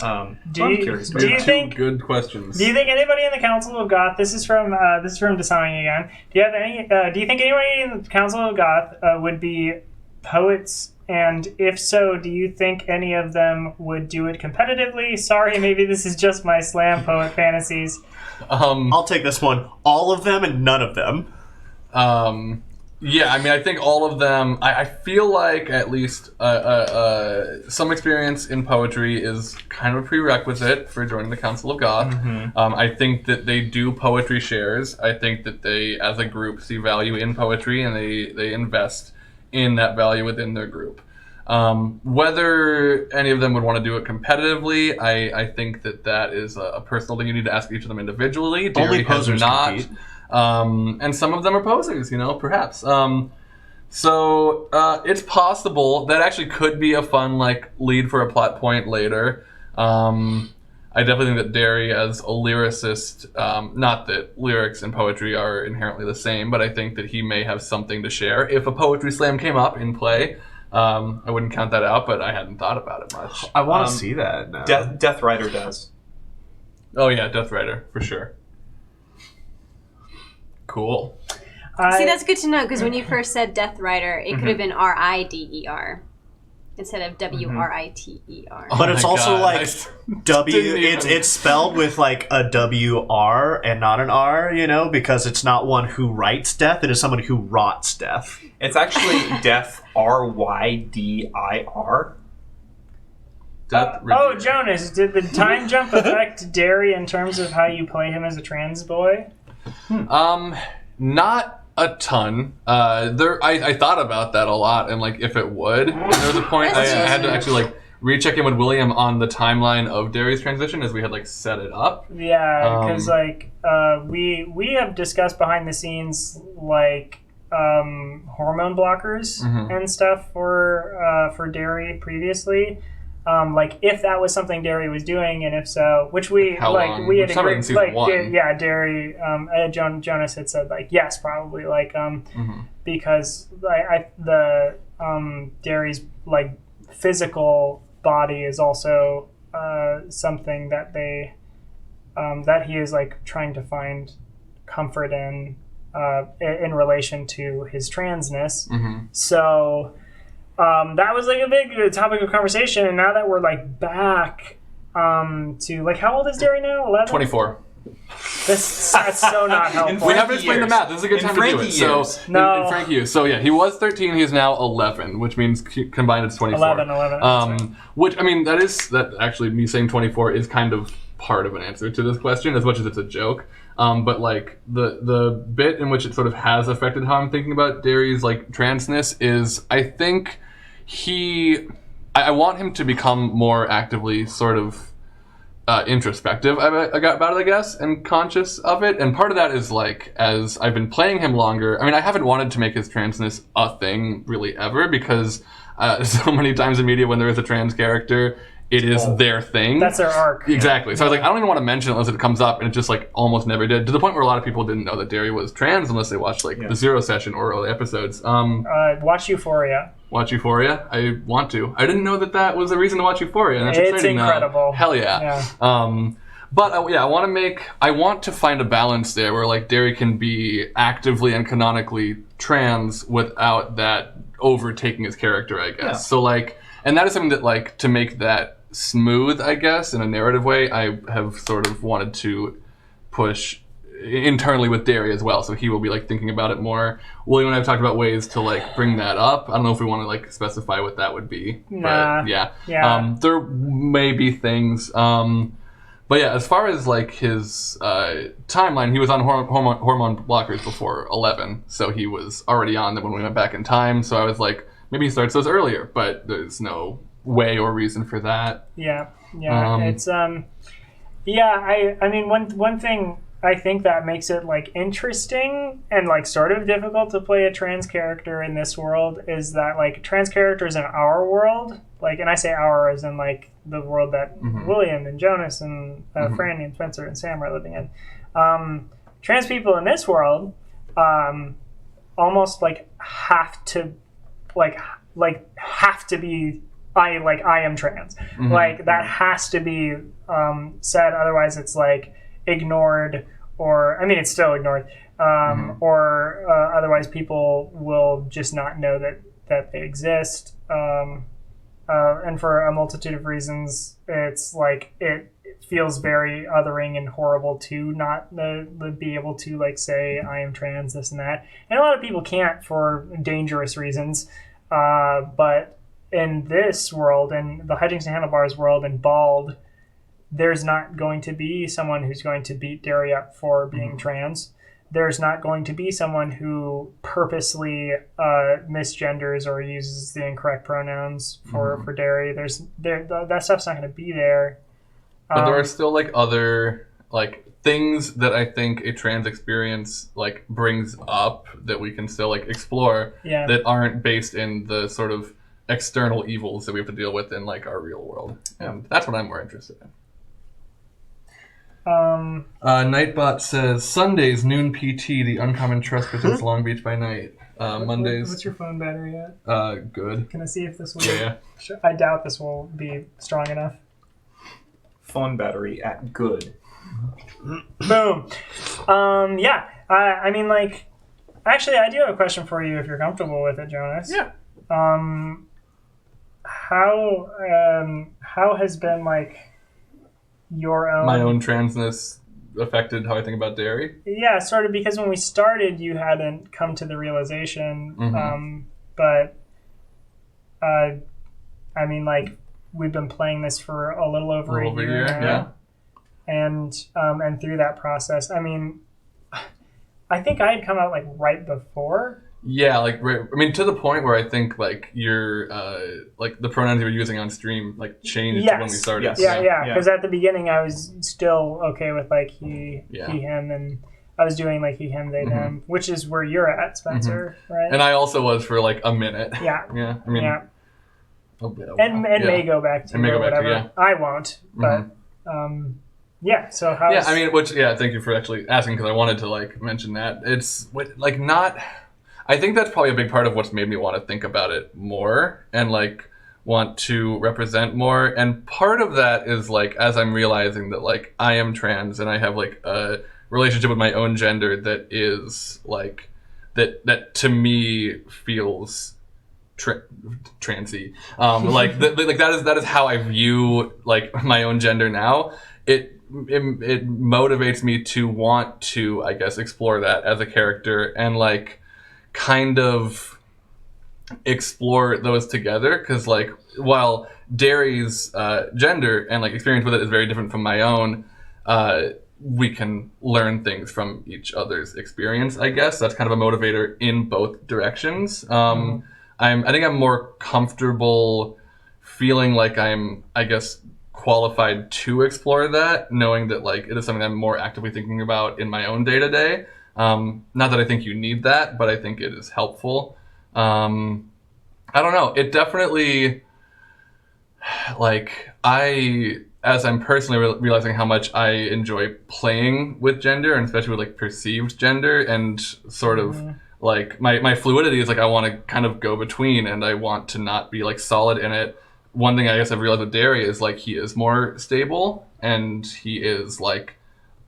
I'm curious. Do you think? Good questions. Do you think anybody in the Council of Goth? This is from Dasani again. Do you have any? Do you think anybody in the Council of Goth would be poets? And if so, do you think any of them would do it competitively? Sorry, maybe this is just my slam poet fantasies. I'll take this one. All of them and none of them. Yeah, I mean, I think all of them. I feel like at least some experience in poetry is kind of a prerequisite for joining the Council of Goth. I think that they do poetry shares. I think that they, as a group, see value in poetry and they invest in that value within their group. Whether any of them would want to do it competitively, I think that is a personal thing you need to ask each of them individually. Only Derry has posers not. compete. And some of them are posers, perhaps. So it's possible that actually could be a fun lead for a plot point later. I definitely think that Derry as a lyricist, not that lyrics and poetry are inherently the same, but I think that he may have something to share. If a poetry slam came up in play, I wouldn't count that out, but I hadn't thought about it much. I want to see that now. Death Rider does. Oh yeah, Death Rider, for sure. Cool. See, that's good to know, because when you first said Death Rider, it could have been R-I-D-E-R instead of W-R-I-T-E-R. But it's also W. Didn't It's spelled with a W-R and not an R, because it's not one who writes death. It is someone who rots death. It's actually Death R-Y-D-I-R. Jonas, did the time jump affect Derry in terms of how you play him as a trans boy? Not a ton. I thought about that a lot, and if it would. There was a point I had to actually recheck in with William on the timeline of Derry's transition as we had set it up. Yeah, because we have discussed behind the scenes hormone blockers and stuff for Derry previously. If that was something Derry was doing, and if so, which we How long? we had We're talking agreed, season one. Derry, Jonas had said yes, probably because Derry's physical body is also something that they that he is trying to find comfort in relation to his transness. So. That was a big topic of conversation, and now that we're back to how old is Derry now? 11? 24. That's so not helpful. We haven't explained the math. This is a good time to do it. So in Frankie years. So yeah, he was 13. He's now 11, which means combined it's 24. 11. Which that actually me saying 24 is kind of part of an answer to this question, as much as it's a joke. But the bit in which it sort of has affected how I'm thinking about Derry's transness is, I think I want him to become more actively sort of introspective about it, I guess, and conscious of it. And part of that is as I've been playing him longer, I haven't wanted to make his transness a thing really ever, because so many times in media when there is a trans character, it is their thing. That's their arc. Exactly. So I was like, I don't even want to mention it unless it comes up, and it just like almost never did. To the point where a lot of people didn't know that Derry was trans unless they watched like the Zero Session or early episodes. Watch Euphoria. Watch Euphoria. I want to. I didn't know that was a reason to watch Euphoria, and that's It's exciting incredible. now. Hell yeah. But I want to find a balance there where like Derry can be actively and canonically trans without that overtaking his character, I guess. Yeah. So like, and that is something that like to make that smooth, I guess, in a narrative way, I have sort of wanted to push internally with Derry as well. So he will be like thinking about it more. William and I have talked about ways to like bring that up. I don't know if we want to like specify what that would be. Nah. But yeah. There may be things. But yeah, as far as like his timeline, he was on hormone blockers before 11, so he was already on them when we went back in time. So I was like, maybe he starts those earlier, but there's no way or reason for that. Yeah. It's I mean, one thing I think that makes it like interesting and like sort of difficult to play a trans character in this world is that like trans characters in our world, like, and I say our as in like the world that William and Jonas and Franny and Spencer and Sam are living in. Trans people in this world almost like have to be I am trans. Like that has to be said, otherwise it's like ignored, or I mean it's still ignored, or otherwise people will just not know that they exist. And for a multitude of reasons, it's like it feels very othering and horrible to not be able to like say I am trans, this and that. And a lot of people can't for dangerous reasons. But in this world, in the Hijinks and Handlebars world, and Bald, there's not going to be someone who's going to beat Derry up for being trans. There's not going to be someone who purposely misgenders or uses the incorrect pronouns for Derry. That stuff's not going to be there. But there are still like other like things that I think a trans experience like brings up that we can still like explore that aren't based in the sort of external evils that we have to deal with in like our real world. And that's what I'm more interested in. Nightbot says Sundays noon PT. The Uncommon Trust presents Long Beach by Night. Mondays. What's your phone battery at? Good. Can I see if this will? Yeah. I doubt this will be strong enough. Phone battery at good. Boom. Yeah. I mean, like, actually, I do have a question for you if you're comfortable with it, Jonas. Yeah. How has been like my own transness affected how I think about Derry? Yeah, sort of, because when we started, you hadn't come to the realization. But I mean, like, we've been playing this for a little over a year now. Yeah. And through that process, I mean, I think I had come out like right before. Yeah, like right, I mean, to the point where I think like your like the pronouns you were using on stream like changed when we started. Yeah. Because at the beginning I was still okay with like he, him, and I was doing like he, him, they, them, which is where you're at, Spencer, right? And I also was for like a minute. Yeah. Yeah. I mean, and may go back to whatever. I won't, but yeah. So how? Yeah, I mean, thank you for actually asking, because I wanted to like mention that it's like not. I think that's probably a big part of what's made me want to think about it more and like want to represent more. And part of that is like as I'm realizing that like I am trans and I have like a relationship with my own gender that is like that to me feels transy. Like that is how I view like my own gender now. It motivates me to want to, I guess, explore that as a character and like kind of explore those together, because like while Derry's gender and like experience with it is very different from my own, we can learn things from each other's experience. I guess that's kind of a motivator in both directions. I think I'm more comfortable feeling like I'm, I guess, qualified to explore that, knowing that like it is something I'm more actively thinking about in my own day to day. Not that I think you need that, but I think it is helpful. I don't know. It definitely, like as I'm personally realizing how much I enjoy playing with gender, and especially with like perceived gender, and sort of like my fluidity is like I want to kind of go between, and I want to not be like solid in it. One thing I guess I've realized with Derry is like he is more stable, and he is like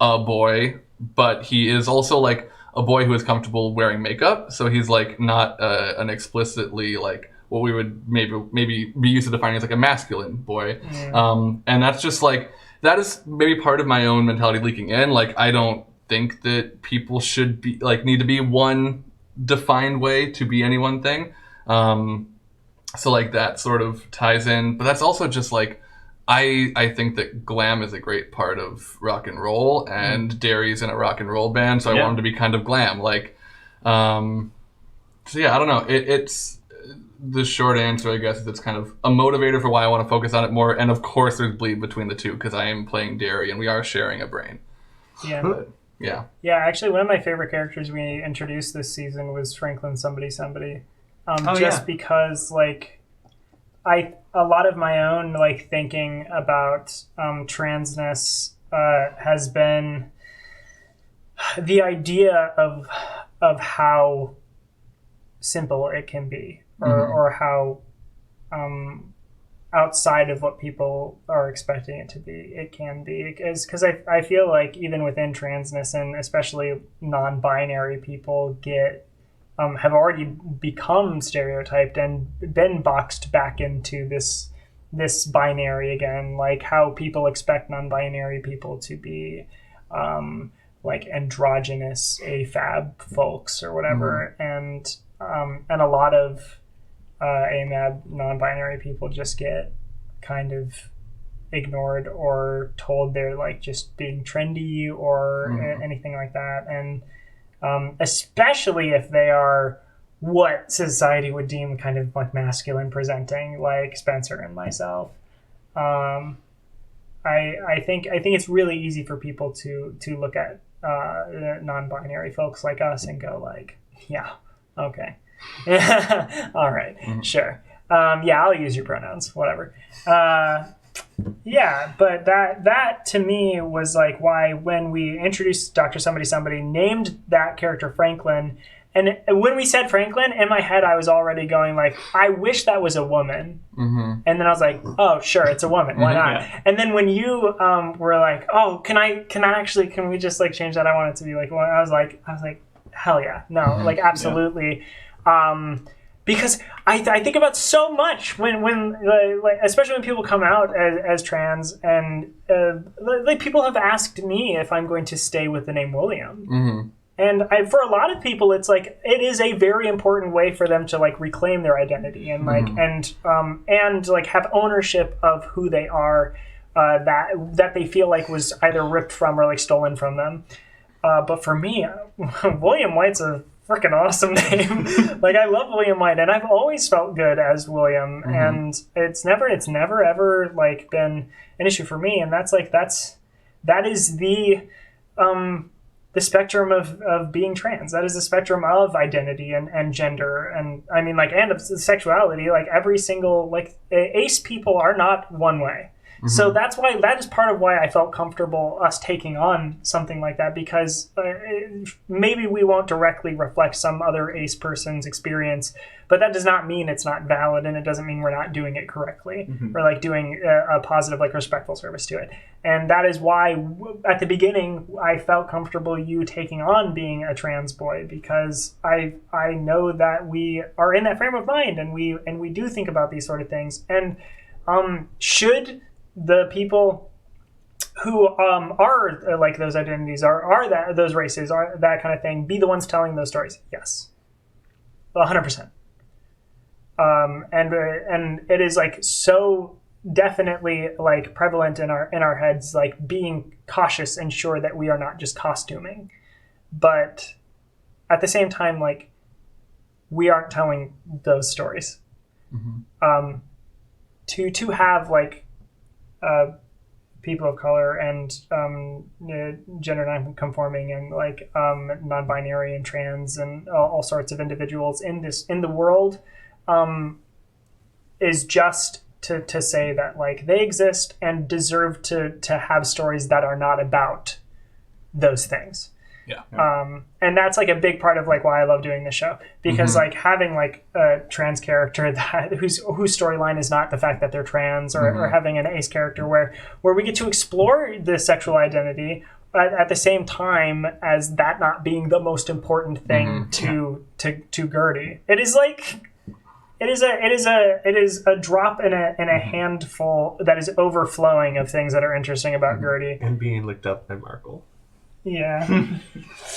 a boy, but he is also like a boy who is comfortable wearing makeup. So he's like not an explicitly like what we would maybe be used to defining as like a masculine boy. And that's just like, that is maybe part of my own mentality leaking in. Like, I don't think that people should be like need to be one defined way to be any one thing. So like that sort of ties in, but that's also just like, I think that glam is a great part of rock and roll, and Derry's in a rock and roll band, so I want him to be kind of glam. Like, so yeah, I don't know. It's the short answer, I guess, is it's kind of a motivator for why I want to focus on it more. And of course, there's bleed between the two because I am playing Derry, and we are sharing a brain. Yeah. But, yeah. Yeah, actually, one of my favorite characters we introduced this season was Franklin Somebody. Because, like, a lot of my own, like, thinking about transness has been the idea of how simple it can be, or how outside of what people are expecting it to be, it can be. Because I feel like even within transness, and especially non-binary people, have already become stereotyped and been boxed back into this binary again, like how people expect non-binary people to be like androgynous AFAB folks or whatever. And a lot of AMAB non-binary people just get kind of ignored or told they're like just being trendy or anything like that. And especially if they are what society would deem kind of like masculine presenting, like Spencer and myself. I think it's really easy for people to look at non-binary folks like us and go like, yeah, okay. All right, sure. Yeah, I'll use your pronouns, whatever. Yeah, but that to me was like why when we introduced Dr. Somebody, named that character Franklin, and when we said Franklin, in my head I was already going like, I wish that was a woman. And then I was like, oh, sure, it's a woman. Why not? Yeah. And then when you were like, oh, can we just like change that? I want it to be like, well, I was like, hell yeah, no, like absolutely. Yeah. Because I think about so much when like especially when people come out as trans, and like people have asked me if I'm going to stay with the name William. And for a lot of people, it's like it is a very important way for them to like reclaim their identity and like and like have ownership of who they are, that they feel like was either ripped from or like stolen from them. But for me, William White's a freaking awesome name. Like I love William White, and I've always felt good as William, and it's never ever like been an issue for me. And that is the spectrum of being trans. That is the spectrum of identity and gender, and I mean like and of sexuality. Like every single like ace people are not one way. So that is part of why I felt comfortable us taking on something like that, because maybe we won't directly reflect some other ace person's experience, but that does not mean it's not valid, and it doesn't mean we're not doing it correctly or like doing a positive, like respectful service to it. And that is why at the beginning I felt comfortable you taking on being a trans boy, because I know that we are in that frame of mind, and we do think about these sort of things. And should the people who are like those identities are that those races are that kind of thing be the ones telling those stories? Yes, 100%. And it is like so definitely like prevalent in our heads, like being cautious and sure that we are not just costuming, but at the same time like we aren't telling those stories. To have like people of color and gender non-conforming and like non-binary and trans and all sorts of individuals in the world is just to say that like they exist and deserve to have stories that are not about those things. Yeah. And that's like a big part of like why I love doing this show, because like having like a trans character that whose storyline is not the fact that they're trans, or having an ace character where we get to explore the sexual identity at the same time as that not being the most important thing to Gertie. It is like it is a drop in a handful that is overflowing of things that are interesting about Gertie. And being licked up by Markle. Yeah.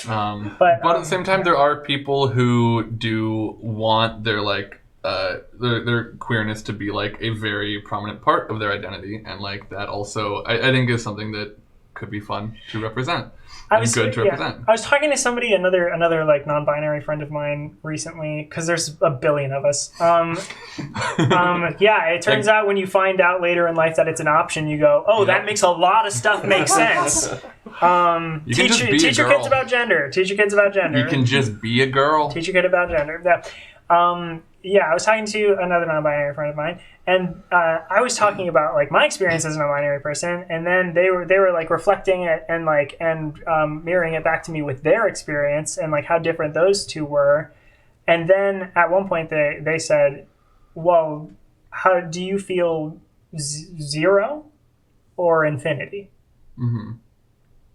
But at the same time, there are people who do want their like their queerness to be like a very prominent part of their identity, and like that also I think is something that could be fun to represent. Good to represent. I was talking to somebody, another like non-binary friend of mine recently, because there's a billion of us. It turns out when you find out later in life that it's an option, you go, oh, that makes a lot of stuff make sense. Teach your kids about gender. Teach your kids about gender. You can just be a girl. Teach your kid about gender. Yeah. I was talking to another non-binary friend of mine, and I was talking about like my experience as a non-binary person, and then they were like reflecting it and mirroring it back to me with their experience and like how different those two were. And then at one point they said, well, how do you feel, zero or infinity? And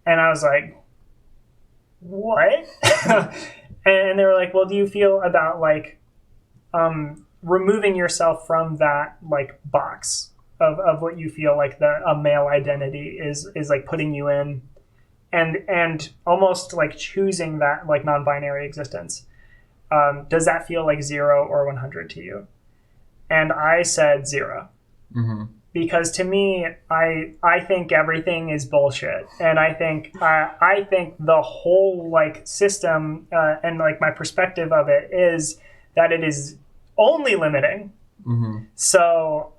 I was like, what? And they were like, well, do you feel about like removing yourself from that like box of what you feel like a male identity is like putting you in, and almost like choosing that like non-binary existence? Does that feel like 0 or 100 to you? And I said 0. Because to me, I think everything is bullshit, and I think the whole like system and like my perspective of it is that it is only limiting. So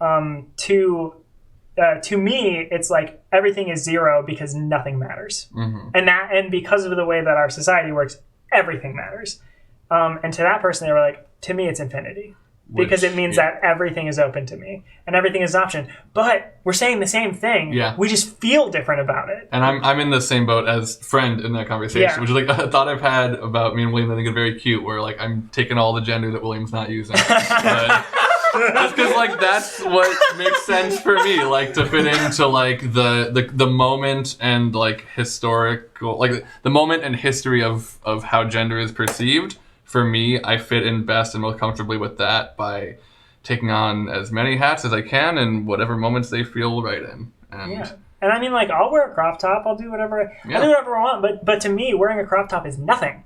to me, it's like everything is 0 because nothing matters, and because of the way that our society works, everything matters. And to that person, they were like, to me, it's infinity. Because it means that everything is open to me and everything is an option. But we're saying the same thing. Yeah. We just feel different about it. And I'm in the same boat as friend in that conversation, which is like a thought I've had about me and William. I think it's very cute, where like I'm taking all the gender that William's not using. But just because like that's what makes sense for me, like to fit into like the moment and like historical, like the moment and history of how gender is perceived. For me, I fit in best and most comfortably with that by taking on as many hats as I can in whatever moments they feel right in. And I mean, like, I'll wear a crop top. I'll do whatever. I'll do whatever I want. But to me, wearing a crop top is nothing.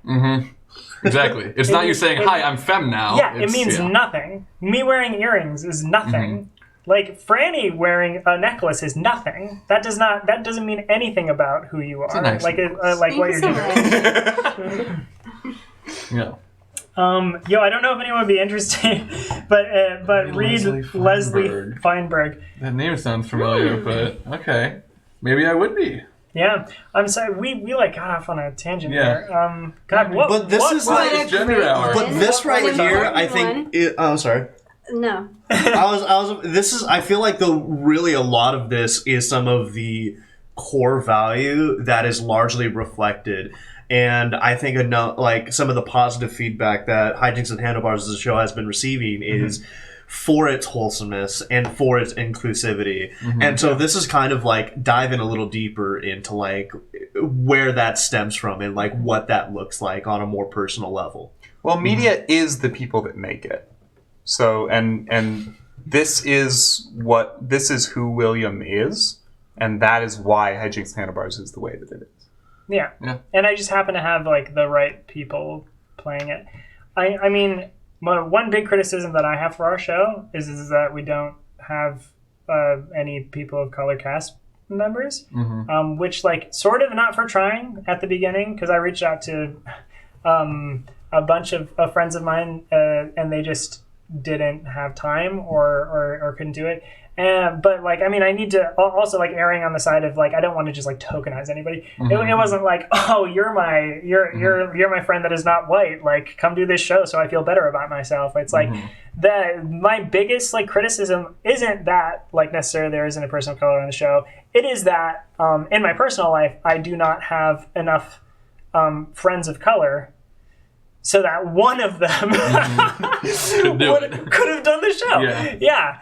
Exactly. It's not you saying, "Hi, I'm femme now." Yeah, it means nothing. Me wearing earrings is nothing. Like Franny wearing a necklace is nothing. That doesn't mean anything about who you are. Nice like what you're doing. Yeah. I don't know if anyone would be interested, but read Leslie Feinberg. That name sounds familiar, but okay, maybe I would be. Yeah, I'm sorry. We like got off on a tangent there. God, what? But this is like gender hour. But this right here, I think. I'm sorry. No. I feel like really a lot of this is some of the core value that is largely reflected. And I think like some of the positive feedback that Hijinks and Handlebars as a show has been receiving is for its wholesomeness and for its inclusivity. And so this is kind of like diving a little deeper into like where that stems from and like what that looks like on a more personal level. Well, media is the people that make it. So and this is who William is, and that is why Hijinks Handlebars is the way that it is. Yeah. And I just happen to have like the right people playing it. I mean, one big criticism that I have for our show is that we don't have any people of color cast members, which like sort of not for trying at the beginning, because I reached out to a bunch of friends of mine and they just didn't have time or couldn't do it. But like, I mean, I need to also like erring on the side of like, I don't want to just like tokenize anybody. It wasn't like, oh, you're my friend that is not white. Like, come do this show so I feel better about myself. It's like my biggest like criticism isn't that like necessarily there isn't a person of color on the show. It is that in my personal life, I do not have enough friends of color so that one of them could have done the show. Yeah.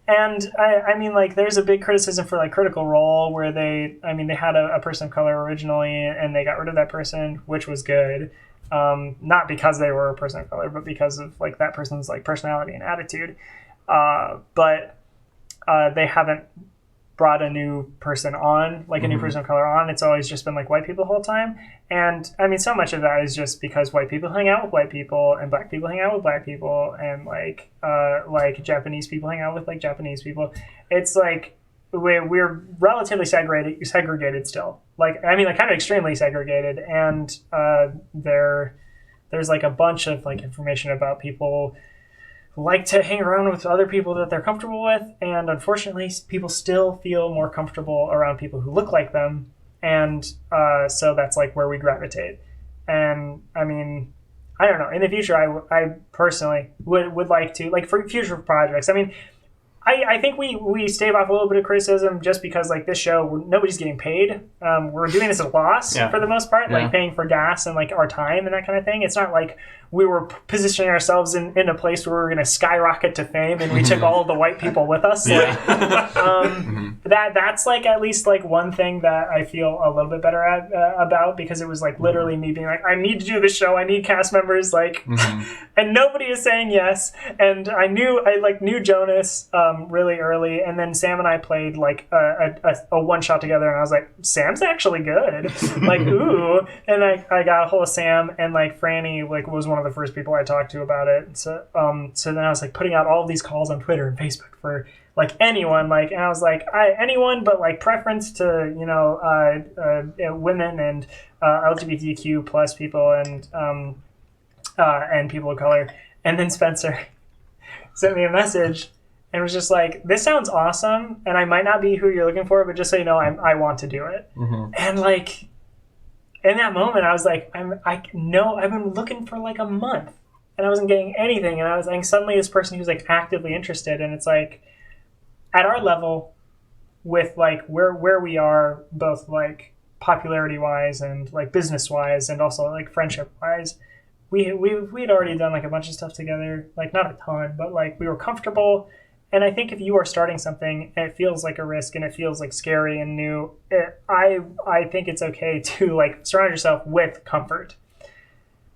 And I mean, like, there's a big criticism for like Critical Role where they had a person of color originally and they got rid of that person, which was good. Not because they were a person of color, but because of like that person's like personality and attitude. But they haven't brought a new person on, like a new person of color on. It's always just been like white people the whole time. And I mean, so much of that is just because white people hang out with white people and black people hang out with black people and like Japanese people hang out with like Japanese people. It's like we're relatively segregated still. Like, I mean, like kind of extremely segregated. And there's like a bunch of like information about people who like to hang around with other people that they're comfortable with, and unfortunately people still feel more comfortable around people who look like them, and so that's like where we gravitate. And I mean, I don't know, in the future I personally would like to, like, for future projects, I mean, I think we stave off a little bit of criticism just because like this show, nobody's getting paid. We're doing this at a loss for the most part, like paying for gas and like our time and that kind of thing. It's not like we were positioning ourselves in a place where we were going to skyrocket to fame and we took all of the white people with us. That's like at least like one thing that I feel a little bit better about, because it was like literally me being like, I need to do this show, I need cast members, like, and nobody is saying yes. And I knew Jonas really early, and then Sam and I played like a one shot together, and I was like, Sam's actually good. Like, ooh. And I got a hold of Sam, and like Franny like was one of the first people I talked to about it. So then I was like putting out all of these calls on Twitter and Facebook for like anyone, like, and I was like, anyone but like preference to, you know, women and LGBTQ plus people and people of color. And then Spencer sent me a message and was just like, this sounds awesome, and I might not be who you're looking for, but just so you know, I want to do it. And like, in that moment, I was like, I've been looking for like a month, and I wasn't getting anything, and I was like, suddenly this person who's like actively interested, and it's like, at our level, with like where we are, both like popularity wise and like business wise, and also like friendship wise, we'd already done like a bunch of stuff together, like not a ton, but like we were comfortable. And I think if you are starting something and it feels like a risk and it feels like scary and new, I think it's okay to like surround yourself with comfort.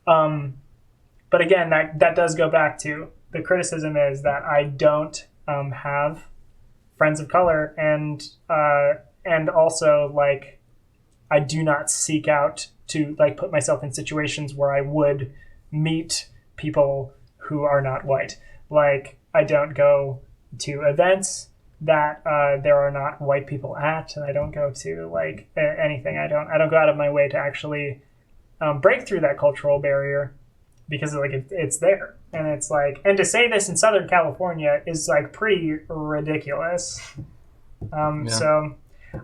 But again, that does go back to the criticism is that I don't have friends of color, and also like I do not seek out to like put myself in situations where I would meet people who are not white. Like, I don't go to events that there are not white people at, and I don't go to like anything. I don't go out of my way to actually break through that cultural barrier, because like it's there, and it's like, and to say this in Southern California is like pretty ridiculous. So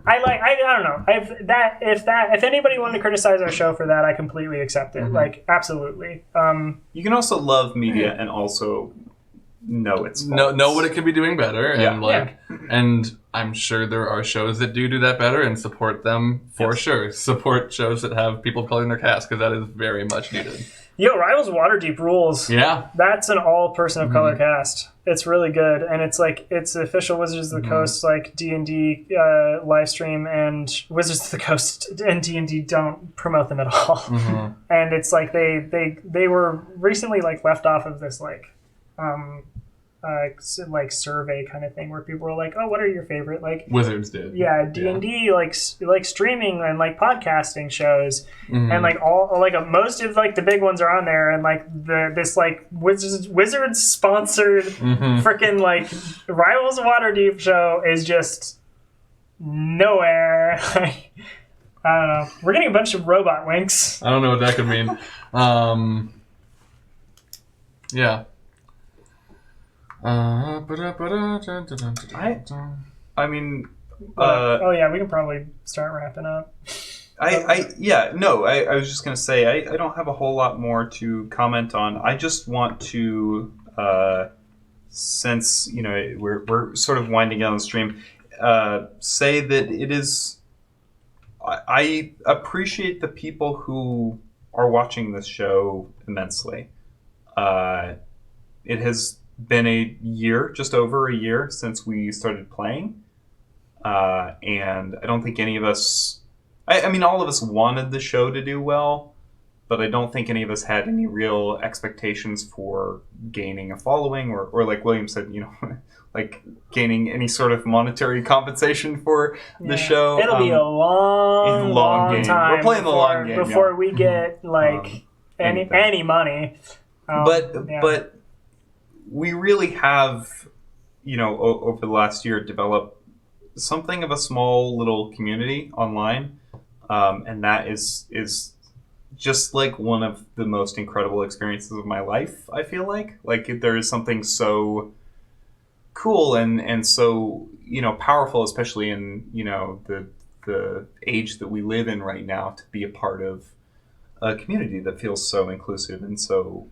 I don't know. If anybody wanted to criticize our show for that, I completely accept it. Like, absolutely. You can also love media and also know its faults. Know what it could be doing better, and and I'm sure there are shows that do that better, and support them for sure. Support shows that have people of color in their cast, because that is very much needed. Yo, Rivals Waterdeep rules. Yeah, that's an all person of color cast. It's really good, and it's like it's the official Wizards of the Coast like D&D live stream, and Wizards of the Coast and D&D don't promote them at all. And it's like they were recently like left off of this like survey kind of thing where people were like, oh, what are your favorite like Wizards did D&D like streaming and like podcasting shows, and like all like most of like the big ones are on there, and like this like Wizards sponsored freaking like Rivals Waterdeep show is just nowhere. I don't know, we're getting a bunch of robot winks. I don't know what that could mean. Yeah. I mean, oh yeah, we can probably start wrapping up. I was just gonna say I don't have a whole lot more to comment on. I just want to, since we're sort of winding down the stream, say that it is. I appreciate the people who are watching this show immensely. It has been a year, just over a year, since we started playing, and I don't think any of us. I mean, all of us wanted the show to do well, but I don't think any of us had any real expectations for gaining a following, or like William said, like gaining any sort of monetary compensation for the show. It'll be a long game. time. We're playing the long game before we get like any money. But we really have, over the last year, developed something of a small little community online. And that is just like one of the most incredible experiences of my life, I feel like. Like there is something so cool and so, powerful, especially in, the age that we live in right now, to be a part of a community that feels so inclusive and so,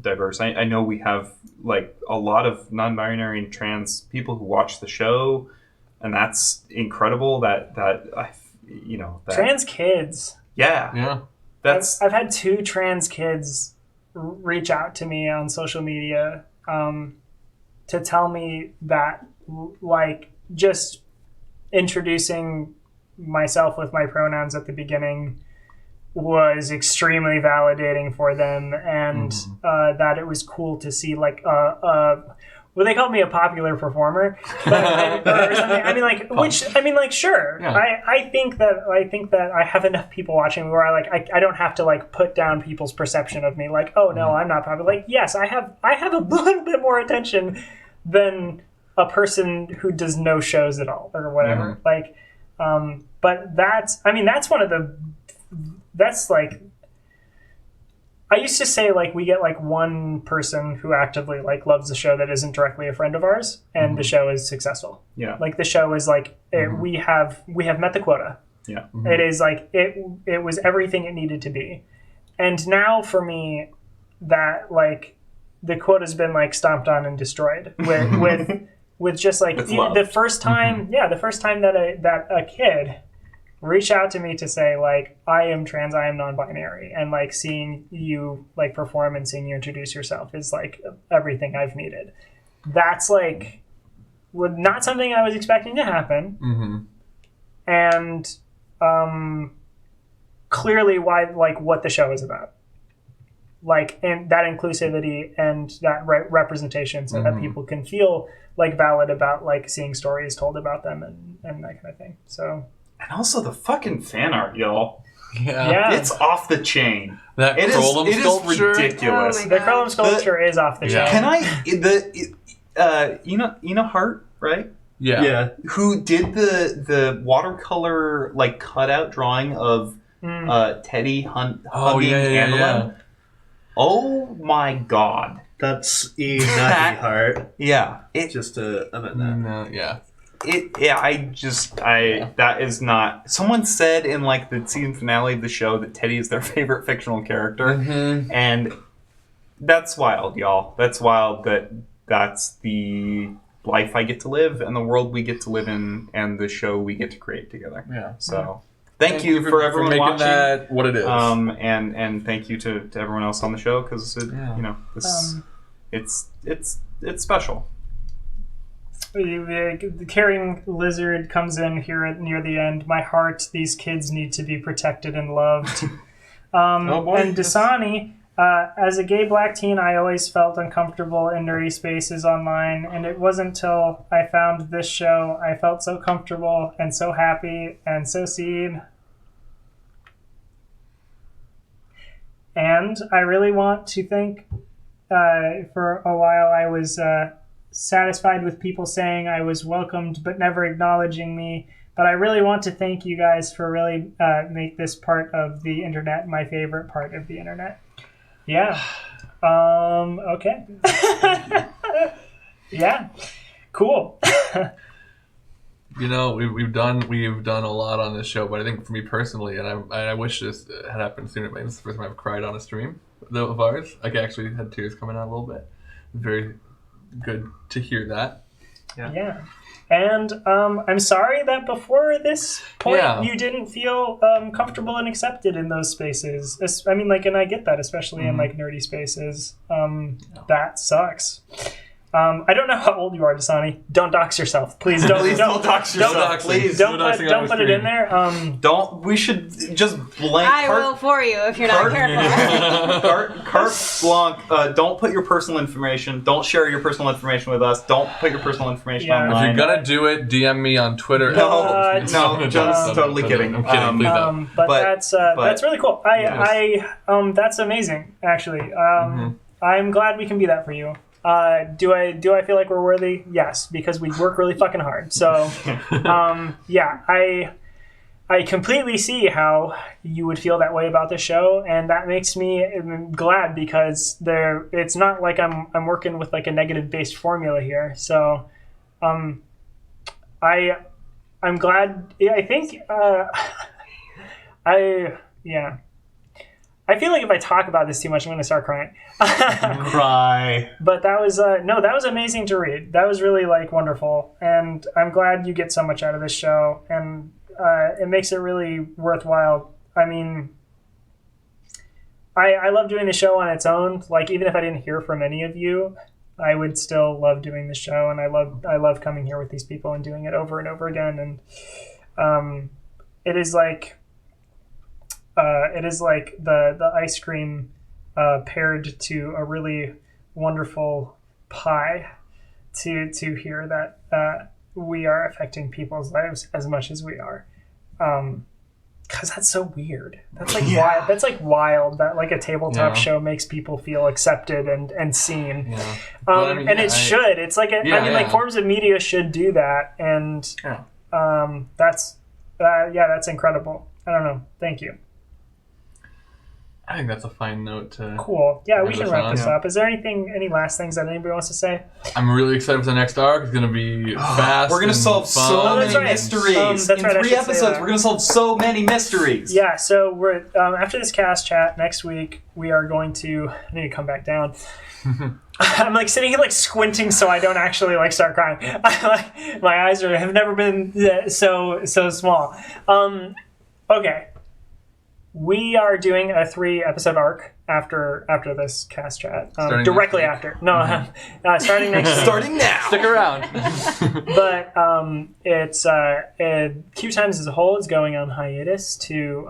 diverse. I know we have like a lot of non-binary and trans people who watch the show, and that's incredible trans kids. Yeah. I've had 2 trans kids reach out to me on social media to tell me that, like, just introducing myself with my pronouns at the beginning was extremely validating for them, and that it was cool to see, like, well, they called me a popular performer, but, or something. I mean, like, sure. Yeah. I think that I have enough people watching where I don't have to like put down people's perception of me. Like, oh no, I'm not popular. Like, yes, I have a little bit more attention than a person who does no shows at all or whatever. Like, but that's like. I used to say, like, we get, like, one person who actively, like, loves the show that isn't directly a friend of ours, and the show is successful. Yeah. Like, the show is, like, we have met the quota. Yeah. It is, like, it was everything it needed to be. And now, for me, that, like, the quota's been, like, stomped on and destroyed with just, like, the first time, the first time that a kid reach out to me to say, like, I am trans, I am non-binary, and like seeing you like perform and seeing you introduce yourself is like everything I've needed. That's like not something I was expecting to happen, and clearly why, like, what the show is about, like, and that inclusivity and that representation, so that people can feel like valid about like seeing stories told about them and that kind of thing. So. And also the fucking fan art, y'all. Yeah. It's off the chain. That Krolum sculpture? It is ridiculous. Oh the Krolum sculpture is off the chain. Can I Hart, right? Yeah. Who did the watercolor like cutout drawing of Teddy hugging Annalyn? Yeah. Oh my god. That's Nutty Heart. Yeah. Just a minute. Yeah. That is not. Someone said in like the season finale of the show that Teddy is their favorite fictional character, and that's wild, y'all. That's wild. That's the life I get to live and the world we get to live in and the show we get to create together. Yeah. So thank you for everyone making watching. That what it is. And thank you to everyone else on the show, because it's special. The caring lizard comes in here near the end. My heart, these kids need to be protected and loved. And Dasani, as a gay black teen, I always felt uncomfortable in nerdy spaces online, and it wasn't until I found this show I felt so comfortable and so happy and so seen. And I really want to thank, for a while I was satisfied with people saying I was welcomed but never acknowledging me. But I really want to thank you guys for really make this part of the internet my favorite part of the internet. Yeah. Okay. Yeah. Cool. You know, we've done a lot on this show, but I think for me personally, and I wish this had happened sooner. This is the first time I've cried on a stream of ours. I actually had tears coming out a little bit. Very good to hear that. Yeah. And I'm sorry that before this point you didn't feel comfortable and accepted in those spaces. I mean, like, and I get that, especially in like nerdy spaces. That sucks. I don't know how old you are, Dasani. Don't dox yourself, please. Don't dox yourself, please. Don't put it in there. Don't. We should just blank. I will for you if you're not careful. Carte blanc. Don't put your personal information. Don't share your personal information with us. Don't put your personal information online. If you're gonna do it, DM me on Twitter. No, just totally kidding. I'm kidding. Please don't. But that's really cool. That's amazing. Actually, I'm glad we can be that for you. Do I feel like we're worthy? Yes, because we work really fucking hard. So, I completely see how you would feel that way about the show, and that makes me glad because it's not like I'm working with like a negative based formula here. So, I'm glad. I think I feel like if I talk about this too much, I'm going to start crying. Cry. But that was that was amazing to read. That was really like wonderful, and I'm glad you get so much out of this show, and it makes it really worthwhile. I mean, I love doing the show on its own. Like, even if I didn't hear from any of you, I would still love doing the show, and I love coming here with these people and doing it over and over again. And it is like the ice cream paired to a really wonderful pie to hear that we are affecting people's lives as much as we are. Because that's so weird. That's like wild. That's like wild that like a tabletop show makes people feel accepted and seen. Yeah. And it should. It's like like forms of media should do that, and that's incredible. I don't know. Thank you. I think that's a fine note to... Cool. Yeah, we can wrap this up. Is there any last things that anybody wants to say? I'm really excited for the next arc. It's going to be fast. We're going to solve so many mysteries. In 3 episodes, we're going to solve so many mysteries. Yeah, so we're after this cast chat next week, we are going to... I need to come back down. I'm like sitting here like squinting so I don't actually like start crying. My eyes have never been so small. Okay. We are doing a 3-episode arc after this cast chat. Directly after. No, starting next week. Starting now. Stick around. But it's QueueTimes as a whole is going on hiatus to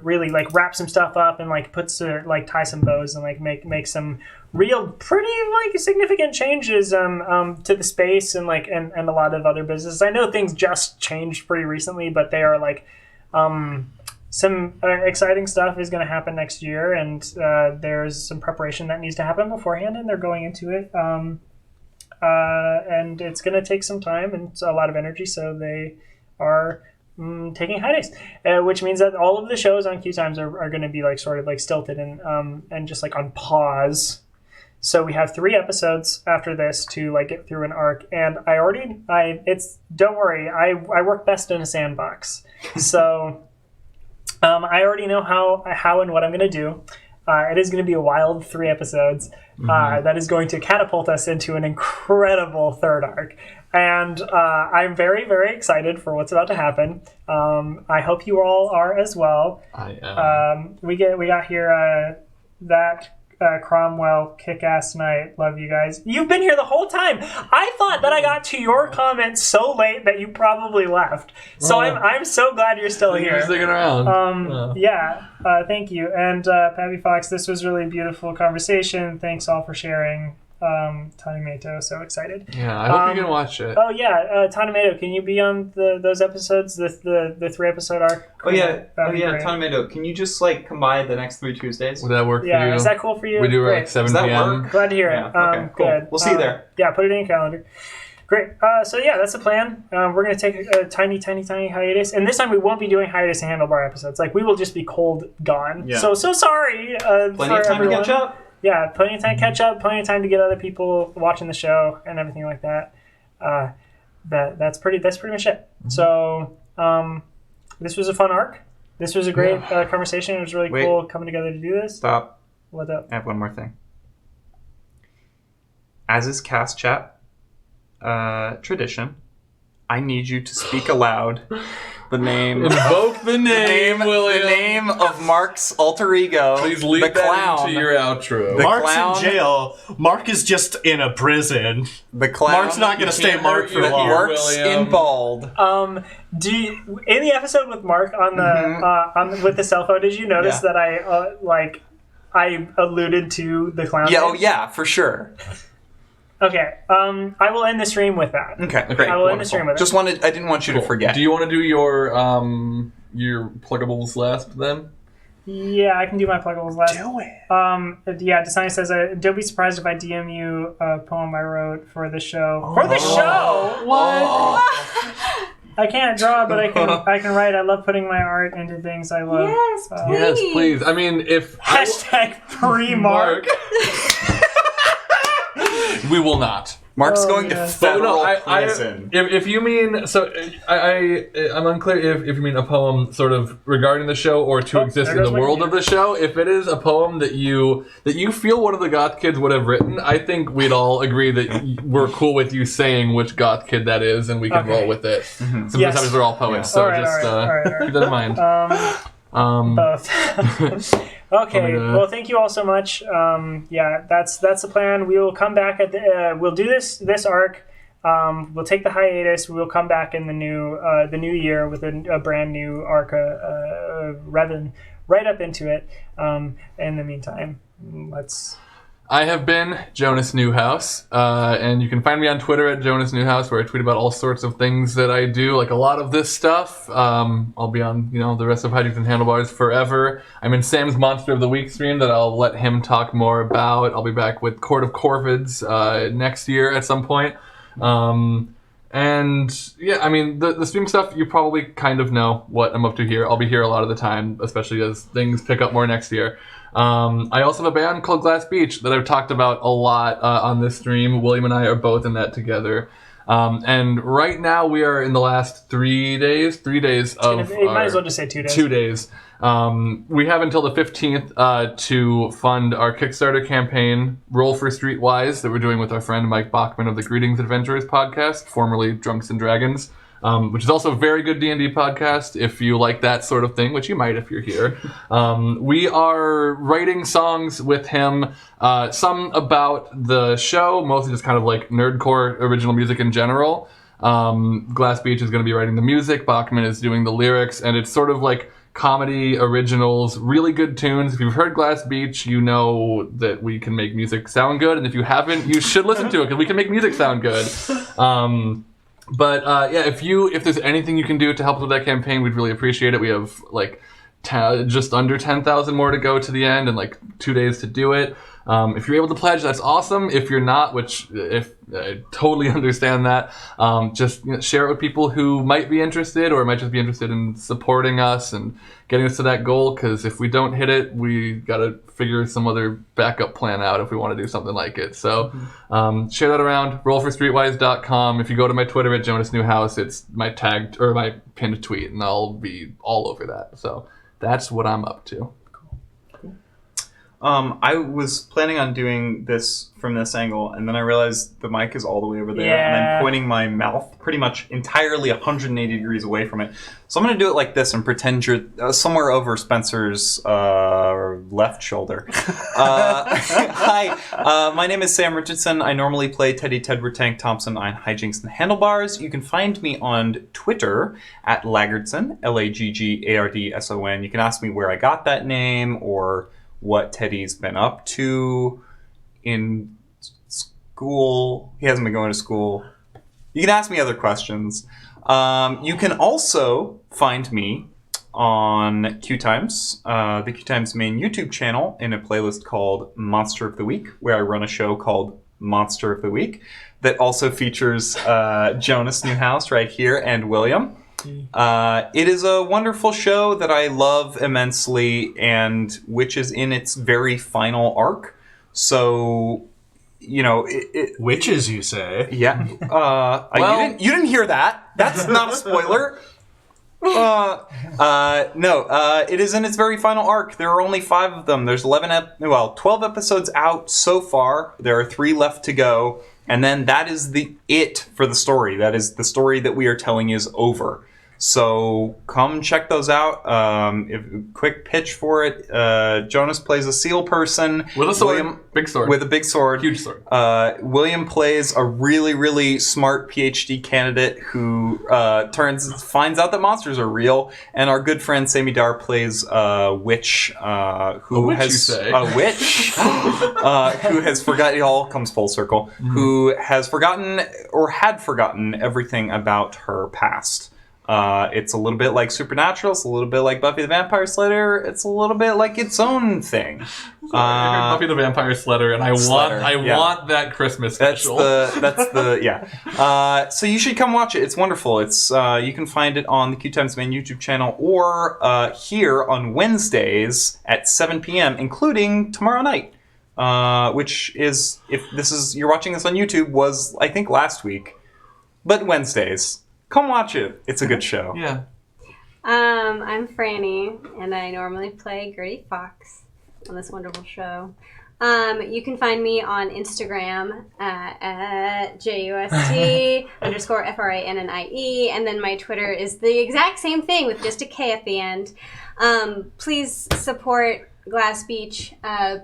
really like wrap some stuff up and like tie some bows and like make some real pretty like significant changes to the space and a lot of other businesses. I know things just changed pretty recently, but they are like some exciting stuff is going to happen next year, and there's some preparation that needs to happen beforehand, and they're going into it. And it's going to take some time and a lot of energy, so they are taking hiatus, which means that all of the shows on QueueTimes are going to be like sort of like stilted and just like on pause. So we have 3 episodes after this to like get through an arc, and don't worry, I work best in a sandbox, so. I already know how and what I'm going to do. It is going to be a wild 3 episodes that is going to catapult us into an incredible 3rd arc. And I'm very, very excited for what's about to happen. I hope you all are as well. I am. We got here that Cromwell kick-ass night. Love you guys. You've been here the whole time. I thought that I got to your comments so late that you probably left. So I'm so glad you're still here. You're sticking around. Thank you. And Pappy Fox, this was really a beautiful conversation. Thanks all for sharing. Tanimato, so excited. Yeah, I hope you can watch it. Oh yeah, Tanimato, can you be on those episodes, the 3-episode arc? Oh yeah, Tanimato, can you just like combine the next 3 Tuesdays? Would that work for you? Yeah, is that cool for you? We do it like 7 p.m. Glad to hear it. Okay, cool. Good. We'll see you there. Yeah, put it in your calendar. Great. So yeah, that's the plan. We're going to take a tiny hiatus. And this time we won't be doing hiatus and handlebar episodes. Like, we will just be cold gone. Yeah. So sorry Plenty of time everyone. to catch up. plenty of time to catch up, plenty of time to get other people watching the show and everything like that. That's pretty much it. So this was a fun arc. This was a great conversation. It was really cool coming together to do this. Stop. What's up? I have one more thing. As is cast chat tradition, I need you to speak aloud the name. Invoke the name, William. The name of Mark's alter ego. Please leave the that clown. into your outro. The Mark's clown. in jail. Mark is just in a prison. The clown. Mark's not going to stay Mark for that long. works William. in bald. Do you, in the episode with Mark on the with the cell phone, did you notice that I alluded to the clown? Yeah. name? Oh yeah, for sure. Okay. I will end the stream with that. Okay. Great. I will end the stream with it. I didn't want you to forget. Do you want to do your pluggables last then? Yeah, I can do my pluggables last. Do it. Yeah, Desani says, don't be surprised if I DM you a poem I wrote for the show. For the show? What? I can't draw, but I can write. I love putting my art into things I love. Yes, please. Yes, please. I mean, if Hashtag pre-Mark. We will not. Mark's going to federal prison. prison. If you mean I'm unclear if you mean a poem sort of regarding the show or to exist in the world of the show. If it is a poem that you feel one of the goth kids would have written, I think we'd all agree that we're cool with you saying which goth kid that is, and we can roll with it. Sometimes Yes. we're all poets, so All right, just all right. keep that in mind. Both. Okay. Well, thank you all so much. Yeah, that's the plan. We will come back at the. We'll do this arc. We'll take the hiatus. We will come back in the new year with a brand new arc, revving right up into it. In the meantime, let's. I have been Jonas Newhouse, and you can find me on Twitter at Jonas Newhouse, where I tweet about all sorts of things that I do, like a lot of this stuff. I'll be on, the rest of Hijinks and Handlebars forever. I'm in Sam's Monster of the Week stream that I'll let him talk more about. I'll be back with Court of Corvids next year at some point. And yeah, I mean, the stream stuff, you probably kind of know what I'm up to here. I'll be here a lot of the time, especially as things pick up more next year. I also have a band called Glass Beach that I've talked about a lot on this stream. William and I are both in that together. And right now we are in the last 3 days. 3 days of... It might as well just say 2 days. 2 days. We have until the 15th to fund our Kickstarter campaign, Roll for Streetwise, that we're doing with our friend Mike Bachman of the Greetings Adventurers podcast, formerly Drunks and Dragons. Which is also a very good D&D podcast if you like that sort of thing, which you might if you're here. We are writing songs with him, some about the show, mostly just kind of like nerdcore original music in general. Glass Beach is going to be writing the music, Bachman is doing the lyrics, and it's sort of like comedy originals, really good tunes. If you've heard Glass Beach, you know that we can make music sound good, and if you haven't, you should listen to it, because we can make music sound good. But yeah, if there's anything you can do to help with that campaign, we'd really appreciate it. We have like just under 10,000 more to go to the end, and like 2 days to do it. If you're able to pledge, that's awesome. If you're not, which if I totally understand that, just share it with people who might be interested, or might just be interested in supporting us and getting us to that goal. Because if we don't hit it, we gotta figure some other backup plan out if we want to do something like it. So share that around. Rollforstreetwise.com. If you go to my Twitter at Jonas Newhouse, it's my tagged or my pinned tweet, and I'll be all over that. So that's what I'm up to. I was planning on doing this from this angle, and then I realized the mic is all the way over there, and I'm pointing my mouth pretty much entirely 180 degrees away from it. So I'm going to do it like this and pretend you're somewhere over Spencer's left shoulder. Hi, my name is Sam Richardson. I normally play Teddy Tedward Tank Thompson on Hijinks and Handlebars. You can find me on Twitter at Laggardson, Laggardson. You can ask me where I got that name, or what Teddy's been up to in school. He hasn't been going to school. You can ask me other questions. You can also find me on QueueTimes, the QueueTimes main YouTube channel, in a playlist called Monster of the Week, where I run a show called Monster of the Week that also features Jonas Newhouse right here and William. It is a wonderful show that I love immensely, and which is in its very final arc. So, Witches, you say? Yeah. You didn't hear that. That's not a spoiler. No. It is in its very final arc. There are only 5 of them. There's 12 episodes out so far. There are 3 left to go, and then that is it for the story. That is the story that we are telling is over. So come check those out. Quick pitch for it. Jonas plays a seal person. With a sword. Big sword. With a big sword. Huge sword. William plays a really, really smart PhD candidate who finds out that monsters are real. And our good friend Sammy Dar plays a witch who has forgotten. It all comes full circle. Mm-hmm. Who has forgotten or had forgotten everything about her past. It's a little bit like Supernatural. It's a little bit like Buffy the Vampire Slayer. It's a little bit like its own thing. I heard Buffy the Vampire Slayer, and I want that Christmas special. Yeah. So you should come watch it. It's wonderful. It's you can find it on the QueueTimes main YouTube channel or here on Wednesdays at 7 p.m., including tomorrow night, which is, if you're watching this on YouTube, was I think last week, but Wednesdays. Come watch it. It's a good show. Yeah. I'm Franny, and I normally play Gertie Fox on this wonderful show. You can find me on Instagram at JUST_FRANNIE, and then my Twitter is the exact same thing with just a K at the end. Please support Glass Beach.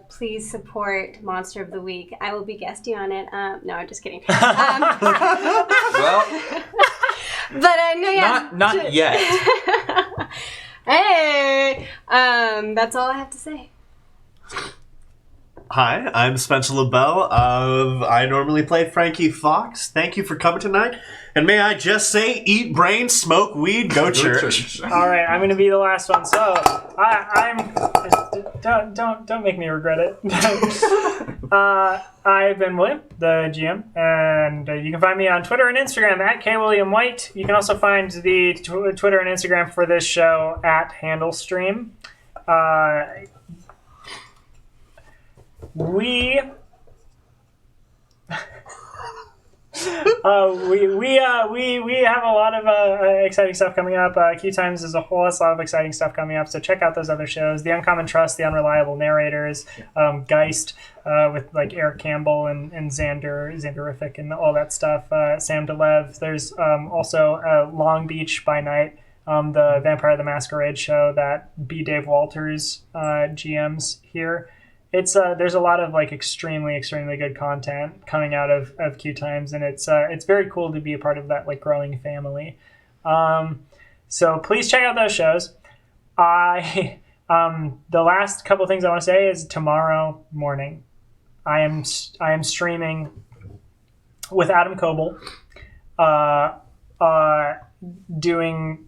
Please support Monster of the Week. I will be guesting on it. No, I'm just kidding. Well... But no, yeah. Not yet. Hey, that's all I have to say. Hi, I'm Spencer LaBelle. I normally play Frankie Fox. Thank you for coming tonight. And may I just say, eat brains, smoke weed, go church. All right, I'm going to be the last one. So don't make me regret it. I've been William, the GM, and you can find me on Twitter and Instagram at KWilliamWhite. You can also find the Twitter and Instagram for this show at HandleStream. We have a lot of exciting stuff coming up. QueueTimes is a whole lot of exciting stuff coming up, so check out those other shows. The Uncommon Trust, The Unreliable Narrators, Geist with like Eric Campbell and Xanderific and all that stuff. Sam DeLev. There's also Long Beach by Night, the Vampire the Masquerade show that B. Dave Walters GMs here. It's there's a lot of like extremely good content coming out of QueueTimes, and it's very cool to be a part of that like growing family. So please check out those shows. The last couple of things I want to say is tomorrow morning, I am streaming with Adam Coble, doing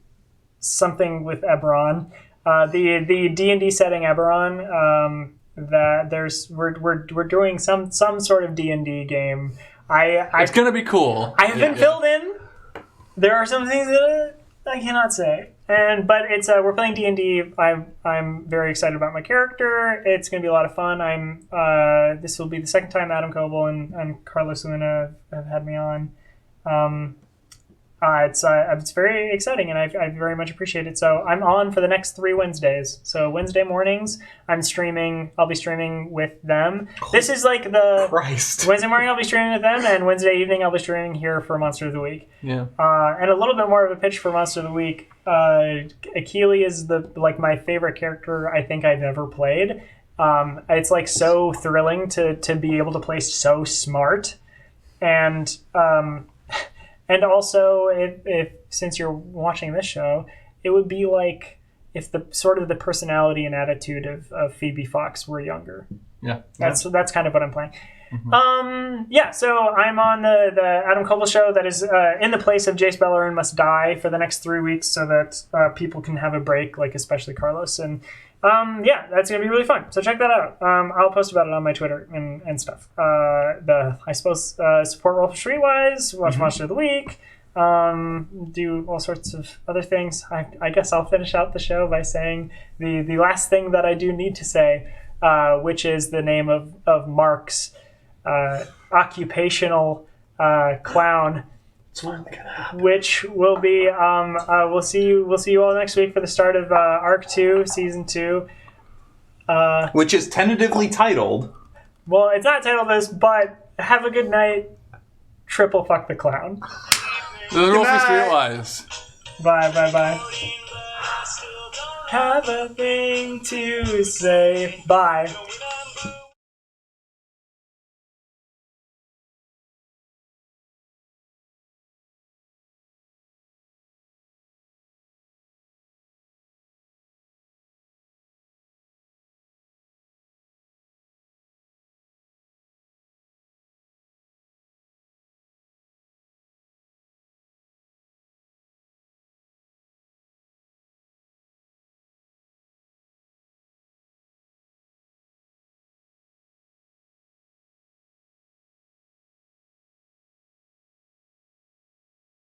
something with Eberron, the D&D setting Eberron. That we're doing some sort of D&D game. It's gonna be cool. I have been filled in. There are some things that I cannot say, but it's we're playing D&D. I'm very excited about my character. It's gonna be a lot of fun. This will be the second time Adam Coble and Carlos Luna have had me on. It's very exciting, and I very much appreciate it. So I'm on for the next 3 Wednesdays. So Wednesday mornings, I'll be streaming with them. This is like Wednesday morning I'll be streaming with them, and Wednesday evening I'll be streaming here for Monster of the Week. Yeah. And a little bit more of a pitch for Monster of the Week. Akili is my favorite character I think I've ever played. It's like so thrilling to be able to play so smart, and also, if since you're watching this show, it would be like if the sort of the personality and attitude of Phoebe Fox were younger. Yeah, that's kind of what I'm playing. Mm-hmm. So I'm on the Adam Coble show that is in the place of Jace Bellerin Must Die for the next 3 weeks, so that people can have a break, like especially Carlos. And that's gonna be really fun. So check that out. I'll post about it on my Twitter and stuff. Support Roll for Streetwise, watch Monster of the Week, do all sorts of other things. I guess I'll finish out the show by saying the last thing that I do need to say. which is the name of Mark's occupational clown. Which will be we'll see you all next week for the start of Arc 2, Season 2. Which is tentatively titled. Well, it's not titled this, but have a good night. Triple fuck the clown. The rules for Streetwise. Bye. Have a thing to say. Bye.